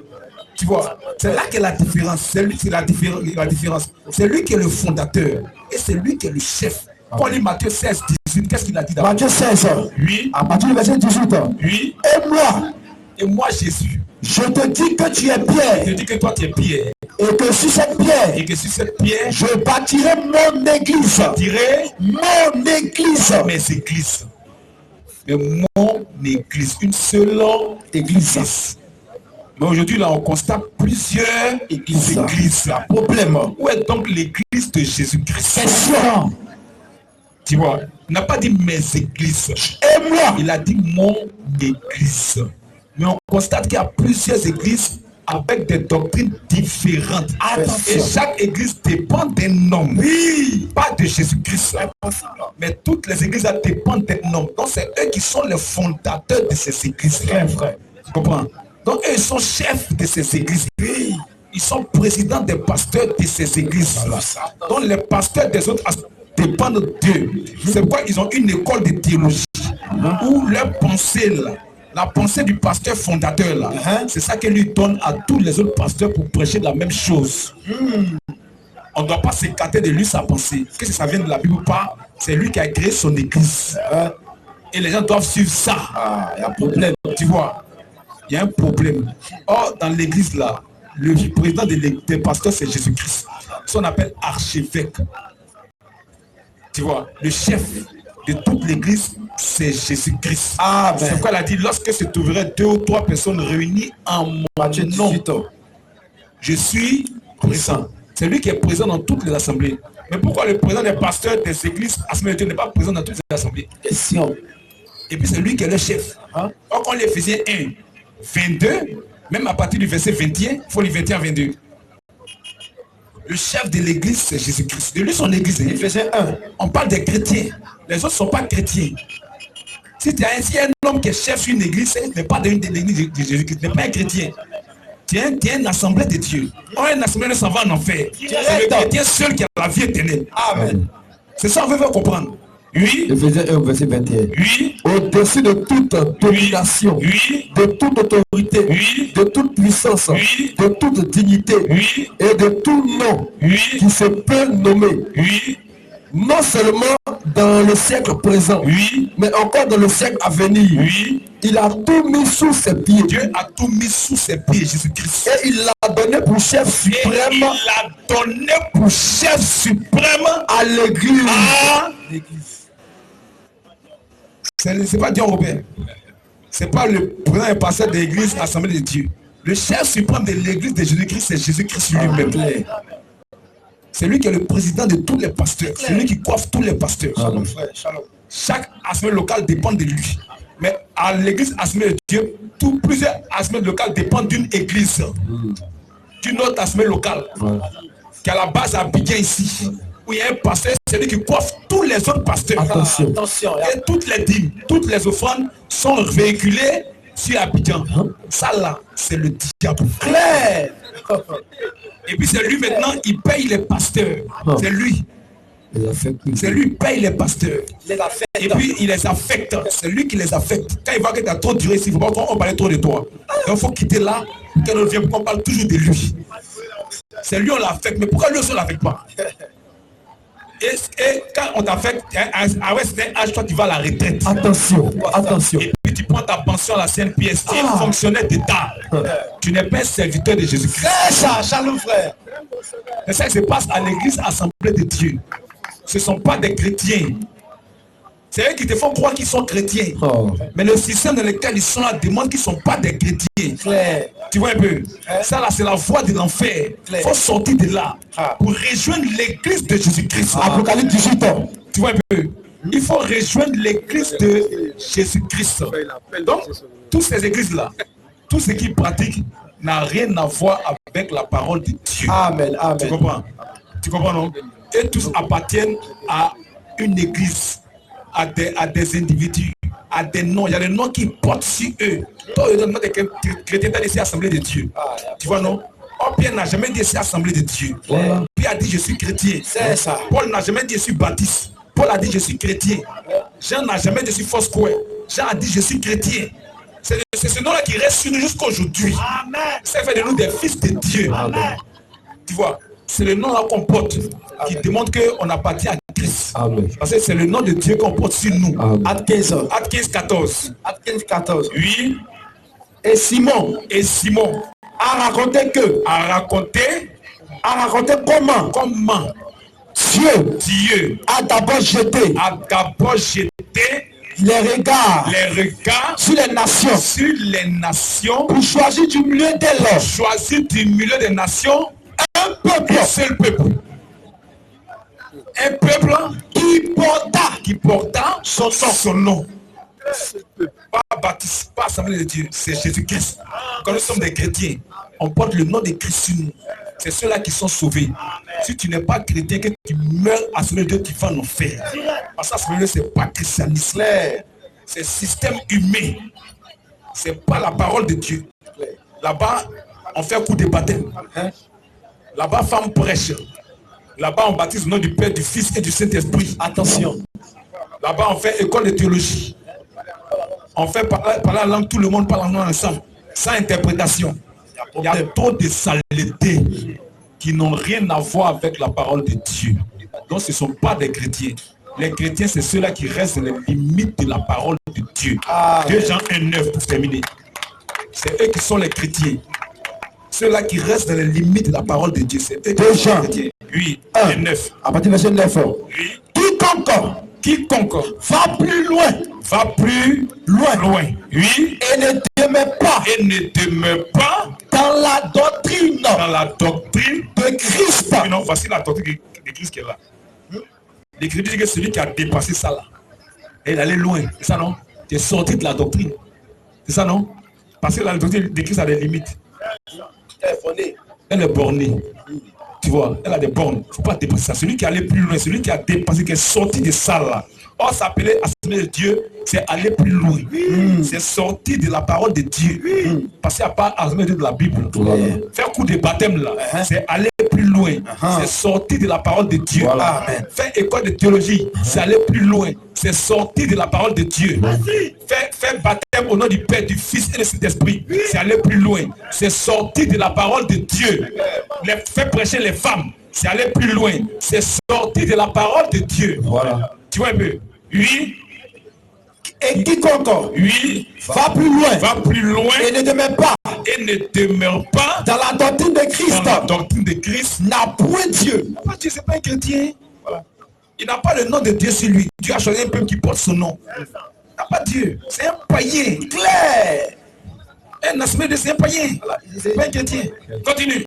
Tu vois, c'est là qu'est la différence. C'est lui qui est la différence. C'est lui qui est le fondateur. Et c'est lui qui est le chef. Quand on lit Matthieu 16, 18, qu'est-ce qu'il a dit d'abord? Matthieu 16, oui. À partir du verset 18. Oui. Et moi, Jésus. Je te dis que tu es Pierre. Je te dis que toi tu es Pierre. Et que sur cette pierre. Et que sur cette pierre. Je bâtirai mon église. Je bâtirai mon église. Mes églises. Mais mon église. Une seule église. Mais aujourd'hui, là, on constate plusieurs églises. Un problème. Où est donc l'église de Jésus-Christ? Tu vois, il n'a pas dit mes églises. Et moi. Il a dit mon église. Mais on constate qu'il y a plusieurs églises avec des doctrines différentes. Attention. Et chaque église dépend d'un homme. Oui. Pas de Jésus-Christ. Mais toutes les églises dépendent d'un homme. Donc c'est eux qui sont les fondateurs de ces églises. Frère. Tu comprends? Donc eux ils sont chefs de ces églises. Oui. Ils sont présidents des pasteurs de ces églises. Donc les pasteurs des autres dépendent d'eux. C'est pourquoi ils ont une école de théologie. Où leur pensée là, la pensée du pasteur fondateur là, c'est ça qu'il lui donne à tous les autres pasteurs pour prêcher la même chose. On ne doit pas s'écarter de lui sa pensée. Que ça vienne de la Bible ou pas, c'est lui qui a créé son église. Et les gens doivent suivre ça. Il y a un problème, tu vois. Il y a un problème. Or, dans l'église là, le président des pasteurs c'est Jésus-Christ. Ça on appelle archevêque. Tu vois, le chef de toute l'église, c'est Jésus-Christ. C'est pourquoi il a dit, lorsque se trouveraient 2 ou 3 personnes réunies en mon nom, je suis présent. C'est lui qui est présent dans toutes les assemblées. Mais pourquoi le président des pasteurs des églises assemblées de Dieu n'est pas présent dans toutes les assemblées? Question. Et puis c'est lui qui est le chef. Or, quand les Éphésiens 1, 22, même à partir du verset 21, il faut les 21 à 22. Le chef de l'église, c'est Jésus-Christ. De lui, son église, Éphésiens 1. On parle des chrétiens. Les autres ne sont pas chrétiens. Si tu as un homme qui est chef sur une église, ce n'est pas de l'église de Jésus-Christ, n'est pas un chrétien. Tu es une assemblée de Dieu. Or, une assemblée ne s'en va en enfer. C'est le chrétien seul qui a la vie éternelle. Amen. C'est ça qu'on veut comprendre. Oui. Éphésiens 1, verset 21. Oui. Au-dessus de toute domination, oui. De toute autorité, oui. De toute puissance, oui. De toute dignité, oui. Et de tout nom, oui. Qui se peut nommer, oui. Non seulement dans le siècle présent, oui. Mais encore dans le siècle à venir, oui. Il a tout mis sous ses pieds. Dieu a tout mis sous ses pieds, Jésus-Christ. Et il l'a donné pour chef suprême. Il l'a donné pour chef suprême à l'église. C'est pas Dieu Robert. C'est pas le président et pasteur de l'église assemblée de Dieu. Le chef suprême de l'église de Jésus-Christ, c'est Jésus-Christ lui-même. C'est lui qui est le président de tous les pasteurs. C'est lui qui coiffe tous les pasteurs. Chaque assemblée locale dépend de lui. Mais à l'église assemblée de Dieu, plusieurs assemblées locales dépendent d'une église. d'une autre assemblée locale, qui a la base à Abidjan ici, où il y a un pasteur, c'est lui qui coiffe tous les autres pasteurs. Attention. Et toutes les dîmes, toutes les offrandes sont véhiculées sur Abidjan. Ça là, c'est le diable. Claire. Et puis c'est lui maintenant, il paye les pasteurs. C'est lui. C'est lui qui paye les pasteurs. Et puis il les affecte. C'est lui qui les affecte. Quand il voit que tu as trop duré ici, il ne faut pas qu'on parle trop de toi. Donc il faut quitter là, qu'elle ne vienne pas, on parle toujours de lui. C'est lui on l'affecte, mais pourquoi lui aussi on ne l'affecte pas? Et quand on t'affecte, à un âge, toi tu vas à la retraite. Attention. Et puis tu prends ta pension à la CNPS, tu es fonctionnaire d'État. Tu n'es pas un serviteur de Jésus-Christ. Ça, shalom frère. C'est ça qui se passe à l'église Assemblée de Dieu. Ce ne sont pas des chrétiens. C'est eux qui te font croire qu'ils sont chrétiens. Mais le système dans lequel ils sont là demande qu'ils ne sont pas des chrétiens. Tu vois un peu? Ça là, c'est la voie de l'enfer. Il faut sortir de là pour rejoindre l'église de Jésus-Christ. Apocalypse 18 ans. Tu vois un peu? Il faut rejoindre l'église de Jésus-Christ. Donc, toutes ces églises-là, tout ce qu'ils pratiquent n'a rien à voir avec la parole de Dieu. Amen. Tu comprends? Tu comprends, non? Et tous appartiennent à une église, à des individus, à des noms. Il y a des noms qui portent sur eux. Toi, il y a des noms des chrétiens dans les assemblées de Dieu. Tu vois, non? Oh, Pierre n'a jamais dit c'est assemblée de Dieu. Pierre a dit je suis chrétien. C'est ça. Paul n'a jamais dit je suis baptiste. Paul a dit je suis chrétien. Jean n'a jamais dit je suis Foursquare. Jean a dit je suis chrétien. C'est ce nom-là qui reste sur nous jusqu'à aujourd'hui. Ça fait de nous des fils de Dieu. Amen. Tu vois, c'est le nom là qu'on porte qui démontre qu'on appartient à Christ. Amen. Parce que c'est le nom de Dieu qu'on porte sur nous. Acte 15, 14. Oui. Et Simon a raconté comment Dieu a d'abord jeté les regards sur les nations pour choisir du milieu des nations un seul peuple qui porta son nom. Pas baptiste, pas assemblée de Dieu, c'est Jésus-Christ. Quand nous sommes des chrétiens, on porte le nom de Christ sur nous. C'est ceux-là qui sont sauvés. Si tu n'es pas chrétien, que tu meurs à assemblée de Dieu, tu vas en enfer. Parce que assemblée de Dieu, c'est pas christianisme. C'est système humain. C'est pas la parole de Dieu. Là-bas, on fait un coup de baptême. Là-bas, femme prêche. Là-bas, on baptise au nom du Père, du Fils et du Saint-Esprit. Attention. Là-bas, on fait école de théologie. On fait parler la langue, tout le monde parle en langue ensemble, sans interprétation. Il y a trop de saletés qui n'ont rien à voir avec la parole de Dieu. Donc, ce ne sont pas des chrétiens. Les chrétiens, c'est ceux-là qui restent dans les limites de la parole de Dieu. 2 Jean 1,9 pour terminer. C'est eux qui sont les chrétiens. Ceux-là qui restent dans les limites de la parole de Dieu. C'est eux qui sont les chrétiens. Oui, 1,9. À partir de verset 9. Oui. Quiconque va plus loin. Oui. Et ne demeure pas dans la doctrine de Christ. Non, voici la doctrine de Christ qui est là. L'Écriture dit que celui qui a dépassé ça là, et il allait loin. C'est ça non? Tu es sorti de la doctrine. C'est ça non? Parce que la doctrine de Christ a des limites. Elle est bornée. Tu vois, elle a des bornes. Il ne faut pas dépasser ça. Celui qui est allé plus loin, celui qui a dépassé, qui est sorti de ça là. Or, s'appeler assemblée de Dieu, c'est aller plus loin. C'est sortir de la parole de Dieu. Parce qu'il n'y a pas assemblée de la Bible. Faire coup de baptême là, c'est aller plus loin. C'est sortir de la parole de Dieu. Faire école de théologie, c'est aller plus loin. C'est sortir de la parole de Dieu. Faire baptême au nom du Père, du Fils et du Saint-Esprit, c'est aller plus loin. C'est sortir de la parole de Dieu. Faire prêcher les femmes, c'est aller plus loin. C'est sortir de la parole de Dieu. Voilà. Tu vois un peu? Oui. Et quiconque va plus loin et ne demeure pas dans la doctrine de Christ, n'a point Dieu. Dieu, c'est pas un chrétien. Voilà. Il n'a pas le nom de Dieu sur lui. Dieu a choisi un peuple qui porte son nom. Il n'a pas Dieu. C'est un païen. Clair. Un assemblée de c'est un païen. Voilà. C'est pas un chrétien. Continue.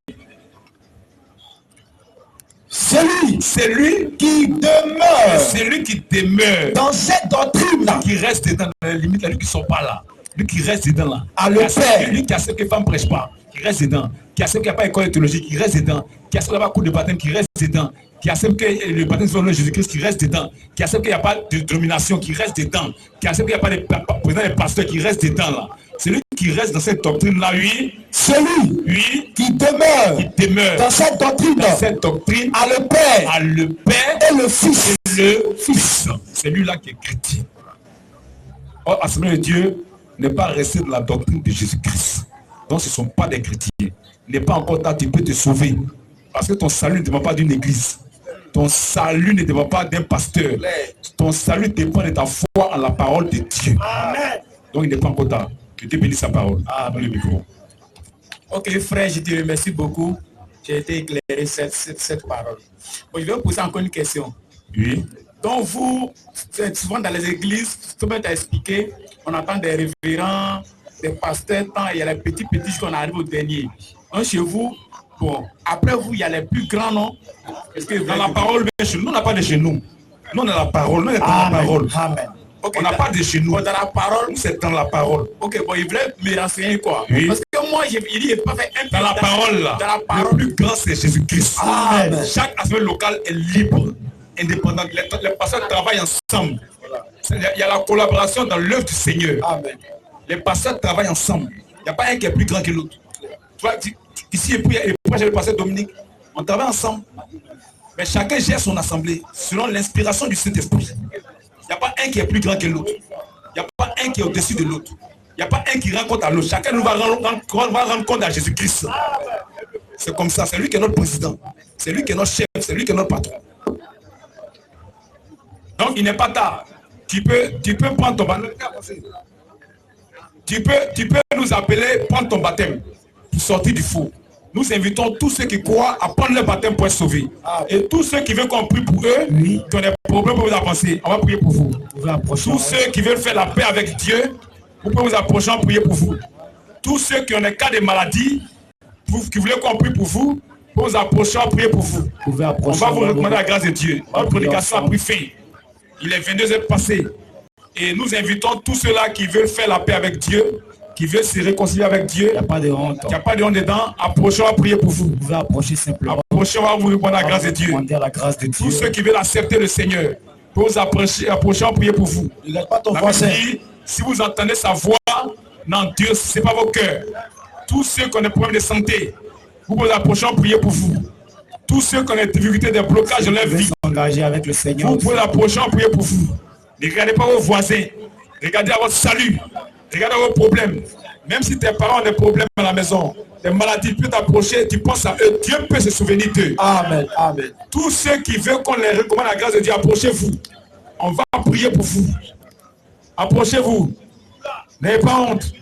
Celui qui demeure dans cette doctrine, qui reste dans les limites, lui qui ne sont pas là, lui qui reste dedans là. À le faire. Lui qui a ce que les femmes ne prêchent pas, qui reste dedans. Qui accepte qu'il n'y a pas d'école théologique, qui reste dedans. Qui accepte qu'il n'y a pas de cours de baptême, qui reste dedans. Qui accepte que le baptême selon le Jésus-Christ, qui reste dedans. Qui accepte qu'il n'y a pas de domination, qui reste dedans. Qui accepte qu'il n'y a pas de président des pasteurs, qui reste dedans là. Celui qui reste dans cette doctrine-là, oui. Celui qui demeure dans cette doctrine, a le Père et le Fils. C'est lui-là qui est chrétien. Or, Assemblée de Dieu n'est pas resté dans la doctrine de Jésus-Christ. Donc, ce ne sont pas des chrétiens. Il n'est pas encore tard, tu peux te sauver. Parce que ton salut ne dépend pas d'une église. Ton salut ne dépend pas d'un pasteur. Ton salut dépend de ta foi en la parole de Dieu. Amen. Donc, il n'est pas encore tard. Que Dieu bénisse sa parole. Dans le micro. Ok, frère, je te remercie beaucoup. J'ai été éclairé cette parole. Bon, je vais vous poser encore une question. Oui. Donc, vous êtes souvent dans les églises, tout le monde a expliqué, on entend des révérends, des pasteurs, tant il y a les petits qu'on arrive au dernier. Un chez vous, bon, après vous, il y a les plus grands, non? Est-ce que dans la parole, nous, on n'a pas de chez nous. Nous, on a la parole, nous, on est dans la parole. Amen. Okay, on n'a pas de chez nous. Dans la parole, c'est dans la parole. Ok, bon, il voulait me renseigner quoi? Oui. Parce que moi, il dit, il n'a pas fait un dans la parole, là. Dans la parole, le plus grand, c'est Jésus-Christ. Chaque assemblée locale est libre, indépendante. Les pasteurs travaillent ensemble. Il y a la collaboration dans l'œuvre du Seigneur. Amen. Les pasteurs travaillent ensemble. Il n'y a pas un qui est plus grand que l'autre. Ici, et puis j'ai le pasteur Dominique. On travaille ensemble. Mais chacun gère son assemblée selon l'inspiration du Saint-Esprit. Il n'y a pas un qui est plus grand que l'autre. Il n'y a pas un qui est au-dessus de l'autre. Il n'y a pas un qui rend compte à l'autre. Chacun nous va rendre compte à Jésus-Christ. C'est comme ça. C'est lui qui est notre président. C'est lui qui est notre chef. C'est lui qui est notre patron. Donc, il n'est pas tard. Tu peux prendre ton baptême. Tu peux nous appeler, prendre ton baptême pour sortir du faux. Nous invitons tous ceux qui croient à prendre le baptême pour être sauvés. Et tous ceux qui veulent qu'on prie pour eux, qui ont des problèmes pour vous avancer, on va prier pour vous. Tous ceux qui veulent faire la paix avec Dieu, vous pouvez vous approcher, on va prier pour vous. Tous ceux qui ont des cas de maladie, qui voulaient qu'on prie pour vous, pour vous approcher, on va prier pour vous. On va vous recommander la grâce de Dieu. Notre prédication a pris fin. Il est 22h passé. Et nous invitons tous ceux-là qui veulent faire la paix avec Dieu, qui veulent se réconcilier avec Dieu. Il n'y a pas de honte. Il n'y a pas de honte dedans. Approchez, on va prier pour vous. Vous pouvez approcher simplement. Approchez, on va vous répondre à la grâce de Dieu. Tous ceux qui veulent accepter le Seigneur, pour vous approcher, on va prier pour vous. Il n'a pas ton voisin. Si vous entendez sa voix, non, Dieu, ce n'est pas vos cœurs. Tous ceux qui ont des problèmes de santé, vous pouvez approcher, on va prier pour vous. Tous ceux qui ont des difficultés, des blocages dans leur vie, engagés avec le Seigneur, vous pouvez approcher, on va prier pour vous. Ne regardez pas vos voisins. Regardez à votre salut. Regardez vos problèmes. Même si tes parents ont des problèmes à la maison, des maladies, tu peux t'approcher, tu penses à eux, Dieu peut se souvenir d'eux. Amen. Amen. Tous ceux qui veulent qu'on les recommande la grâce de Dieu, approchez-vous. On va prier pour vous. Approchez-vous. N'ayez pas honte.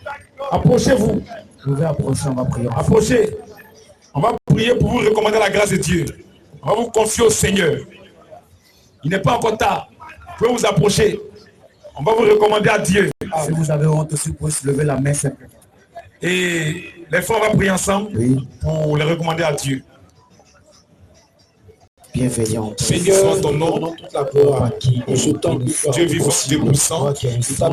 Approchez-vous. Vous pouvez approcher, on va prier. Approchez. On va prier pour vous recommander la grâce de Dieu. On va vous confier au Seigneur. Il n'est pas encore tard. Vous pouvez vous approcher. On va vous recommander à Dieu. Si vous avez honte aussi, vous pouvez se lever la main simplement. Et les frères, on va prier ensemble pour les recommander à Dieu. Bienveillant. Seigneur, ton nom, toute la gloire, Dieu vivant, Dieu puissant,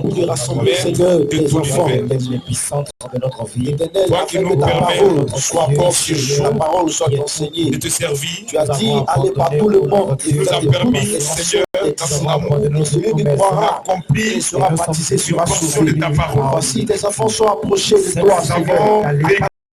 nous de rassembler, Seigneur, tes enfants, les puissants de notre vie. Toi qui nous permets soit confiée, la parole soit enseignée, de te servir. Tu as dit, allez par tout le monde, et nous a permis, Seigneur, dans son amour, celui qui croira accompli sera baptisé, sera sauvé. Voici, tes enfants sont approchés de toi, Seigneur.